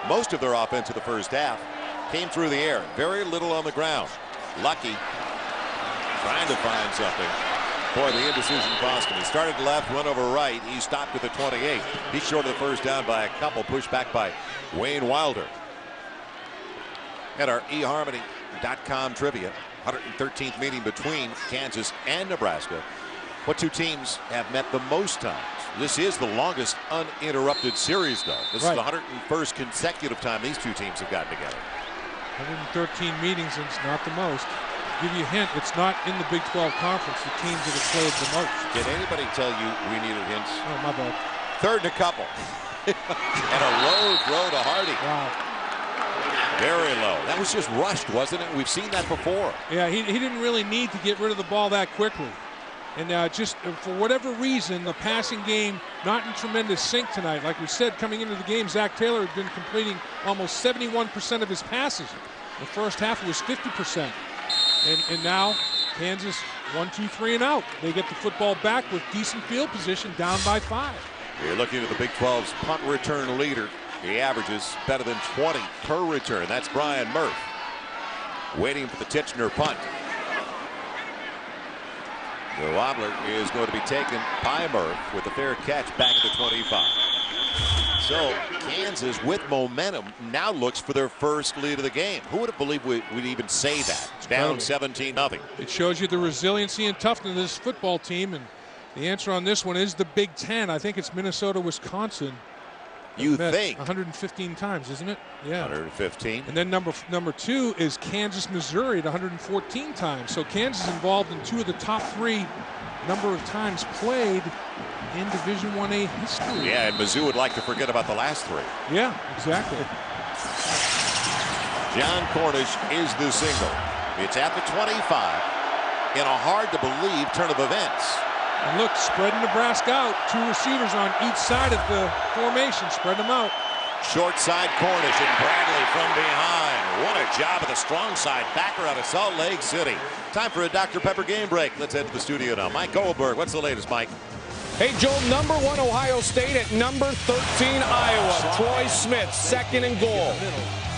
Most of their offense in the first half came through the air, very little on the ground. Lucky trying to find something. Boy, the indecision cost him. He started left, went over right. He stopped at the 28. He's short of the first down by a couple, pushed back by Wayne Wilder. At our eHarmony.com trivia, 113th meeting between Kansas and Nebraska. What 2 teams have met the most times? This is the longest uninterrupted series, though. This is the 101st consecutive time these 2 teams have gotten together. 113 meetings, and it's not the most. Give you a hint, it's not in the Big 12 conference, the teams that have played the most. Did anybody tell you we needed hints? Oh, my bad. 3rd and a couple. And a low throw to Hardy. Wow. Very low. That was just rushed, wasn't it? We've seen that before. Yeah, he didn't really need to get rid of the ball that quickly. And just for whatever reason, the passing game not in tremendous sync tonight. Like we said, coming into the game, Zach Taylor had been completing almost 71% of his passes. The first half it was 50%. And now Kansas 1, 2, 3 and out. They get the football back with decent field position, down by 5. You're looking at the Big 12's punt return leader. He averages better than 20 per return. That's Brian Murph. Waiting for the Titchener punt. The wobbler is going to be taken by Murph with a fair catch back at the 25. So Kansas, with momentum, now looks for their first lead of the game. Who would have believed we'd even say that? It's down 17-0. It shows you the resiliency and toughness of this football team. And the answer on this one is the Big Ten. I think it's Minnesota, Wisconsin. You think? 115 times, isn't it? Yeah. 115. And then number 2 is Kansas, Missouri at 114 times. So Kansas involved in 2 of the top 3 number of times played in Division 1A history. Yeah, and Mizzou would like to forget about the last 3. Yeah, exactly. John Cornish is the single. It's at the 25 in a hard-to-believe turn of events. And look, spreading Nebraska out. 2 receivers on each side of the formation. Spread them out. Short side Cornish and Bradley from behind. What a job of the strong side backer out of Salt Lake City. Time for a Dr. Pepper game break. Let's head to the studio now. Mike Goldberg, what's the latest, Mike? Hey, Joel, number 1 Ohio State at number 13 Iowa. Troy Smith, 2nd and goal.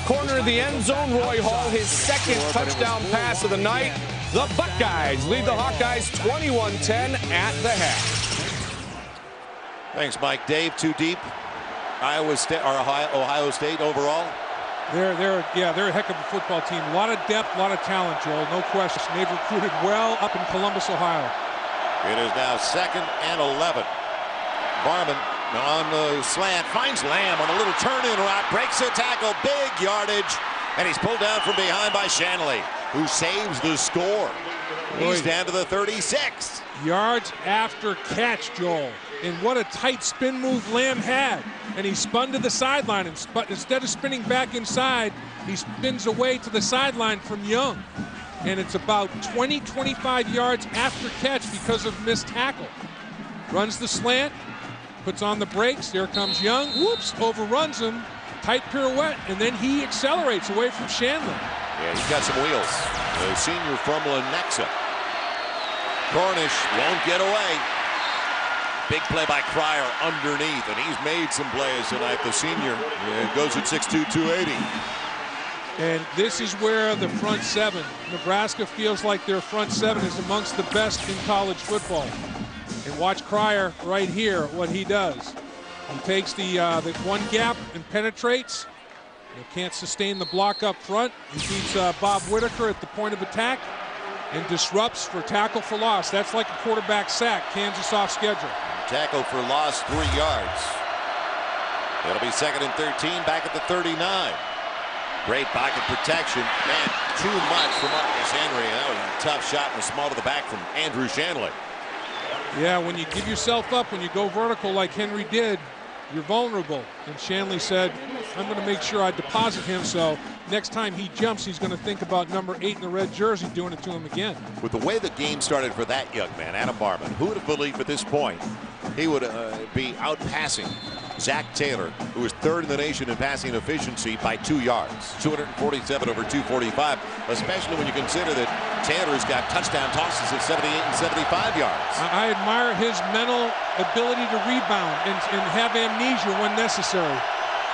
Corner of the end zone, Roy Hall, his 2nd touchdown pass of the night. The Buckeyes lead the Hawkeyes 21-10 at the half. Thanks, Mike. Dave, too deep. Ohio State overall. They're a heck of a football team. A lot of depth, a lot of talent, Joel. No question. They've recruited well up in Columbus, Ohio. It is now 2nd and 11. Barman on the slant, finds Lamb on a little turn-in route, breaks a tackle, big yardage, and he's pulled down from behind by Shanley, who saves the score. He's down to the 36. Yards after catch, Joel. And what a tight spin move Lamb had. And he spun to the sideline, and instead of spinning back inside, he spins away to the sideline from Young. And it's about 20-25 yards after catch because of missed tackle. Runs the slant, puts on the brakes. There comes Young. Whoops, overruns him. Tight pirouette, and then he accelerates away from Shanley. Yeah, he's got some wheels. The senior from Lenexa. Cornish won't get away. Big play by Cryer underneath, and he's made some plays tonight, the senior. Yeah, goes at 6'2", 280. And this is where the front seven, Nebraska feels like their front seven is amongst the best in college football. And watch Cryer right here, what he does. He takes the one gap and penetrates. He can't sustain the block up front. He beats Bob Whitaker at the point of attack and disrupts for tackle for loss. That's like a quarterback sack. Kansas off schedule. Tackle for loss, 3 yards. It'll be 2nd and 13, back at the 39. Great pocket protection. Man, too much for Marcus Henry. That was a tough shot in the small of the back from Andrew Shanley. Yeah, when you give yourself up, when you go vertical like Henry did, you're vulnerable. And Shanley said, I'm going to make sure I deposit him, so next time he jumps, he's going to think about number 8 in the red jersey doing it to him again. With the way the game started for that young man, Adam Barman, who would have believed at this point he would be outpassing Zach Taylor, who is 3rd in the nation in passing efficiency by 2 yards. 247 over 245, especially when you consider that Taylor's got touchdown tosses of 78 and 75 yards. I admire his mental ability to rebound and have amnesia when necessary.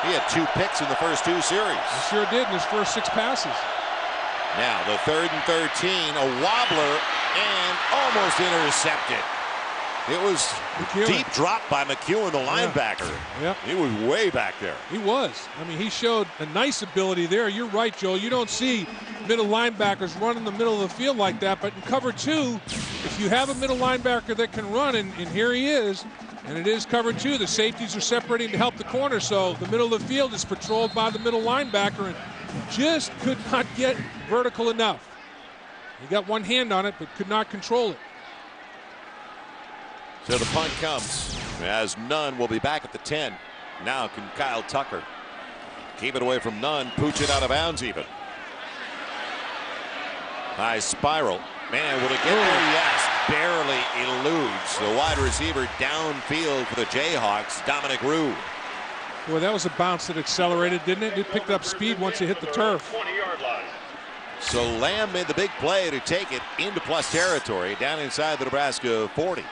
He had 2 picks in the first 2 series. He sure did in his first 6 passes. Now the 3rd and 13, a wobbler and almost intercepted. It was McEwen. Deep drop by McEwen, the linebacker. Yep. He was way back there. He was. I mean, he showed a nice ability there. You're right, Joel. You don't see middle linebackers run in the middle of the field like that. But in cover 2, if you have a middle linebacker that can run, and here he is, and it is cover 2, the safeties are separating to help the corner. So the middle of the field is patrolled by the middle linebacker and just could not get vertical enough. He got one hand on it, but could not control it. So the punt comes as Nunn will be back at the 10. Now can Kyle Tucker keep it away from Nunn, pooch it out of bounds even. High spiral. Man, will it get there? Yes. Barely eludes the wide receiver downfield for the Jayhawks, Dominic Rue. Boy, that was a bounce that accelerated, didn't it? It picked up speed once it hit the turf. So Lamb made the big play to take it into plus territory down inside the Nebraska 40.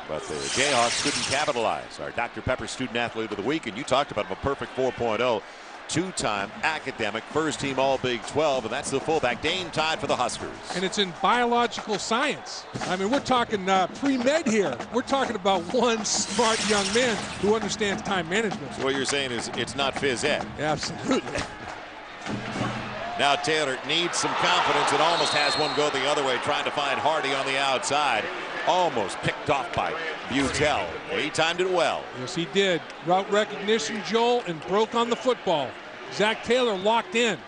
But the Jayhawks couldn't capitalize. Our Dr. Pepper Student Athlete of the Week, and you talked about him, a perfect 4.0. 2-time academic, first-team All-Big 12, and that's the fullback, Dane Todd for the Huskers. And it's in biological science. I mean, we're talking pre-med here. We're talking about one smart young man who understands time management. So what you're saying is it's not phys ed. Absolutely. Now Taylor needs some confidence and almost has one go the other way, trying to find Hardy on the outside. Almost picked off by Butel. He timed it well. Yes, he did. Route recognition, Joel, and broke on the football. Zach Taylor locked in.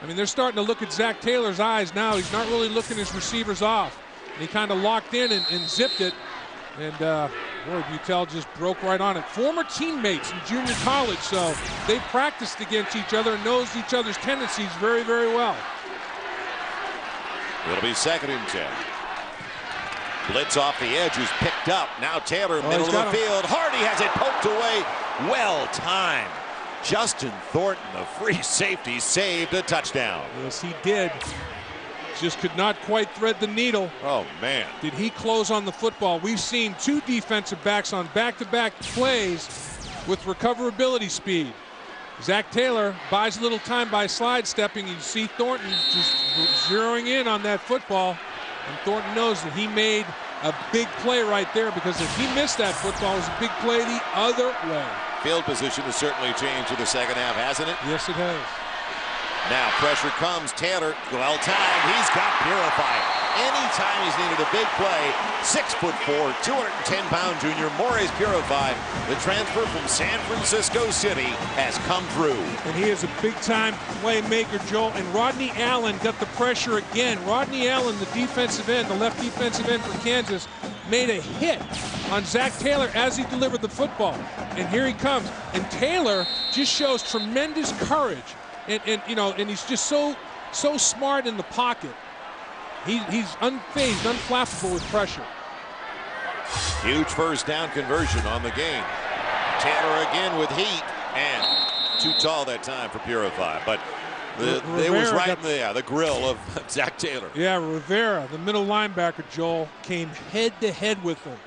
I mean, they're starting to look at Zach Taylor's eyes now. He's not really looking his receivers off. And he kind of locked in and zipped it. And boy, Butel just broke right on it. Former teammates in junior college, so they practiced against each other and knows each other's tendencies very, very well. It'll be 2nd and 10. Blitz off the edge is picked up. Now Taylor, middle of the field. Hardy has it poked away. Well timed. Justin Thornton, the free safety, saved a touchdown. Yes, he did. Just could not quite thread the needle. Oh, man. Did he close on the football? We've seen 2 defensive backs on back-to-back plays with recoverability speed. Zach Taylor buys a little time by sidestepping. You see Thornton just zeroing in on that football. And Thornton knows that he made a big play right there, because if he missed that football, it was a big play the other way. Field position has certainly changed in the second half, hasn't it? Yes, it has. Now pressure comes. Taylor, well timed. He's got Purified. Anytime he's needed a big play, 6'4", 210-pound junior Maurice Purified, the transfer from San Francisco City, has come through. And he is a big-time playmaker, Joel. And Rodney Allen got the pressure again. Rodney Allen, the defensive end, the left defensive end for Kansas, made a hit on Zach Taylor as he delivered the football. And here he comes. And Taylor just shows tremendous courage. And he's just so smart in the pocket. He's unfazed, unflappable with pressure. Huge first down conversion on the game. Taylor again with heat, and too tall that time for Purify. But it was right in the grill of Zach Taylor. Yeah, Rivera, the middle linebacker, Joel, came head-to-head with him.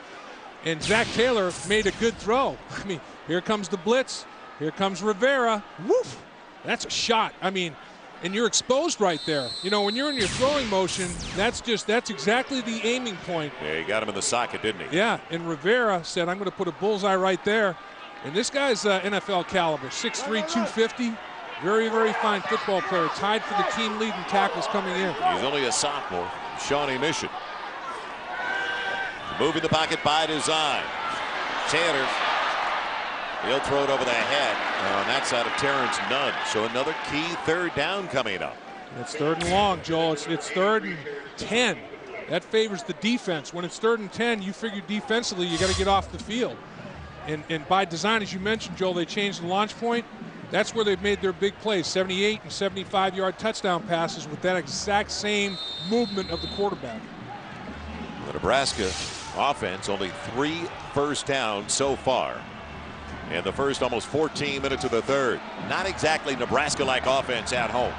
And Zach Taylor made a good throw. I mean, here comes the blitz. Here comes Rivera. Woof! That's a shot. I mean, and you're exposed right there. You know, when you're in your throwing motion, that's exactly the aiming point. Yeah, he got him in the socket, didn't he? Yeah, and Rivera said, I'm going to put a bullseye right there. And this guy's NFL caliber, 6'3", 250. Very, very fine football player. Tied for the team lead in tackles coming in. He's only a sophomore. Shawnee Mission. Moving the pocket by design. Taylor. He'll throw it over the head on that side of Terrence Nunn. So another key third down coming up. It's 3rd and long, Joel. It's 3rd and 10. That favors the defense. When it's 3rd and 10, you figure defensively you got to get off the field. And by design, as you mentioned, Joel, they changed the launch point. That's where they've made their big plays, 78 and 75-yard touchdown passes with that exact same movement of the quarterback. The Nebraska offense, only 3 first downs so far. In the first almost 14 minutes of the third. Not exactly Nebraska-like offense at home.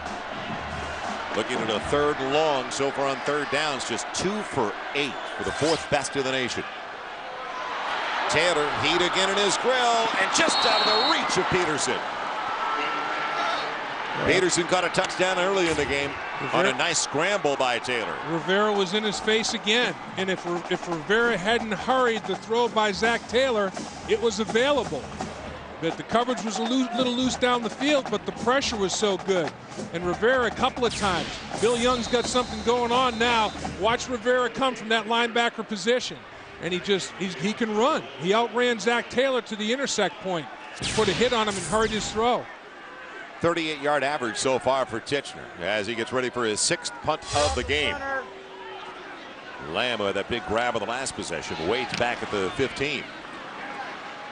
Looking at a 3rd and long so far on 3rd downs, just 2 for 8 for the 4th best in the nation. Taylor, heat again in his grill, and just out of the reach of Peterson. Peterson caught a touchdown early in the game on a nice scramble by Taylor. Rivera was in his face again, and if Rivera hadn't hurried the throw by Zach Taylor, it was available. But the coverage was a little loose down the field, but the pressure was so good. And Rivera a couple of times. Bill Young's got something going on now. Watch Rivera come from that linebacker position, and he can run. He outran Zach Taylor to the intersect point, put a hit on him and hurried his throw. 38-yard average so far for Titchener as he gets ready for his 6th punt of the game. Lamb with that big grab on the last possession. Waits back at the 15.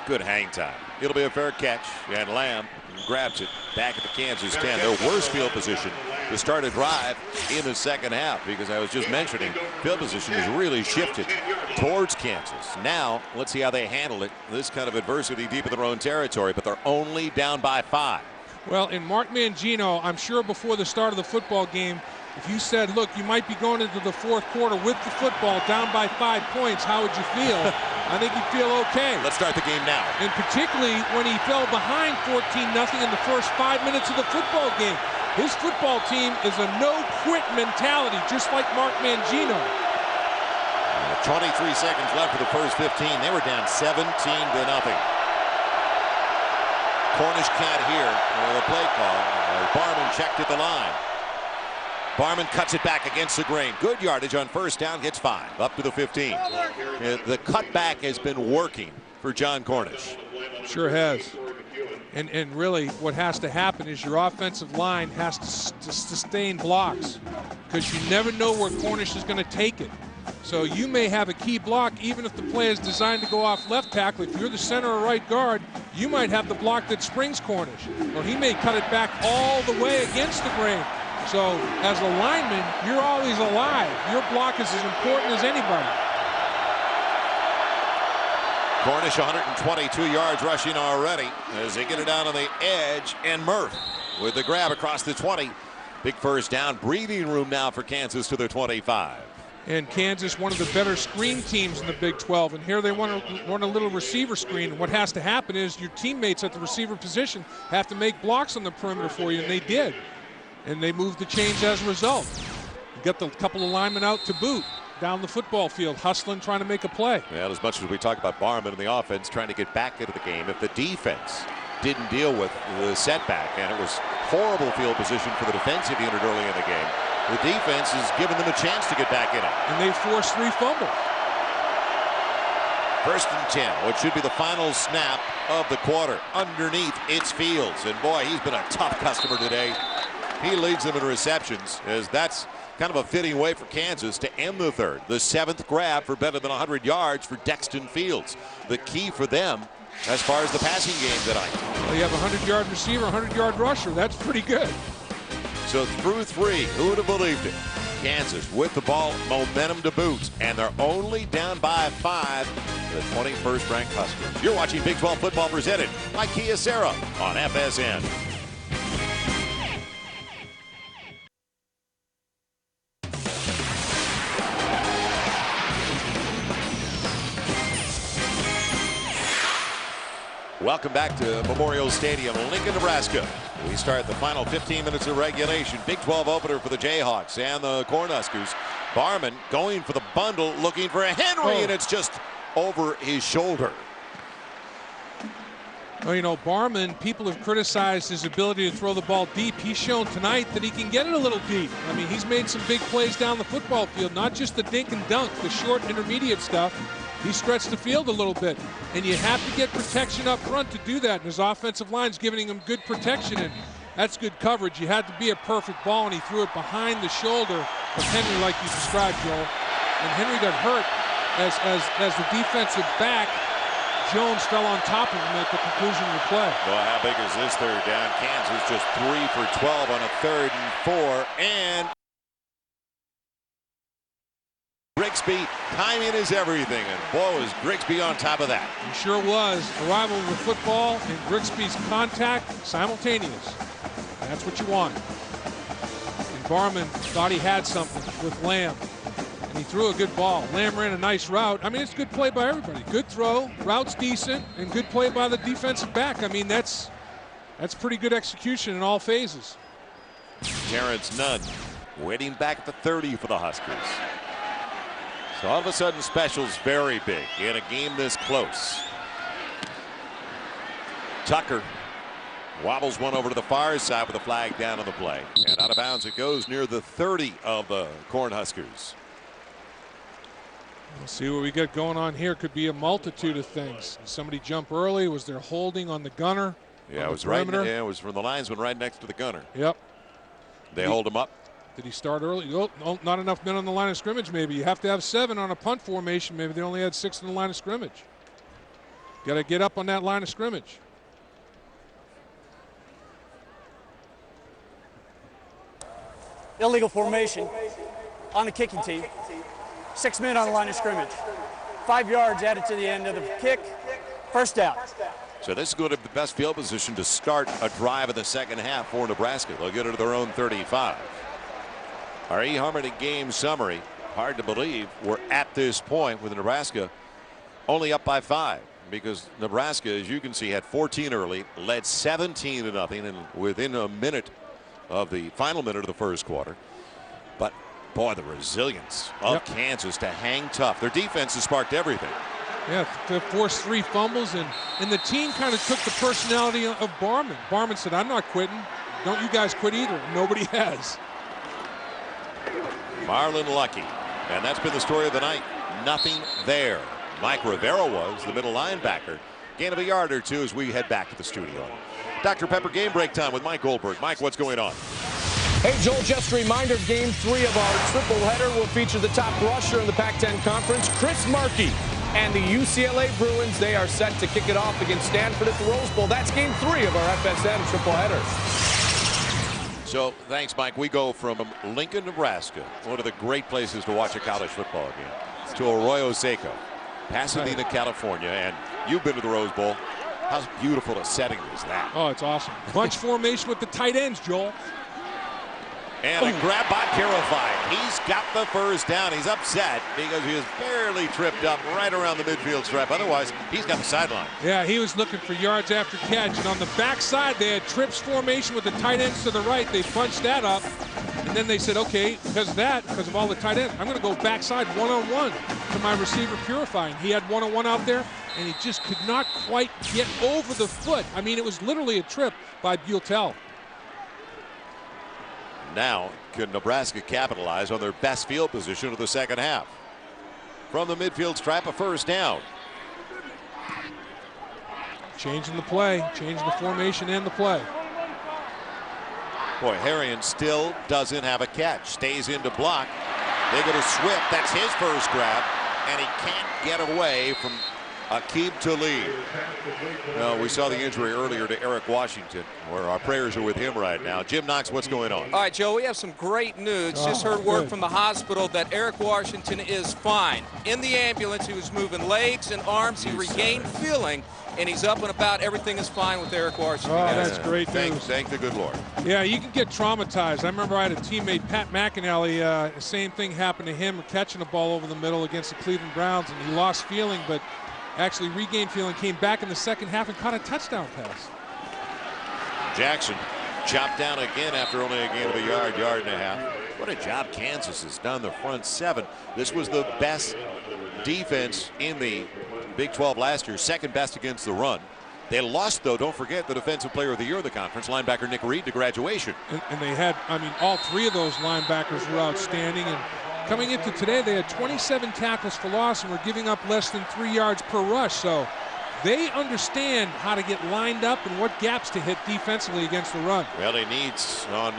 Good hang time. It'll be a fair catch, and Lamb grabs it back at the Kansas 10. Their worst field position to start a drive in the second half, because I was just mentioning field position has really shifted towards Kansas. Now let's see how they handle it. This kind of adversity deep in their own territory, but they're only down by 5. Well, in Mark Mangino, I'm sure before the start of the football game, if you said, look, you might be going into the 4th quarter with the football down by 5 points, how would you feel? I think you'd feel okay. Let's start the game now. And particularly when he fell behind 14-0 in the first 5 minutes of the football game. His football team is a no-quit mentality, just like Mark Mangino. 23 seconds left for the first 15. They were down 17-0. Cornish can't hear the play call. Barman checked at the line. Barman cuts it back against the grain. Good yardage on first down, gets 5 up to the 15. The cutback has been working for John Cornish. Sure has. And really what has to happen is your offensive line has to sustain blocks, because you never know where Cornish is going to take it. So you may have a key block even if the play is designed to go off left tackle. If you're the center or right guard, you might have the block that springs Cornish, or he may cut it back all the way against the grain. So as a lineman, you're always alive. Your block is as important as anybody. Cornish 122 yards rushing already as they get it down on the edge, and Murph with the grab across the 20. Big first down. Breathing room now for Kansas to their 25. And Kansas, one of the better screen teams in the Big 12. And here they want a little receiver screen. And what has to happen is your teammates at the receiver position have to make blocks on the perimeter for you, and they did. And they moved the chains as a result. You got the couple of linemen out to boot down the football field, hustling, trying to make a play. Well, as much as we talk about Barman and the offense trying to get back into the game, if the defense didn't deal with the setback, and it was horrible field position for the defensive unit early in the game. The defense has given them a chance to get back in it. And they forced 3 fumbles. 1st and 10, what should be the final snap of the quarter. Underneath, it's Fields. And boy, he's been a tough customer today. He leads them in receptions, as that's kind of a fitting way for Kansas to end the third. The 7th grab for better than 100 yards for Dexton Fields. The key for them as far as the passing game tonight. Well, you have a 100-yard receiver, 100-yard rusher. That's pretty good. So through 3, who would have believed it? Kansas with the ball, momentum to boot, and they're only down by 5 to the 21st ranked Huskers. You're watching Big 12 football presented by Kia Sarah on FSN. Welcome back to Memorial Stadium, Lincoln, Nebraska. We start the final 15 minutes of regulation. Big 12 opener for the Jayhawks and the Cornhuskers. Barman going for the bundle, looking for a Henry, and it's just over his shoulder. Well, you know, Barman, people have criticized his ability to throw the ball deep. He's shown tonight that he can get it a little deep. I mean, he's made some big plays down the football field, not just the dink and dunk, the short intermediate stuff. He stretched the field a little bit, and you have to get protection up front to do that. And his offensive line's giving him good protection, and that's good coverage. You had to be a perfect ball, and he threw it behind the shoulder of Henry, like you described, Joel. And Henry got hurt as the defensive back. Jones fell on top of him at the conclusion of the play. Well, how big is this third down? Kansas just 3 for 12 on a 3rd and 4, and Grigsby, timing is everything, and boy, was Grigsby on top of that. He sure was. Arrival of the football and Grigsby's contact simultaneous. That's what you want. And Barman thought he had something with Lamb, and he threw a good ball. Lamb ran a nice route. I mean, it's good play by everybody. Good throw, route's decent, and good play by the defensive back. I mean, that's pretty good execution in all phases. Terrence Nunn waiting back at the 30 for the Huskers. So all of a sudden, specials very big in a game this close. Tucker wobbles one over to the far side with a flag down on the play. And out of bounds it goes near the 30 of the Cornhuskers. We'll see what we got going on here. Could be a multitude of things. Did somebody jump early? Was there holding on the gunner? Yeah, it was right. Yeah, it was from the linesman right next to the gunner. Yep. They hold him up. Did he start early? Oh, no, not enough men on the line of scrimmage, maybe. You have to have 7 on a punt formation. Maybe they only had 6 in the line of scrimmage. Got to get up on that line of scrimmage. Illegal formation on the kicking team. 6 men on the line of scrimmage. 5 yards added to the end of the kick. 1st down. So this is going to be the best field position to start a drive in the second half for Nebraska. They'll get it to their own 35. Our eHarmony game summary. Hard to believe we're at this point with Nebraska only up by 5, because Nebraska, as you can see, had 14 early, led 17-0, and within a minute of the final minute of the first quarter. But boy, the resilience of Kansas to hang tough. Their defense has sparked everything. Yeah, to force 3 fumbles, and the team kind of took the personality of Barman. Barman said, "I'm not quitting. Don't you guys quit either." Nobody has. Marlon Lucky, and that's been the story of the night. Nothing there. Mike Rivera was the middle linebacker. Gain of a yard or 2 as we head back to the studio. Dr. Pepper game break time with Mike Goldberg. Mike, what's going on? Hey, Joel, just a reminder, Game 3 of our triple header will feature the top rusher in the Pac-10 Conference, Chris Markey. And the UCLA Bruins, they are set to kick it off against Stanford at the Rose Bowl. That's Game 3 of our FSN triple header. So, thanks, Mike. We go from Lincoln, Nebraska, one of the great places to watch a college football game, to Arroyo Seco, Pasadena, California, and you've been to the Rose Bowl. How beautiful a setting is that? Oh, it's awesome. Bunch formation with the tight ends, Joel. And a grab by Carafai. He's got the first down. He's upset because he was barely tripped up right around the midfield stripe. Otherwise, he's got the sideline. Yeah, he was looking for yards after catch. And on the backside, they had trips formation with the tight ends to the right. They punched that up. And then they said, okay, because of that, because of all the tight ends, I'm going to go backside one-on-one to my receiver Purifying. He had one-on-one out there, and he just could not quite get over the foot. I mean, it was literally a trip by Buell. Now, can Nebraska capitalize on their best field position of the second half? From the midfield stripe, a first down. Changing the play, changing the formation and the play. Boy, Harrion still doesn't have a catch. Stays in to block. They go to Swift. That's his first grab. And he can't get away from Aqib Talib. No, we saw the injury earlier to Eric Washington, where our prayers are with him right now. Jim Knox, what's going on? All right, Joe, we have some great news. Just heard word from the hospital that Eric Washington is fine. In the ambulance, he was moving legs and arms. He regained feeling, and he's up and about. Everything is fine with Eric Washington. Oh, that's great news. Thank the good Lord. Yeah, you can get traumatized. I remember I had a teammate, Pat McAnally, the same thing happened to him catching a ball over the middle against the Cleveland Browns, and he lost feeling, but actually regained feeling, came back in the second half and caught a touchdown pass. Jackson chopped down again after only a gain of a yard, yard and a half. What a job Kansas has done, the front seven. This was the best defense in the Big 12 last year, second best against the run. They lost, though, don't forget, the Defensive Player of the Year of the conference, linebacker Nick Reed, to graduation. And they had, I mean, all three of those linebackers were outstanding. And coming into today, they had 27 tackles for loss and were giving up less than 3 yards per rush. So they understand how to get lined up and what gaps to hit defensively against the run. Well, he needs on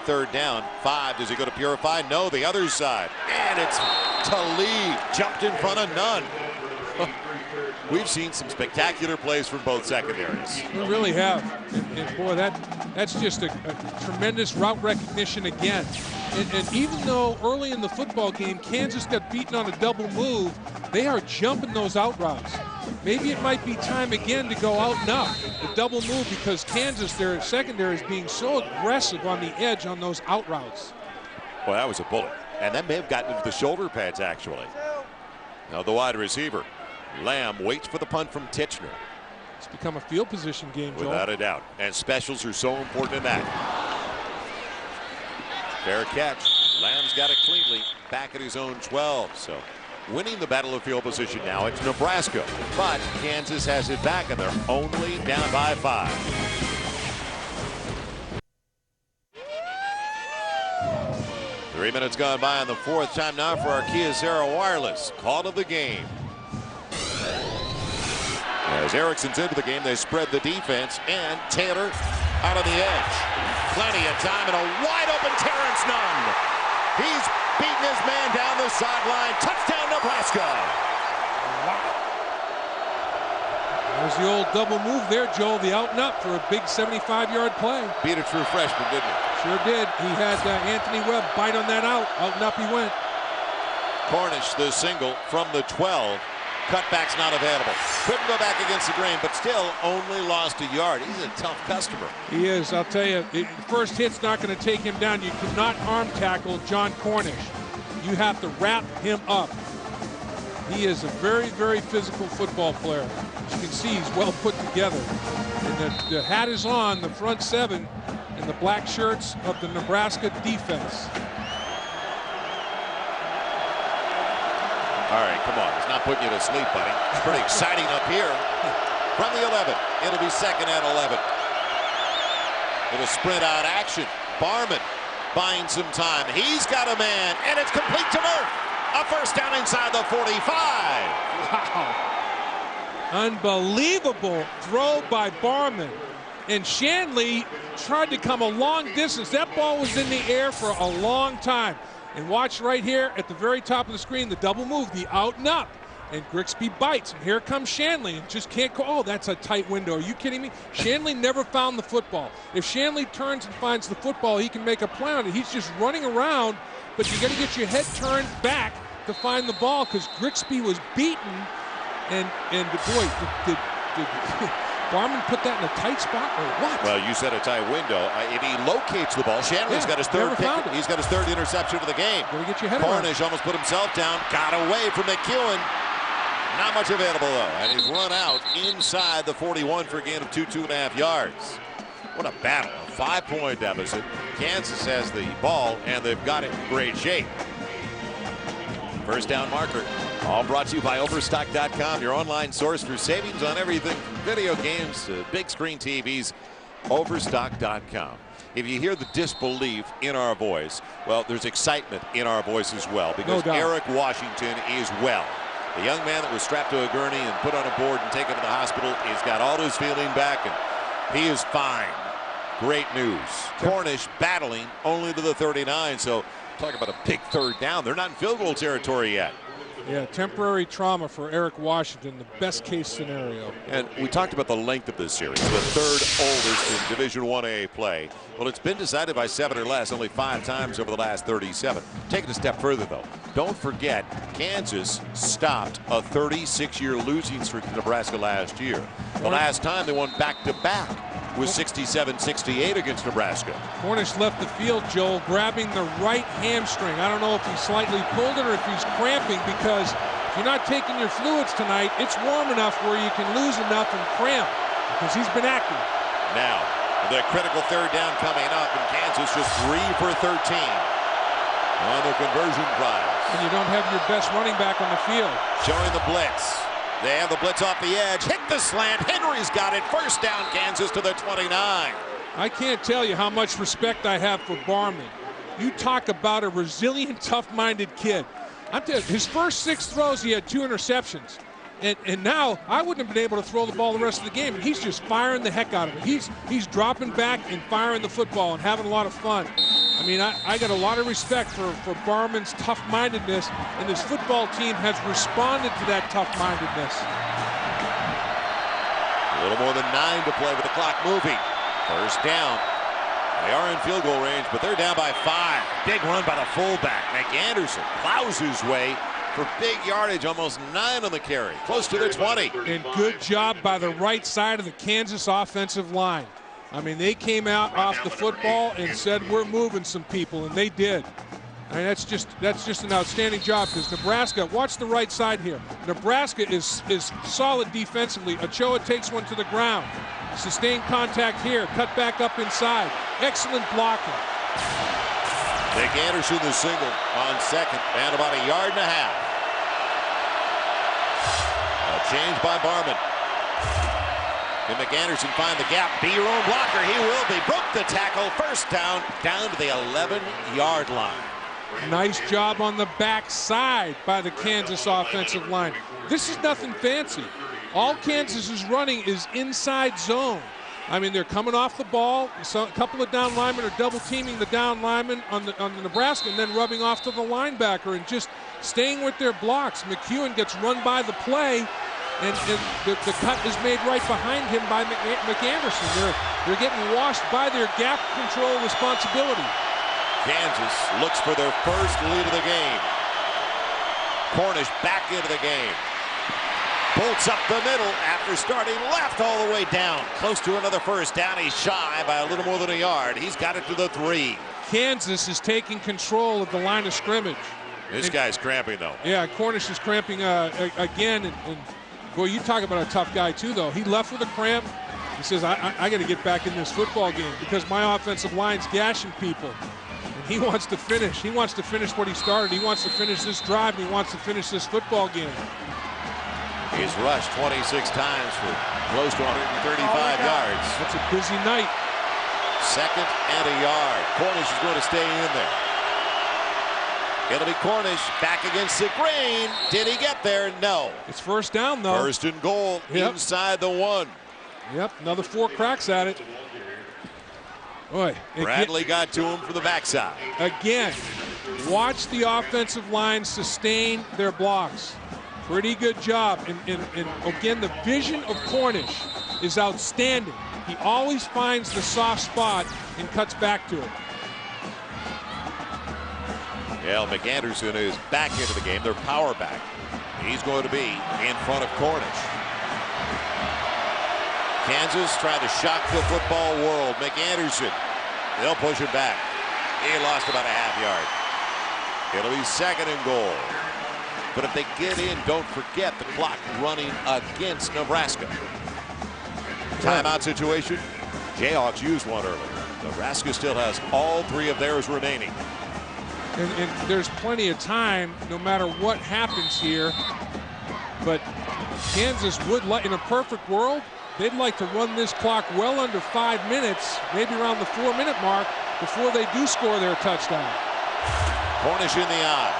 third down 5. Does he go to Purify? No, the other side. And it's Talib jumped in front of none. We've seen some spectacular plays from both secondaries. We really have. And boy, that's just a tremendous route recognition again. And even though early in the football game, Kansas got beaten on a double move, they are jumping those out routes. Maybe it might be time again to go out and up, the double move, because Kansas, their secondary, is being so aggressive on the edge on those out routes. Well, that was a bullet. And that may have gotten into the shoulder pads, actually. Now the wide receiver, Lamb, waits for the punt from Titchener. It's become a field position game, Joel. Without a doubt. And specials are so important in that. Fair catch. Lamb's got it cleanly back at his own 12. So winning the battle of field position now. It's Nebraska. But Kansas has it back, and they're only down by 5. Three minutes gone by on the fourth. Time now for our Kyocera Wireless call of the game. As Erickson's into the game, they spread the defense, and Taylor out on the edge. Plenty of time and a wide open Terrence Nunn. He's beating his man down the sideline. Touchdown, Nebraska. There's the old double move there, Joel, the out and up for a big 75-yard play. Beat a true freshman, didn't he? Sure did. He had Anthony Webb bite on that out and up he went. Cornish, the single from the 12. Cutback's not available. Couldn't go back against the grain, but still only lost a yard. He's a tough customer. He is. I'll tell you, the first hit's not going to take him down. You cannot arm tackle John Cornish. You have to wrap him up. He is a very, very physical football player. As you can see, he's well put together. And the hat is on, the front seven, and the black shirts of the Nebraska defense. All right, come on. It's not putting you to sleep, buddy. It's pretty exciting up here. From the 11, it'll be second and 11. Little sprint out action. Barman buying some time. He's got a man, and it's complete to Murph. A first down inside the 45. Wow. Unbelievable throw by Barman. And Shanley tried to come a long distance. That ball was in the air for a long time. And watch right here at the very top of the screen, the double move, the out and up. And Grigsby bites. And here comes Shanley. And just can't go, oh, that's a tight window. Are you kidding me? Shanley never found the football. If Shanley turns and finds the football, he can make a play on it. He's just running around, but you got to get your head turned back to find the ball because Grigsby was beaten. And boy, did Barman put that in a tight spot or what? Well, you said a tight window. And he locates the ball. Shanley's got his third pick. He's got his third interception of the game. Gotta get your head Cornish almost put himself down. Got away from McEwen. Not much available, though. And he's run out inside the 41 for a gain of 2.5 yards. What a battle. A 5-point deficit. Kansas has the ball, and they've got it in great shape. First down marker. All brought to you by Overstock.com, your online source for savings on everything from video games to big screen TVs. Overstock.com. if you hear the disbelief in our voice, well, there's excitement in our voice as well, because Eric Washington is well. The young man that was strapped to a gurney and put on a board and taken to the hospital, he's got all his feeling back, and he is fine. Great news. Cornish battling only to the 39, so talk about a big third down. They're not in field goal territory yet. Yeah, temporary trauma for Eric Washington, the best case scenario. And we talked about the length of this series, the third oldest in Division 1A play. Well, it's been decided by 7 or less only 5 times over the last 37. Take it a step further, though. Don't forget, Kansas stopped a 36-year losing streak to Nebraska last year. The last time they won back-to-back was 67-68 against Nebraska. Cornish left the field, Joel, grabbing the right hamstring. I don't know if he slightly pulled it or if he's cramping, because if you're not taking your fluids tonight, it's warm enough where you can lose enough and cramp, because he's been active. Now, the critical third down coming up, and Kansas just 3 for 13 on their conversion drives. And you don't have your best running back on the field. Showing the blitz. They have the blitz off the edge. Hit the slant. Henry's got it. First down, Kansas to the 29. I can't tell you how much respect I have for Barman. You talk about a resilient, tough-minded kid. I'm telling you, his first 6 throws, he had 2 interceptions. And now I wouldn't have been able to throw the ball the rest of the game. And he's just firing the heck out of it. He's dropping back and firing the football and having a lot of fun. I mean, I got a lot of respect for Barman's tough-mindedness, and this football team has responded to that tough-mindedness. A little more than 9 to play with the clock moving. First down. They are in field goal range, but they're down by 5. Big run by the fullback. McAnderson plows his way for big yardage, almost 9 on the carry, close to the 20. And good job by the right side of the Kansas offensive line. I mean, they came out off the football and said, we're moving some people, and they did. I mean, that's just an outstanding job, because Nebraska, watch the right side here. Nebraska is solid defensively. Ochoa takes one to the ground. Sustained contact here, cut back up inside. Excellent blocking. McAnderson the single on second, and about 1.5 yards. A change by Barman. Can McAnderson find the gap? Be your own blocker. He will be. Broke the tackle. First down to the 11-yard line. Nice job on the backside by the Kansas offensive line. This is nothing fancy. All Kansas is running is inside zone. I mean, they're coming off the ball. So a couple of down linemen are double teaming the down lineman on the Nebraska, and then rubbing off to the linebacker and just staying with their blocks. McEwen gets run by the play, and the cut is made right behind him by McAnderson. They're getting washed by their gap control responsibility. Kansas looks for their first lead of the game. Cornish back into the game. Bolts up the middle after starting left all the way down. Close to another first down. He's shy by a little more than 1 yard. He's got it to the 3. Kansas is taking control of the line of scrimmage. This guy's cramping, though. Yeah, Cornish is cramping again. And boy, you talk about a tough guy, too, though. He left with a cramp. He says, I got to get back in this football game because my offensive line's gashing people. And he wants to finish. He wants to finish what he started. He wants to finish this drive, and he wants to finish this football game. He's rushed 26 times for close to 135 yards. That's a busy night. 2nd and 1 yard. Cornish is going to stay in there. It'll be Cornish back against the grain. Did he get there? No. It's first down, though. First and goal inside the 1. Yep, another 4 cracks at it. Boy, Bradley got to him from the backside. Again, watch the offensive line sustain their blocks. Pretty good job. And again, the vision of Cornish is outstanding. He always finds the soft spot and cuts back to it. Yeah, McAnderson is back into the game. Their power back. He's going to be in front of Cornish. Kansas trying to shock the football world. McAnderson, they'll push him back. He lost about a half yard. It'll be 2nd and goal. But if they get in, don't forget the clock running against Nebraska. Timeout situation. Jayhawks used one earlier. Nebraska still has all 3 of theirs remaining. And there's plenty of time no matter what happens here. But Kansas would, in a perfect world, they'd like to run this clock well under 5 minutes, maybe around the 4-minute mark, before they do score their touchdown. Cornish in the eye.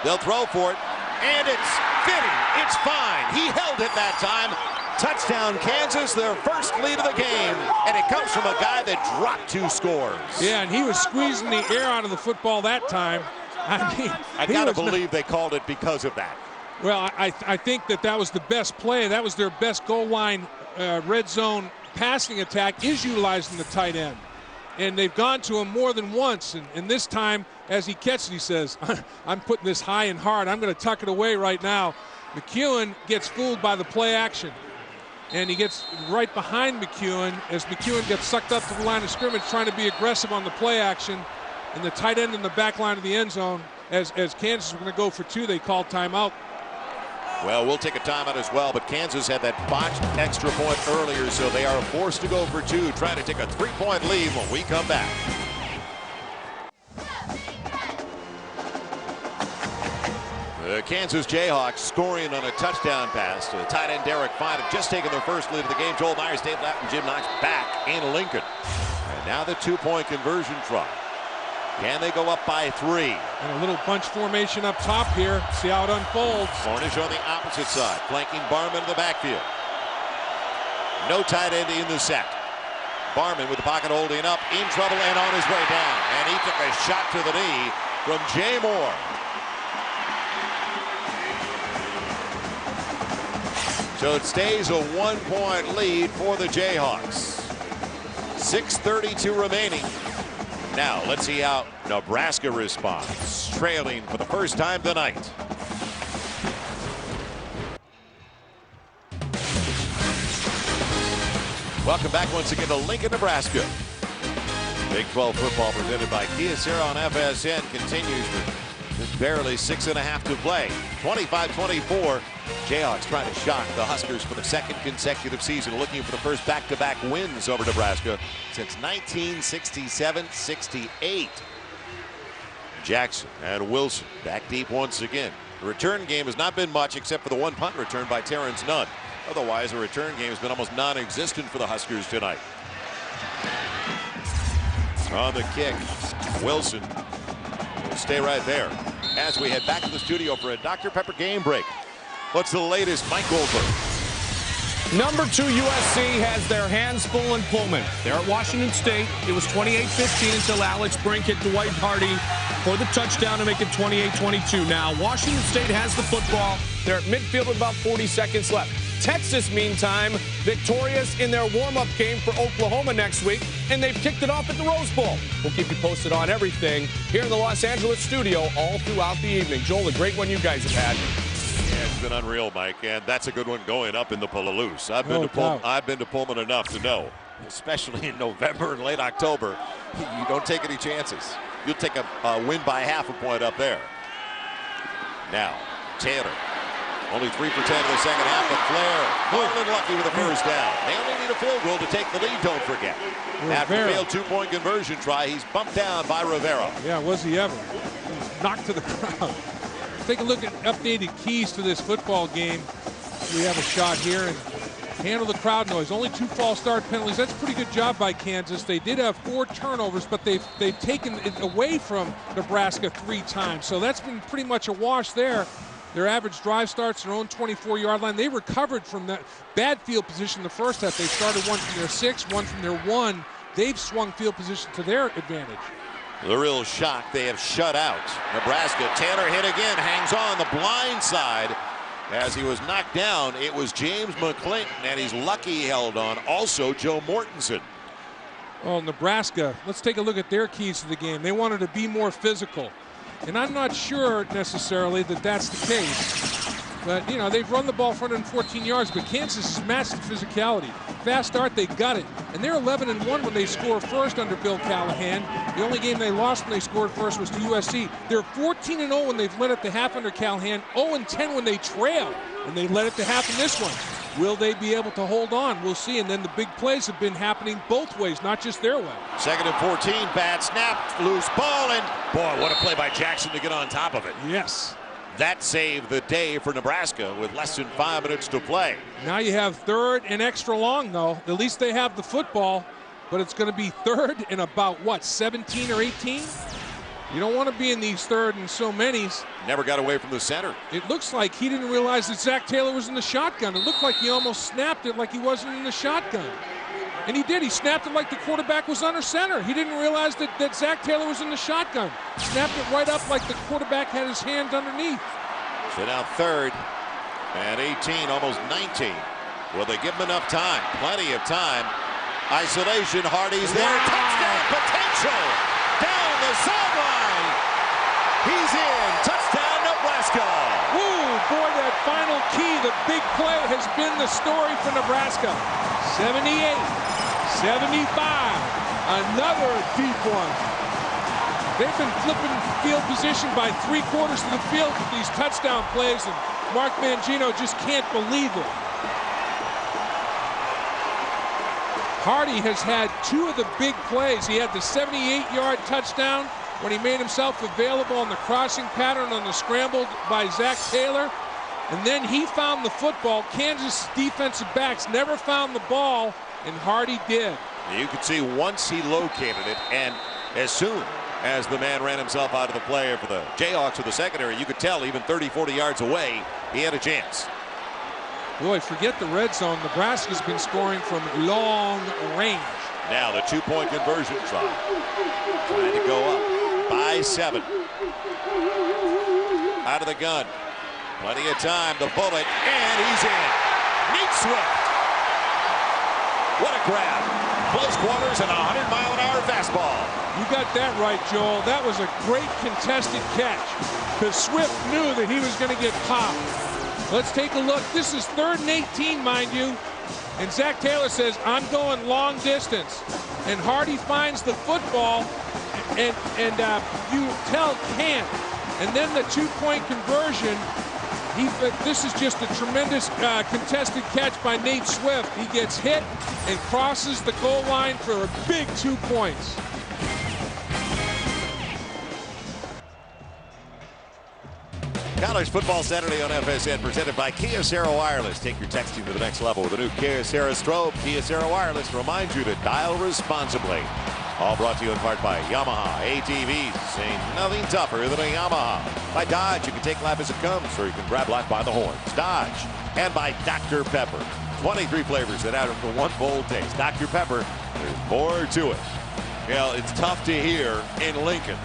They'll throw for it, and it's fitting. It's fine. He held it that time. Touchdown, Kansas, their first lead of the game, and it comes from a guy that dropped 2 scores. Yeah, and he was squeezing the air out of the football that time. I mean, I gotta believe they called it because of that. Well, I think that was the best play. That was their best goal line red zone passing attack, is utilizing the tight end. And they've gone to him more than once. And this time, as he catches it, he says, I'm putting this high and hard. I'm going to tuck it away right now. McEwen gets fooled by the play action. And he gets right behind McEwen as McEwen gets sucked up to the line of scrimmage, trying to be aggressive on the play action. And the tight end in the back line of the end zone, as Kansas was going to go for 2, they called timeout. Well, we'll take a timeout as well, but Kansas had that botched extra point earlier, so they are forced to go for 2, trying to take a 3-point lead when we come back. The Kansas Jayhawks scoring on a touchdown pass to the tight end Derek Fine, have just taken their first lead of the game. Joel Myers, Dave Lapp, and Jim Knox back in Lincoln. And now the 2-point conversion try. Can they go up by 3? And a little bunch formation up top here. See how it unfolds. Cornish on the opposite side, flanking Barman in the backfield. No tight end in the set. Barman with the pocket holding up, in trouble and on his way down. And he took a shot to the knee from Jay Moore. So it stays a 1-point lead for the Jayhawks. 6:32 remaining. Now let's see how Nebraska responds, trailing for the first time tonight. Welcome back once again to Lincoln, Nebraska. Big 12 football presented by Kyocera on FSN continues with just barely 6.5 to play. 25-24. Jayhawks trying to shock the Huskers for the 2nd consecutive season, looking for the first back-to-back wins over Nebraska since 1967-68. Jackson and Wilson back deep once again. The return game has not been much except for the 1 punt return by Terrence Nunn. Otherwise, the return game has been almost non-existent for the Huskers tonight. On the kick, Wilson will stay right there as we head back to the studio for a Dr. Pepper game break. What's the latest, Mike Goldberg? Number 2 USC has their hands full in Pullman. They're at Washington State. It was 28-15 until Alex Brink hit Dwight Hardy for the touchdown to make it 28-22. Now, Washington State has the football. They're at midfield with about 40 seconds left. Texas, meantime, victorious in their warm-up game for Oklahoma next week, and they've kicked it off at the Rose Bowl. We'll keep you posted on everything here in the Los Angeles studio all throughout the evening. Joel, a great one you guys have had. Yeah, it's been unreal, Mike, and that's a good one going up in the Palouse. I've been to Pullman enough to know, especially in November and late October, you don't take any chances. You'll take a win by half a point up there. Now, Taylor, only 3 for 10 in the second half, but Flair, more than lucky with the first down. They only need a field goal to take the lead, don't forget. After a failed 2-point conversion try, he's bumped down by Rivera. Yeah, was he ever. He was knocked to the ground. Take a look at updated keys to this football game. We have a shot here and handle the crowd noise. Only 2 false start penalties. That's a pretty good job by Kansas. They did have 4 turnovers, but they've taken it away from Nebraska 3 times. So that's been pretty much a wash there. Their average drive starts their own 24-yard line. They recovered from that bad field position the first half. They started 1 from their 6, 1 from their 1. They've swung field position to their advantage. The real shock, they have shut out Nebraska. Taylor hit again, hangs on the blind side as he was knocked down. It was James McClinton, and he's lucky he held on. Also, Joe Mortensen. Well, Nebraska, let's take a look at their keys to the game. They wanted to be more physical, and I'm not sure necessarily that that's the case. But, you know, they've run the ball for 114 yards, but Kansas has matched the physicality. Fast start, they got it. And they're 11-1 when they score first under Bill Callahan. The only game they lost when they scored first was to USC. They're 14-0 when they've led at the half under Callahan, 0-10 when they trail, and they led at the half in this one. Will they be able to hold on? We'll see. And then the big plays have been happening both ways, not just their way. 2nd and 14, bad snap, loose ball, and boy, what a play by Jackson to get on top of it. Yes. That saved the day for Nebraska with less than 5 minutes to play. Now you have third and extra long, though. At least they have the football, but it's going to be third and about, what, 17 or 18? You don't want to be in these third and so many's. Never got away from the center. It looks like he didn't realize that Zach Taylor was in the shotgun. It looked like he almost snapped it like he wasn't in the shotgun. And he did. He snapped it like the quarterback was under center. He didn't realize that Zach Taylor was in the shotgun. Snapped it right up like the quarterback had his hands underneath. So now third and 18, almost 19. Will they give him enough time? Plenty of time. Isolation, Hardy's there. Wow. Touchdown potential. Down the sideline. He's in. Touchdown, Nebraska. Ooh, boy, that final key, the big play has been the story for Nebraska. 78, 75, another deep one. They've been flipping field position by 3/4 of the field with these touchdown plays, and Mark Mangino just can't believe it. Hardy has had 2 of the big plays. He had the 78-yard touchdown when he made himself available on the crossing pattern on the scramble by Zach Taylor. And then he found the football. Kansas defensive backs never found the ball, and Hardy did. You could see once he located it, and as soon as the man ran himself out of the play for the Jayhawks of the secondary, you could tell even 30, 40 yards away, he had a chance. Boy, forget the red zone. Nebraska's been scoring from long range. Now the 2-point conversion try. Trying to go up by 7. Out of the gun. Plenty of time. The bullet, and he's in. Nate Swift. What a grab. Close quarters and a 100-mile-an-hour fastball. You got that right, Joel. That was a great contested catch because Swift knew that he was going to get popped. Let's take a look. This is 3rd and 18, mind you. And Zach Taylor says, I'm going long distance. And Hardy finds the football, and you tell can't. And then the 2-point conversion. This is just a tremendous contested catch by Nate Swift. He gets hit and crosses the goal line for a big 2 points. College Football Saturday on FSN, presented by Kyocera Wireless. Take your texting to the next level with a new Kyocera strobe. Kyocera Wireless reminds you to dial responsibly. All brought to you in part by Yamaha ATVs. Ain't nothing tougher than a Yamaha. By Dodge, you can take life as it comes, or you can grab life by the horns. Dodge. And by Dr. Pepper. 23 flavors that add up to one bold taste. Dr. Pepper, there's more to it. Well, it's tough to hear in Lincoln.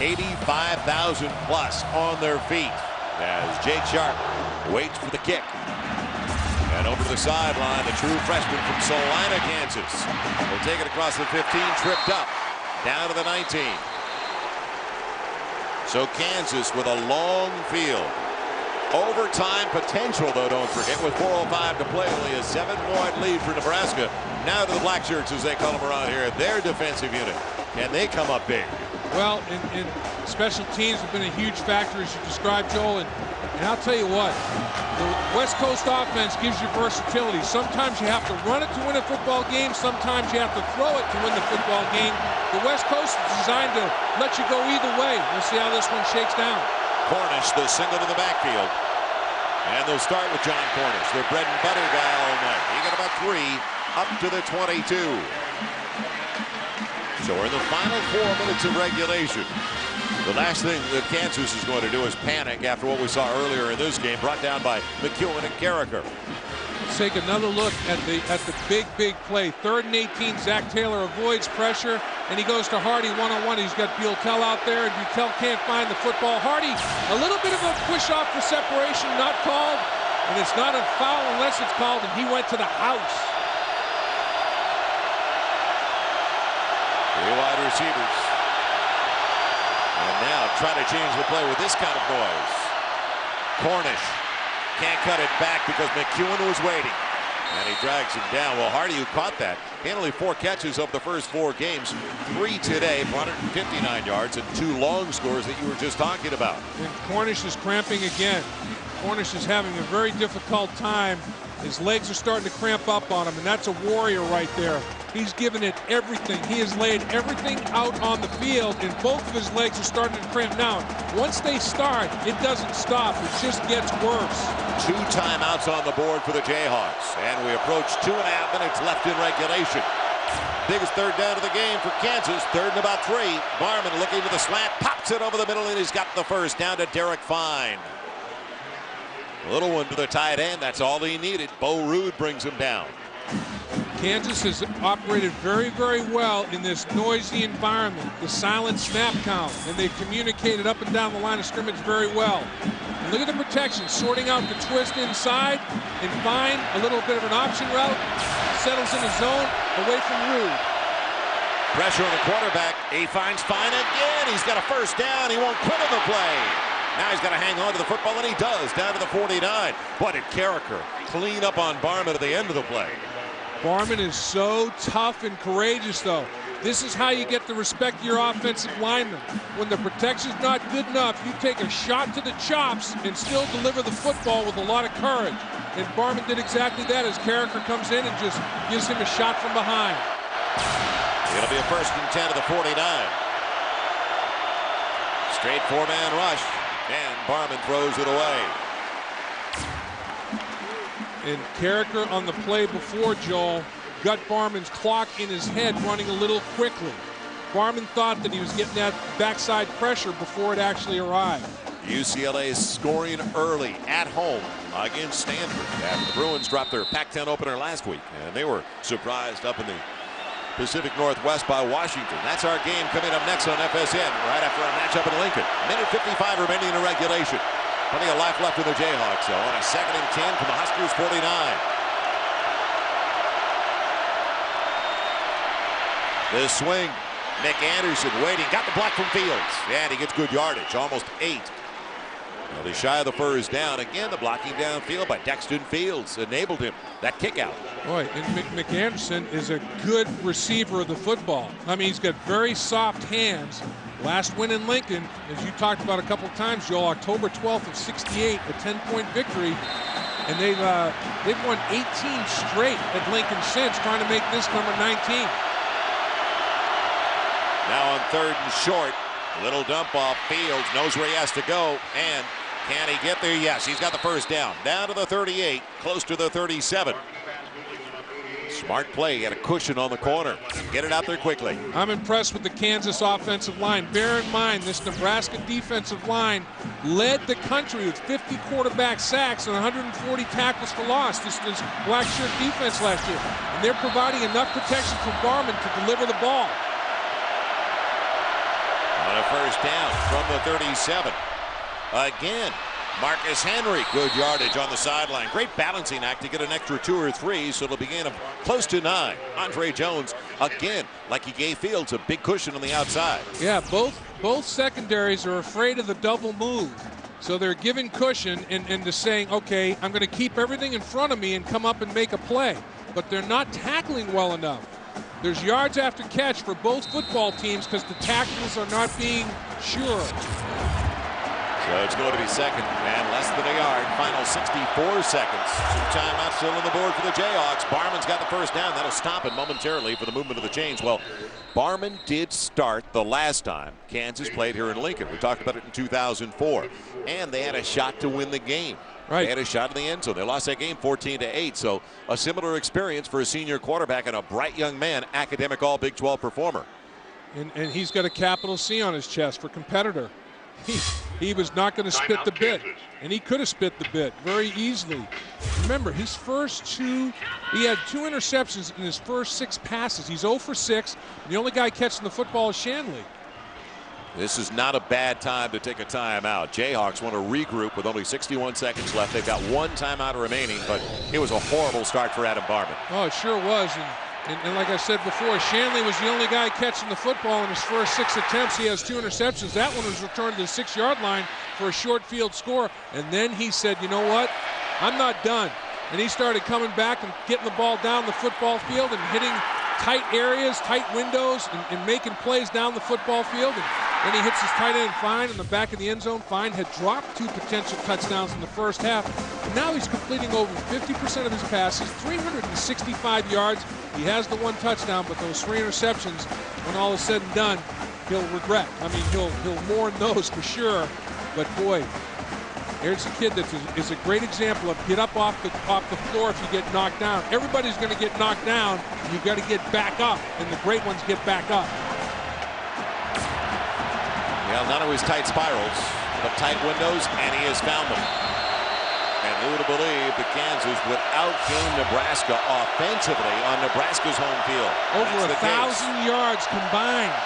85,000 plus on their feet as Jake Sharp waits for the kick. And over to the sideline, the true freshman from Salina, Kansas. Will take it across the 15, tripped up, down to the 19. So Kansas with a long field. Overtime potential, though, don't forget, with 4:05 to play. Only a 7-point lead for Nebraska. Now to the Black Shirts, as they call them around here, their defensive unit. And they come up big. Well, in special teams have been a huge factor, as you described, Joel. And I'll tell you what, the West Coast offense gives you versatility. Sometimes you have to run it to win a football game. Sometimes you have to throw it to win the football game. The West Coast is designed to let you go either way. We'll see how this one shakes down. Cornish, the single to the backfield. And they'll start with John Cornish, their bread and butter guy all night. He got about 3 up to the 22. So we're in the final 4 minutes of regulation. The last thing that Kansas is going to do is panic after what we saw earlier in this game, brought down by McEwen and Carricker. Let's take another look at the big play. 3rd and 18. Zach Taylor avoids pressure, and he goes to Hardy one-on-one. He's got Buell out there, and Buell can't find the football. Hardy, a little bit of a push off for separation, not called, and it's not a foul unless it's called, and he went to the house. 3 wide receivers. And now try to change the play with this kind of noise. Cornish can't cut it back because McEwen was waiting. And he drags him down. Well, Hardy, who caught that, he had only 4 catches of the first 4 games. 3 today, 159 yards, and 2 long scores that you were just talking about. And Cornish is cramping again. Cornish is having a very difficult time. His legs are starting to cramp up on him, and that's a warrior right there. He's given it everything. He has laid everything out on the field, and both of his legs are starting to cramp now. Once they start, it doesn't stop. It just gets worse. 2 timeouts on the board for the Jayhawks, and we approach 2.5 minutes left in regulation. Biggest third down of the game for Kansas. 3rd and about 3. Barman looking to the slant, pops it over the middle, and he's got the first down to Derek Fine. Little one to the tight end. That's all he needed. Bo Rude brings him down. Kansas has operated very, very well in this noisy environment, the silent snap count, and they've communicated up and down the line of scrimmage very well. And look at the protection, sorting out the twist inside, and Fine, a little bit of an option route, settles in the zone away from Rude. Pressure on the quarterback. He finds Fine again. He's got a first down. He won't quit on the play. Now he's got to hang on to the football, and he does, down to the 49. Boy, did Carricker clean up on Barman at the end of the play. Barman is so tough and courageous, though. This is how you get the respect of your offensive linemen. When the protection's not good enough, you take a shot to the chops and still deliver the football with a lot of courage. And Barman did exactly that as Carricker comes in and just gives him a shot from behind. It'll be a 1st and 10 to the 49. Straight 4-man rush, and Barman throws it away. And Carricker on the play before, Joel, got Barman's clock in his head running a little quickly. Barman thought that he was getting that backside pressure before it actually arrived. UCLA is scoring early at home against Stanford after the Bruins dropped their Pac-10 opener last week, and they were surprised up in the Pacific Northwest by Washington. That's our game coming up next on FSN right after our matchup in Lincoln. Minute 55 remaining in regulation. Plenty of life left for the Jayhawks, so on a 2nd and 10 from the Huskers 49. The swing. Nick Anderson waiting. Got the block from Fields. And he gets good yardage. Almost 8. Well, he's shy of the first down. Again, the blocking downfield by Dexton Fields enabled him. That kick out. Boy, and McAnderson is a good receiver of the football. I mean, he's got very soft hands. Last win in Lincoln, as you talked about a couple of times, Joel, October 12th of '68, a 10-point victory. And they've won 18 straight at Lincoln since, trying to make this number 19. Now on 3rd and short, little dump off. Fields knows where he has to go, and can he get there? Yes, he's got the first down. Down to the 38, close to the 37. Smart play, he had a cushion on the corner. Get it out there quickly. I'm impressed with the Kansas offensive line. Bear in mind, this Nebraska defensive line led the country with 50 quarterback sacks and 140 tackles for loss. This black shirt defense last year. And they're providing enough protection for Barman to deliver the ball. On a first down from the 37. Again, Marcus Henry, good yardage on the sideline. Great balancing act to get an extra 2 or 3, so it'll be a gain of close to 9. Andre Jones, again, like he gave Fields, a big cushion on the outside. Yeah, both secondaries are afraid of the double move. So they're giving cushion and just saying, okay, I'm going to keep everything in front of me and come up and make a play. But they're not tackling well enough. There's yards after catch for both football teams because the tackles are not being sure. So it's going to be 2nd and less than a yard. Final 64 seconds. 2 timeouts still on the board for the Jayhawks. Barman's got the first down. That'll stop it momentarily for the movement of the chains. Well, Barman did start the last time Kansas played here in Lincoln. We talked about it in 2004. And they had a shot to win the game. Right. They had a shot in the end zone. They lost that game 14-8. So a similar experience for a senior quarterback and a bright young man, academic all Big 12 performer. And he's got a capital C on his chest for competitor. He was not going to spit the bit, and he could have spit the bit very easily. Remember, his first 2, he had 2 interceptions in his first 6 passes. He's 0 for 6, and the only guy catching the football is Shanley. This is not a bad time to take a timeout. Jayhawks want to regroup with only 61 seconds left. They've got 1 timeout remaining, but it was a horrible start for Adam Barman. Oh, it sure was. And like I said before, Shanley was the only guy catching the football in his first 6 attempts. He has 2 interceptions. That one was returned to the 6-yard line for a short field score. And then he said, you know what? I'm not done. And he started coming back and getting the ball down the football field and hitting tight areas, tight windows, and making plays down the football field. And And he hits his tight end Fine in the back of the end zone. Fine had dropped 2 potential touchdowns in the first half. Now he's completing over 50% of his passes, 365 yards. He has the 1 touchdown, but those 3 interceptions, when all is said and done, he'll regret. I mean, he'll mourn those for sure. But boy, here's a kid that is a great example of get up off the floor if you get knocked down. Everybody's going to get knocked down. You've got to get back up, and the great ones get back up. Well, not always tight spirals, but tight windows, and he has found them. And who would have believed that Kansas would outgame Nebraska offensively on Nebraska's home field? Over 1,000 yards combined.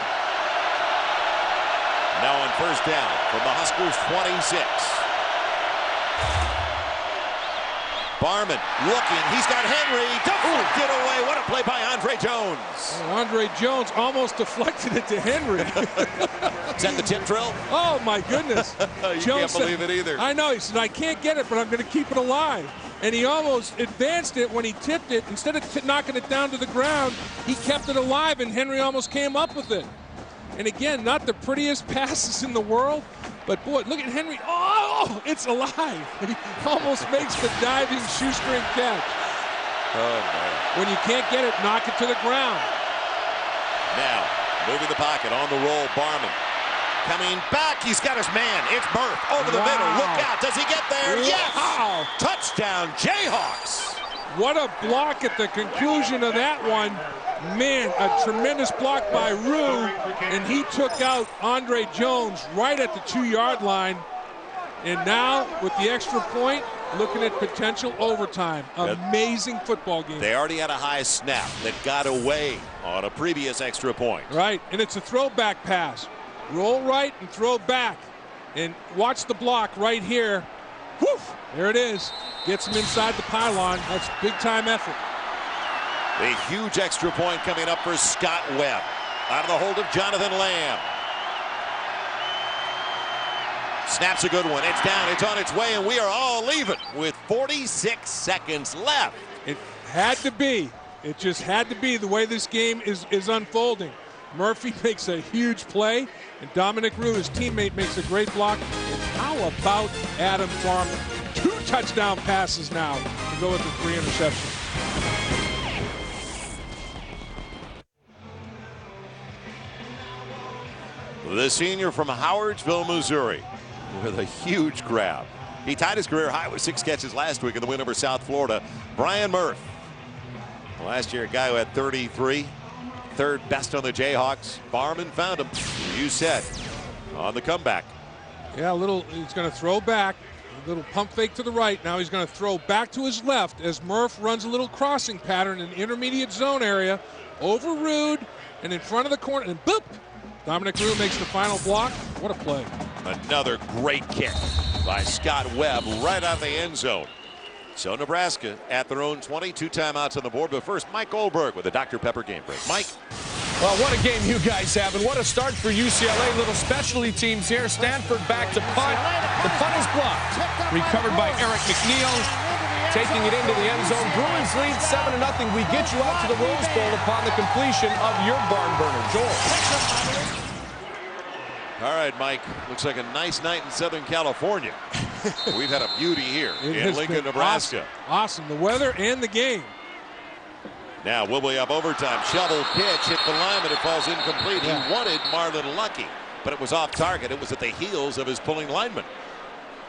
Now on first down from the Huskers 26. Barman looking. He's got Henry. Deflected away. What a play by Andre Jones. Oh, Andre Jones almost deflected it to Henry. Is that the tip drill? Oh, my goodness. You Jones can't believe it either. I know. He said, I can't get it, but I'm going to keep it alive. And he almost advanced it when he tipped it. Instead of knocking it down to the ground, he kept it alive, and Henry almost came up with it. And again, not the prettiest passes in the world, but boy, look at Henry. Oh, it's alive. He almost makes the diving shoestring catch. Oh, man. When you can't get it, knock it to the ground. Now, moving the pocket on the roll, Barman. Coming back, he's got his man. It's Murph over the middle. Look out. Does he get there? Yes! Wow. Touchdown, Jayhawks. What a block at the conclusion of that one. Man, a tremendous block by Rue, and he took out Andre Jones right at the 2-yard line. And now, with the extra point, looking at potential overtime. Amazing football game. They already had a high snap that got away on a previous extra point. Right, and it's a throwback pass. Roll right and throw back. And watch the block right here. Woof, there it is. Gets him inside the pylon. That's big-time effort. A huge extra point coming up for Scott Webb. Out of the hold of Jonathan Lamb. Snaps a good one. It's down. It's on its way, and we are all even with 46 seconds left. It had to be. It just had to be the way this game is unfolding. Murphy makes a huge play, and Dominic Rue, his teammate, makes a great block. And how about Adam Farmer? 2 touchdown passes now to go with the 3 interceptions. The senior from Howardsville, Missouri, with a huge grab. He tied his career high with 6 catches last week in the win over South Florida. Brian Murph. Last year, a guy who had 33. 3rd best on the Jayhawks. Barman found him. You said on the comeback. Yeah, he's going to throw back. A little pump fake to the right. Now he's going to throw back to his left as Murph runs a little crossing pattern in the intermediate zone area. Over Rude and in front of the corner. And boop! Dominic Rue makes the final block. What a play. Another great kick by Scott Webb right out of the end zone. So Nebraska at their own 20, 2 timeouts on the board. But first, Mike Goldberg with the Dr. Pepper game break. Mike. Well, what a game you guys have, and what a start for UCLA. Little specialty teams here. Stanford back to punt. The punt is blocked. Recovered by Eric McNeil. Taking it into the end zone. Bruins lead 7-0. We get you out to the Rose Bowl upon the completion of your barn burner. Joel. All right, Mike. Looks like a nice night in Southern California. We've had a beauty here in Lincoln, Nebraska. Awesome. The weather and the game. Now, will we have overtime? Shovel pitch hit the lineman. It falls incomplete. He wanted Marlon Lucky, but it was off target. It was at the heels of his pulling lineman.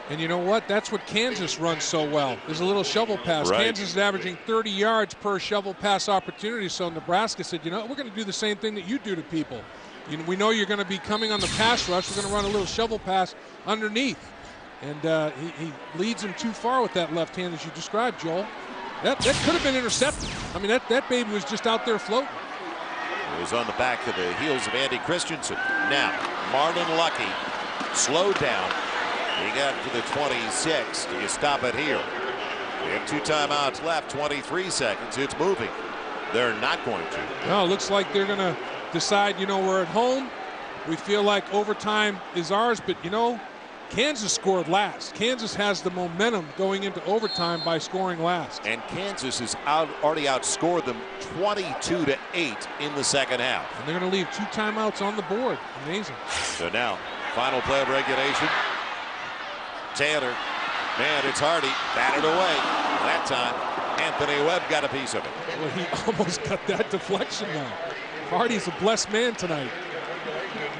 And you know what? That's what Kansas runs so well. There's a little shovel pass. Right. Kansas is averaging 30 yards per shovel pass opportunity. So Nebraska said, you know, we're going to do the same thing that you do to people. We know you're going to be coming on the pass rush. We're going to run a little shovel pass underneath. And he leads him too far with that left hand, as you described, Joel. That could have been intercepted. I mean, that baby was just out there floating. It was on the back of the heels of Andy Christensen. Now, Marlon Lucky slowed down. He got to the 26. Do you stop it here? We have 2 timeouts left, 23 seconds. It's moving. They're not going to. No, it looks like they're going to decide, you know, we're at home. We feel like overtime is ours, but, you know, Kansas scored last. Kansas has the momentum going into overtime by scoring last. And Kansas has already outscored them 22-8 in the second half. And they're going to leave 2 timeouts on the board. Amazing. So now, final play of regulation. Taylor, man, it's Hardy, batted away. That time, Anthony Webb got a piece of it. Well, he almost got that deflection now. Hardy's a blessed man tonight.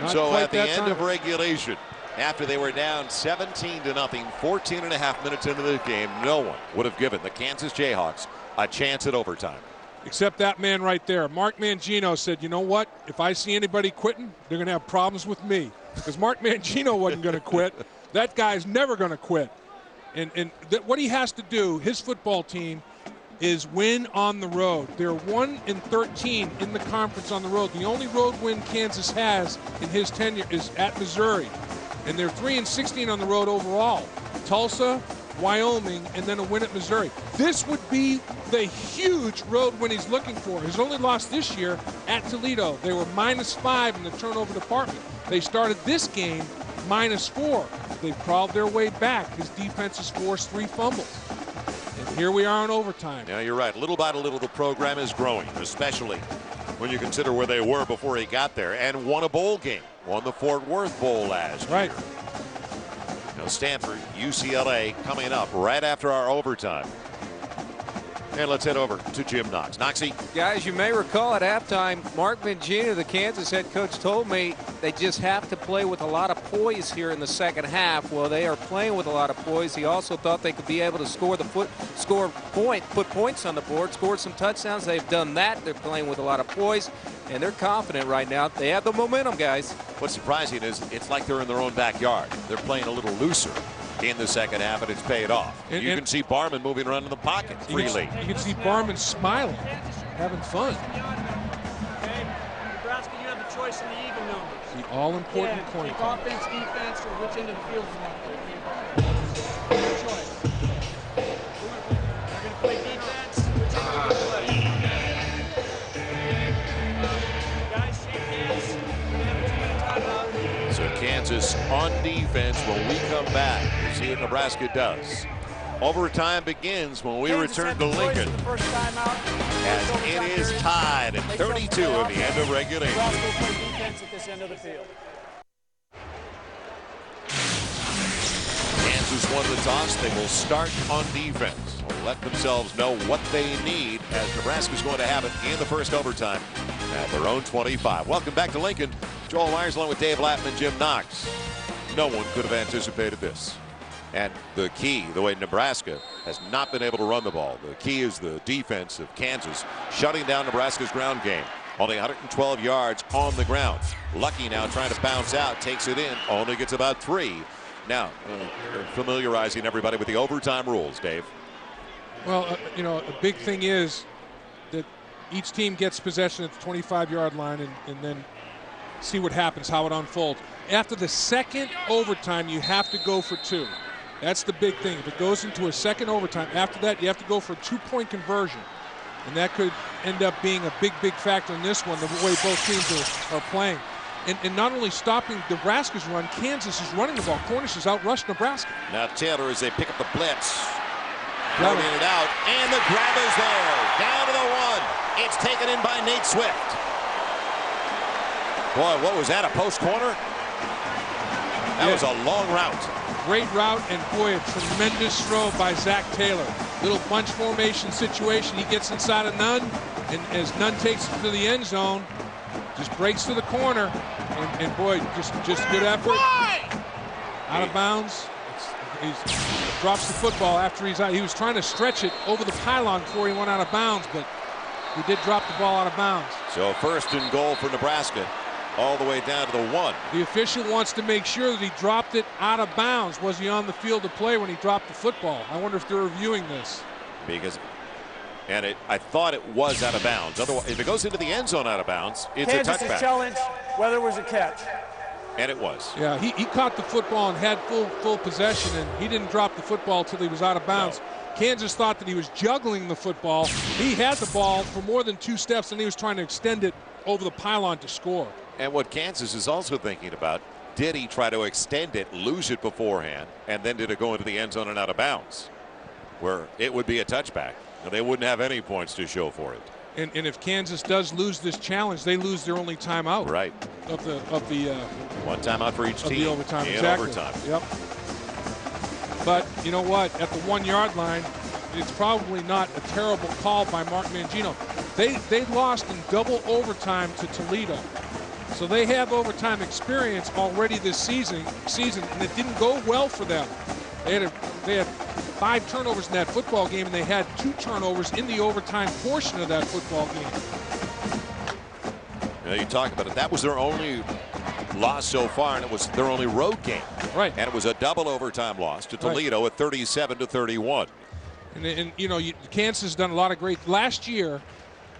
Not so quite at the that end time. of regulation, after they were down 17-0, 14 and a half minutes into the game, no one would have given the Kansas Jayhawks a chance at overtime. Except that man right there. Mark Mangino said, you know what? If I see anybody quitting, they're going to have problems with me. Because Mark Mangino wasn't going to quit. That guy's never going to quit. And what he has to do, his football team, is win on the road. They're 1-13 in the conference on the road. The only road win Kansas has in his tenure is at Missouri. And they're 3-16 on the road overall. Tulsa, Wyoming, and then a win at Missouri. This would be the huge road win he's looking for. His only loss this year at Toledo. They were -5 in the turnover department. They started this game -4. They've crawled their way back. His defense has forced 3 fumbles. And here we are in overtime. Yeah, you're right. Little by little, the program is growing, especially when you consider where they were before he got there, and won a bowl game. Won the Fort Worth Bowl last year. Now Stanford, UCLA coming up right after our overtime. And let's head over to Jim Knox. Knoxy. Guys, you may recall at halftime, Mark Mangino, the Kansas head coach, told me they just have to play with a lot of poise here in the second half. Well, they are playing with a lot of poise. He also thought they could be able to put points on the board, score some touchdowns. They've done that. They're playing with a lot of poise, and they're confident right now. They have the momentum, guys. What's surprising is it's like they're in their own backyard. They're playing a little looser in the second half, and it's paid off. You can see Barman moving around in the pocket freely. You can see Barman smiling, having fun. Okay, Nebraska, you have the choice in the even numbers. The all-important coin toss. Offense, defense, or which end of the field you want to play. Your choice. You're going to play defense. Which end are you going to play? Guys, shake hands. We're going to have a 2-minute timeout. So Kansas on defense when we come back. We'll see what Nebraska does. Overtime begins when we return to Lincoln. As it is tied at 32 at the end of regulation. Nebraska will play defense at this end of the field. Kansas won the toss. They will start on defense. Will let themselves know what they need as Nebraska's going to have it in the first overtime at their own 25. Welcome back to Lincoln. Joel Myers along with Dave Lapham and Jim Knox. No one could have anticipated this. And the key, the way Nebraska has not been able to run the ball, the key is the defense of Kansas shutting down Nebraska's ground game. Only 112 yards on the ground. Lucky now trying to bounce out, takes it in, only gets about 3. Now, familiarizing everybody with the overtime rules, Dave. Well, you know, a big thing is that each team gets possession at the 25-yard line and then see what happens, how it unfolds. After the second overtime, you have to go for 2. That's the big thing. If it goes into a second overtime, after that, you have to go for a 2-point conversion. And that could end up being a big, big factor in this one, the way both teams are playing. And not only stopping Nebraska's run, Kansas is running the ball. Cornhuskers outrushed Nebraska. Now Taylor as they pick up the blitz. Running it out, and the grab is there. Down to the 1. It's taken in by Nate Swift. Boy, what was that, a post corner? That was a long route. Great route, and boy, a tremendous throw by Zach Taylor. Little bunch formation situation. He gets inside of Nunn, and as Nunn takes it to the end zone, just breaks to the corner, and boy, just good effort. Out of bounds. He drops the football after he's out. He was trying to stretch it over the pylon before he went out of bounds, but he did drop the ball out of bounds. So 1st and goal for Nebraska. All the way down to the 1. The official wants to make sure that he dropped it out of bounds. Was he on the field to play when he dropped the football? I wonder if they're reviewing this. I thought it was out of bounds. Otherwise, if it goes into the end zone out of bounds, it's a touchback. Kansas is challenged whether it was a catch. And it was. Yeah, he caught the football and had full possession, and he didn't drop the football until he was out of bounds. No. Kansas thought that he was juggling the football. He had the ball for more than 2 steps, and he was trying to extend it over the pylon to score. And what Kansas is also thinking about, did he try to extend it, lose it beforehand, and then did it go into the end zone and out of bounds, where it would be a touchback? And they wouldn't have any points to show for it. And if Kansas does lose this challenge, they lose their only timeout. Right. Of the one timeout for each team. The overtime. In Exactly. overtime. Yep. But you know what? At the 1 yard line, it's probably not a terrible call by Mark Mangino. They lost in double overtime to Toledo, so they have overtime experience already this season, and it didn't go well for them. They had 5 turnovers in that football game, and they had 2 turnovers in the overtime portion of that football game. You know, you talk about it. That was their only loss so far, and it was their only road game. Right. And it was a double overtime loss to Toledo at 37-31. And you know, Kansas has done a lot of great. Last year,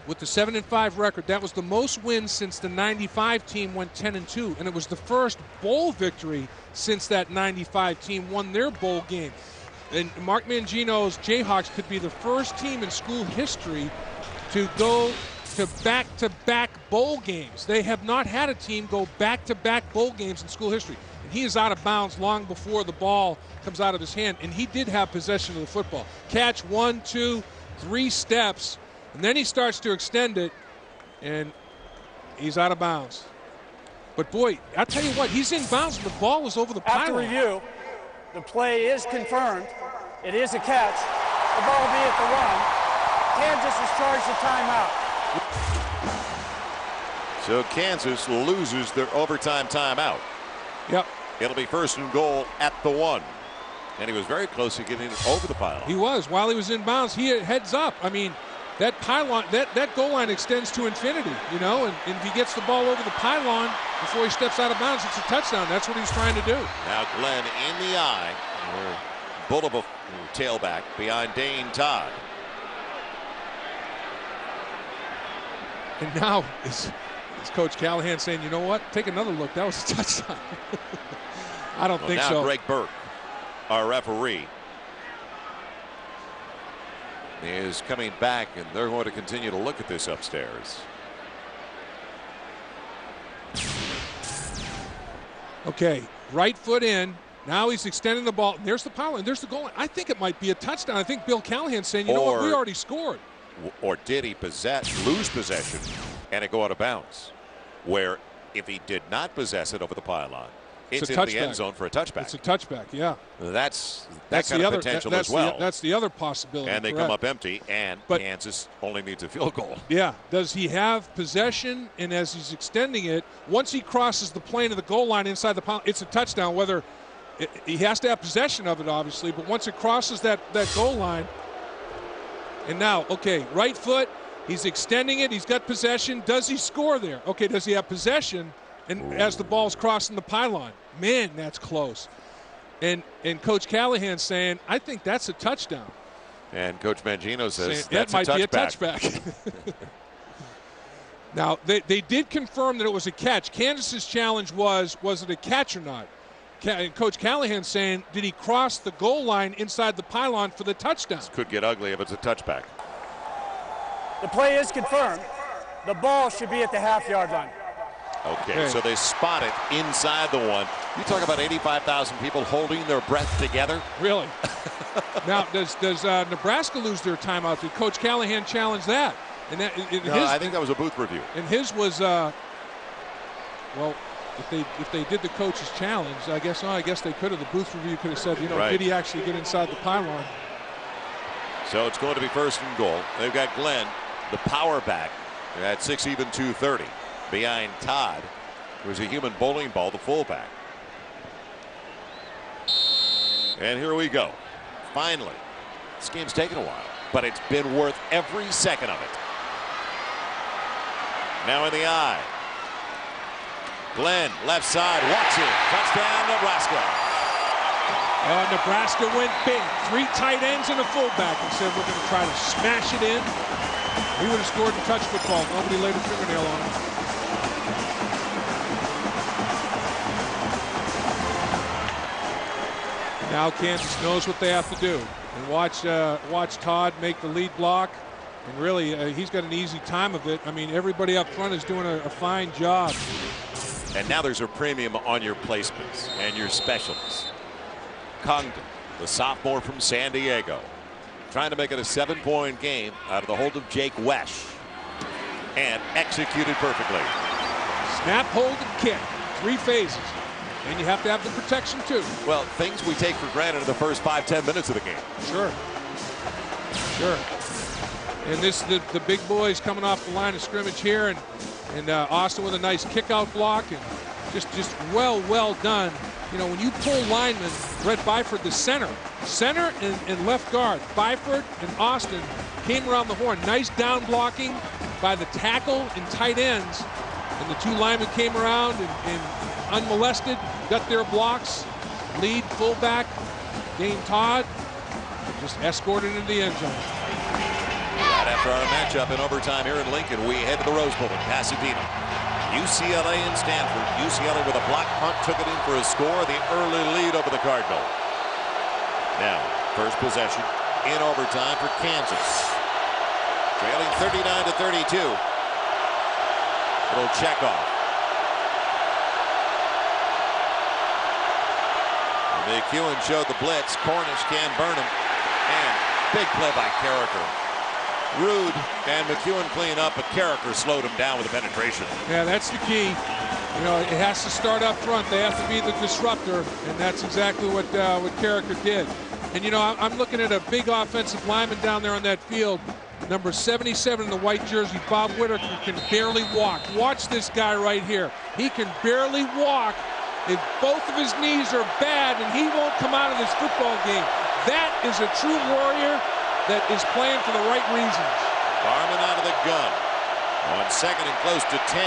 with the 7-5 record, that was the most wins since the '95 team went 10-2, and it was the first bowl victory since that '95 team won their bowl game. And Mark Mangino's Jayhawks could be the first team in school history to go to back-to-back bowl games. They have not had a team go back-to-back bowl games in school history. And he is out of bounds long before the ball comes out of his hand, and he did have possession of the football. Catch 1, 2, 3 steps, and then he starts to extend it, and he's out of bounds. But boy, I'll tell you what, he's in bounds, and the ball was over the pylon. After review, the play is confirmed. It is a catch. The ball will be at the 1. Kansas is charged a timeout. So Kansas loses their overtime timeout. Yep. It'll be 1st and goal at the 1. And he was very close to getting it over the pylon. He was. While he was in bounds, he heads up. I mean, that pylon, that goal line extends to infinity, you know, and if he gets the ball over the pylon before he steps out of bounds, it's a touchdown. That's what he's trying to do. Now Glenn in the eye. Bull of a tailback behind Dane Todd. And now is Coach Callahan saying, you know what, take another look. That was a touchdown. I don't think now so. Greg Burke, our referee, is coming back, and they're going to continue to look at this upstairs. Okay, right foot in. Now he's extending the ball. There's the pylon. There's the goal line. I think it might be a touchdown. I think Bill Callahan's saying, you know what, we already scored. Or did he lose possession and it go out of bounds? Where if he did not possess it over the pylon, it's in the end zone for a touchback. It's a touchback, yeah. That's kind of potential as well. That's the other possibility. And they come up empty, and Kansas only needs a field goal. Yeah. Does he have possession? And as he's extending it, once he crosses the plane of the goal line inside the pylon, it's a touchdown. Whether he has to have possession of it, obviously, but once it crosses that goal line, and now, okay, right foot, he's extending it, he's got possession. Does he score there? Okay, does he have possession? And as the ball's crossing the pylon, man, that's close. And Coach Callahan's saying, I think that's a touchdown. And Coach Mangino says that might be a touchback. Now, they did confirm that it was a catch. Kansas's challenge was it a catch or not? And Coach Callahan saying, did he cross the goal line inside the pylon for the touchdown? This could get ugly if it's a touchback. The play is confirmed. The ball should be at the half-yard line. Okay, so they spot it inside the 1. You talk about 85,000 people holding their breath together. Really? Now, does Nebraska lose their timeout? Did Coach Callahan challenge that? And I think that was a booth review. And his was, well, if they did the coach's challenge, I guess they could have. The booth review could have said, you know, did he actually get inside the pylon? So it's going to be 1st and goal. They've got Glenn, the power back, at 6 even 230. Behind Todd, who's a human bowling ball, the fullback. And here we go. Finally, this game's taken a while, but it's been worth every second of it. Now in the eye. Glenn, left side, watching. Touchdown, Nebraska. Nebraska went big. 3 tight ends and a fullback and said, we're going to try to smash it in. We would have scored the touch football. Nobody laid a fingernail on it. Now Kansas knows what they have to do. And watch Todd make the lead block. And really, he's got an easy time of it. I mean, everybody up front is doing a fine job. And now there's a premium on your placements and your specials. Congdon, the sophomore from San Diego, trying to make it a 7-point game out of the hold of Jake Wesh. And executed perfectly. Snap, hold, and kick. 3 phases. And you have to have the protection, too. Well, things we take for granted in the first 5-10 minutes of the game. Sure. Sure. And this, the big boys coming off the line of scrimmage here, and Austin with a nice kick-out block, and just well done. You know, when you pull linemen, Brett Byford, the center and left guard, Byford and Austin came around the horn. Nice down blocking by the tackle and tight ends, and the 2 linemen came around and unmolested, got their blocks. Lead fullback Dane Todd just escorted into the end zone. Right after our matchup in overtime here in Lincoln, we head to the Rose Bowl in Pasadena. UCLA and Stanford. UCLA with a block punt took it in for a score, the early lead over the Cardinal. Now, first possession in overtime for Kansas. Trailing 39-32. Little check off. McEwen showed the blitz. Cornish can't burn him. And big play by Carricker. Rude and McEwen clean up, but Carricker slowed him down with a penetration. Yeah, that's the key. You know, it has to start up front. They have to be the disruptor, and that's exactly what Carricker did. And, you know, I'm looking at a big offensive lineman down there on that field. Number 77 in the white jersey, Bob Whitaker, can barely walk. Watch this guy right here. He can barely walk. If both of his knees are bad, and he won't come out of this football game. That is a true warrior that is playing for the right reasons. Barman out of the gun. On second and close to 10.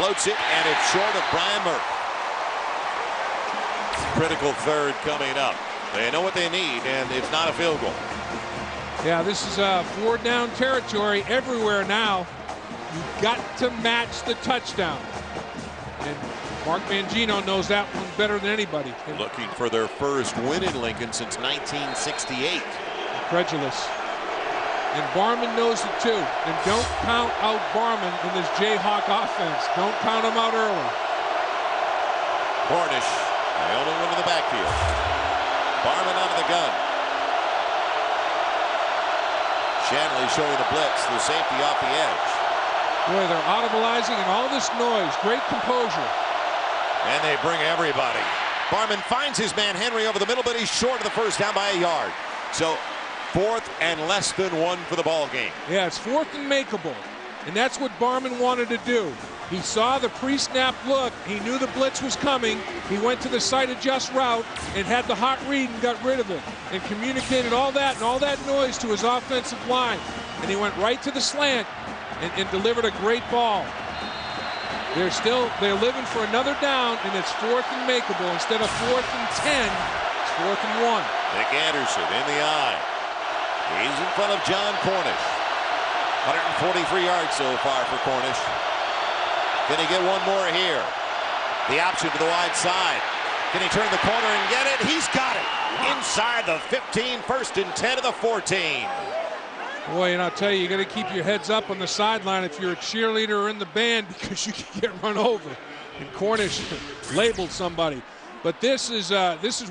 Floats it, and it's short of Brian Murphy. Critical third coming up. They know what they need, and it's not a field goal. Yeah, this is 4-down territory everywhere now. You've got to match the touchdown. And Mark Mangino knows that one better than anybody. Looking for their first win in Lincoln since 1968. Incredulous. And Barman knows it too. And don't count out Barman in this Jayhawk offense. Don't count him out early. Cornish, the only one in the backfield. Barman out of the gun. Shanley showing the blitz, the safety off the edge. Boy, they're audibilizing and all this noise. Great composure. And they bring everybody. Barman finds his man Henry over the middle, but he's short of the first down by a yard. So 4th and less than 1 for the ball game. Yeah, it's 4th and makeable. And that's what Barman wanted to do. He saw the pre-snap look. He knew the blitz was coming. He went to the side adjust route and had the hot read and got rid of it. And communicated all that and all that noise to his offensive line. And he went right to the slant and delivered a great ball. They're living for another down, and it's 4th and makeable. Instead of 4th and 10, it's 4th and 1. Nick Anderson in the eye. He's in front of John Cornish. 143 yards so far for Cornish. Can he get one more here? The option to the wide side. Can he turn the corner and get it? He's got it. Inside the 15, 1st and 10 to the 14. Boy, and I'll tell you, you got to keep your heads up on the sideline if you're a cheerleader or in the band, because you can get run over. And Cornish labeled somebody. But this is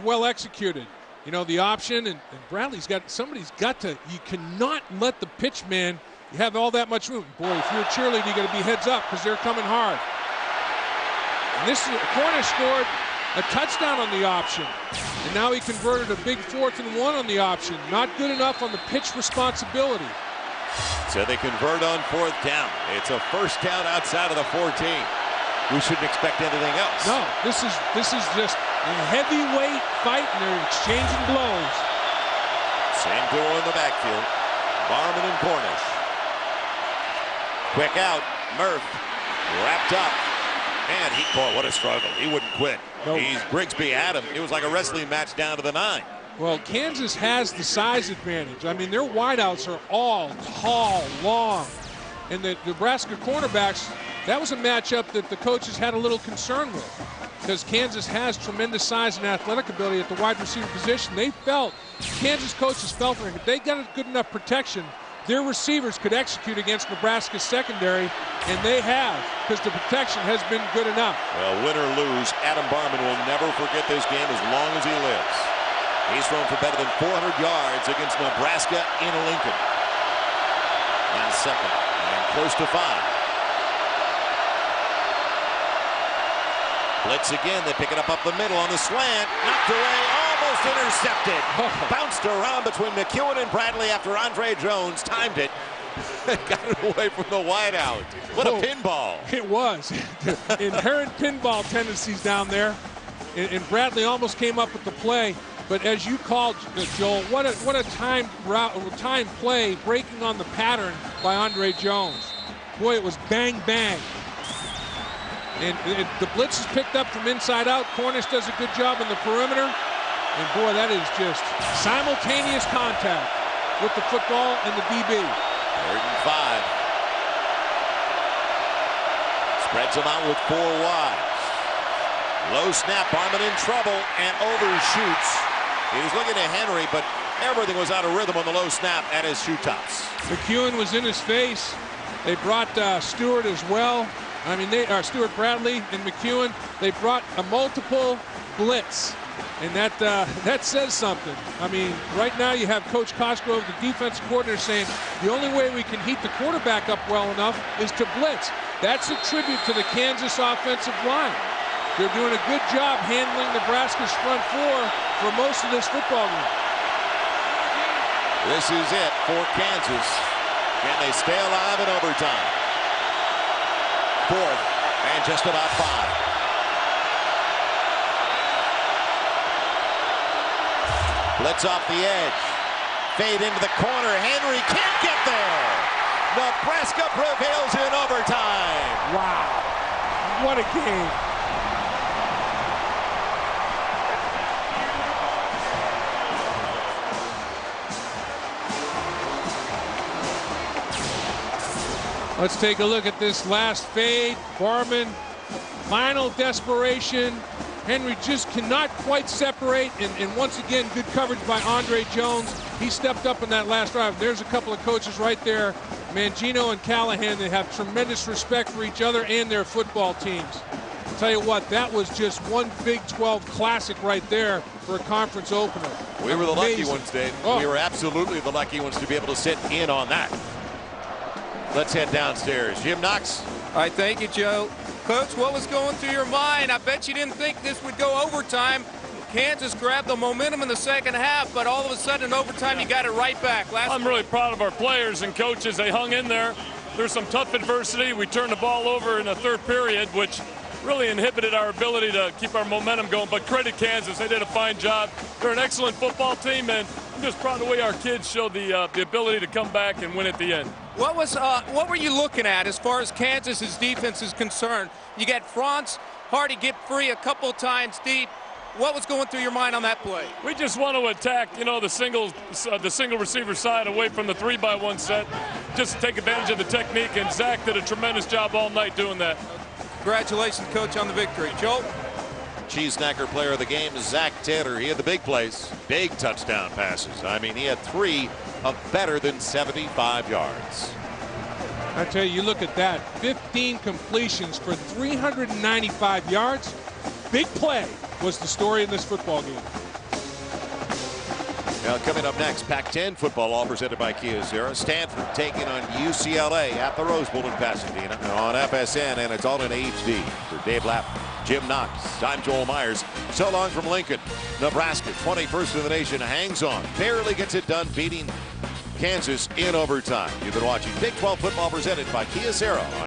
well executed. You know, the option, and Bradley's got, somebody's got to, you cannot let the pitch man, you have all that much room. Boy, if you're a cheerleader, you got to be heads up because they're coming hard. And this is, Cornish scored a touchdown on the option. And now he converted a big 4th and 1 on the option. Not good enough on the pitch responsibility. So they convert on 4th down. It's a first down outside of the 14. We shouldn't expect anything else. No, this is just a heavyweight fight, and they're exchanging blows. Same duo in the backfield. Barman and Cornish. Quick out. Murph wrapped up. And boy, what a struggle. He wouldn't quit. Nope. Grigsby had him. It was like a wrestling match down to the 9. Well, Kansas has the size advantage. I mean, their wideouts are all tall, long. And the Nebraska cornerbacks, that was a matchup that the coaches had a little concern with, because Kansas has tremendous size and athletic ability at the wide receiver position. Kansas coaches felt if they got a good enough protection, their receivers could execute against Nebraska's secondary, and they have, because the protection has been good enough. Well, win or lose, Adam Barman will never forget this game as long as he lives. He's thrown for better than 400 yards against Nebraska in Lincoln. Last second, and close to 5. Blitz again. They pick it up the middle on the slant. Knocked away, almost intercepted. Bounced around between McEwen and Bradley after Andre Jones timed it. Got it away from the wideout. What a pinball. It was. Inherent pinball tendencies down there. And Bradley almost came up with the play. But as you called, Joel, what a time play breaking on the pattern by Andre Jones. Boy, it was bang, bang. And the blitz is picked up from inside out. Cornish does a good job in the perimeter. And boy, that is just simultaneous contact with the football and the DB. 3rd and 5. Spreads them out with 4 wide. Low snap, Barman in trouble and overshoots. He was looking at Henry, but everything was out of rhythm on the low snap at his shoe tops. McEwen was in his face. They brought Stewart as well. I mean, Stewart Bradley and McEwen, they brought a multiple blitz, and that says something. I mean, right now you have Coach Cosgrove, the defensive coordinator, saying the only way we can heat the quarterback up well enough is to blitz. That's a tribute to the Kansas offensive line. They're doing a good job handling Nebraska's front 4 for most of this football game. This is it for Kansas. Can they stay alive in overtime? 4th and just about 5. Blitz off the edge. Fade into the corner. Henry can't get there. Nebraska prevails in overtime. Wow. What a game. Let's take a look at this last fade. Barman, final desperation. Henry just cannot quite separate. And once again, good coverage by Andre Jones. He stepped up in that last drive. There's a couple of coaches right there, Mangino and Callahan, that have tremendous respect for each other and their football teams. I'll tell you what, that was just one Big 12 classic right there for a conference opener. We were the lucky ones, Dave. Oh. We were absolutely the lucky ones to be able to sit in on that. Let's head downstairs. Jim Knox. All right, thank you, Joe. Coach, what was going through your mind? I bet you didn't think this would go overtime. Kansas grabbed the momentum in the second half, but all of a sudden in overtime, you got it right back. I'm really proud of our players and coaches. They hung in there. There's some tough adversity. We turned the ball over in the 3rd period, which really inhibited our ability to keep our momentum going. But credit Kansas. They did a fine job. They're an excellent football team, and I'm just proud of the way our kids showed the ability to come back and win at the end. What were you looking at as far as Kansas's defense is concerned? You got Franz, Hardy get free a couple times deep. What was going through your mind on that play? We just want to attack, the single receiver side away from the 3-by-1 set. Just take advantage of the technique, and Zach did a tremendous job all night doing that. Congratulations, Coach, on the victory. Joel? Cheese snacker player of the game is Zach Taylor. He had the big plays, big touchdown passes. I mean, he had 3 of better than 75 yards. I tell you, you look at that, 15 completions for 395 yards. Big play was the story in this football game. Now coming up next, Pac-10 football, all presented by Kyocera. Stanford taking on UCLA at the Rose Bowl in Pasadena on FSN, and it's all in HD. For Dave Lapp, Jim Knox, I'm Joel Myers. So long from Lincoln. Nebraska, 21st in the nation, hangs on. Barely gets it done, beating Kansas in overtime. You've been watching Big 12 football presented by Kyocera.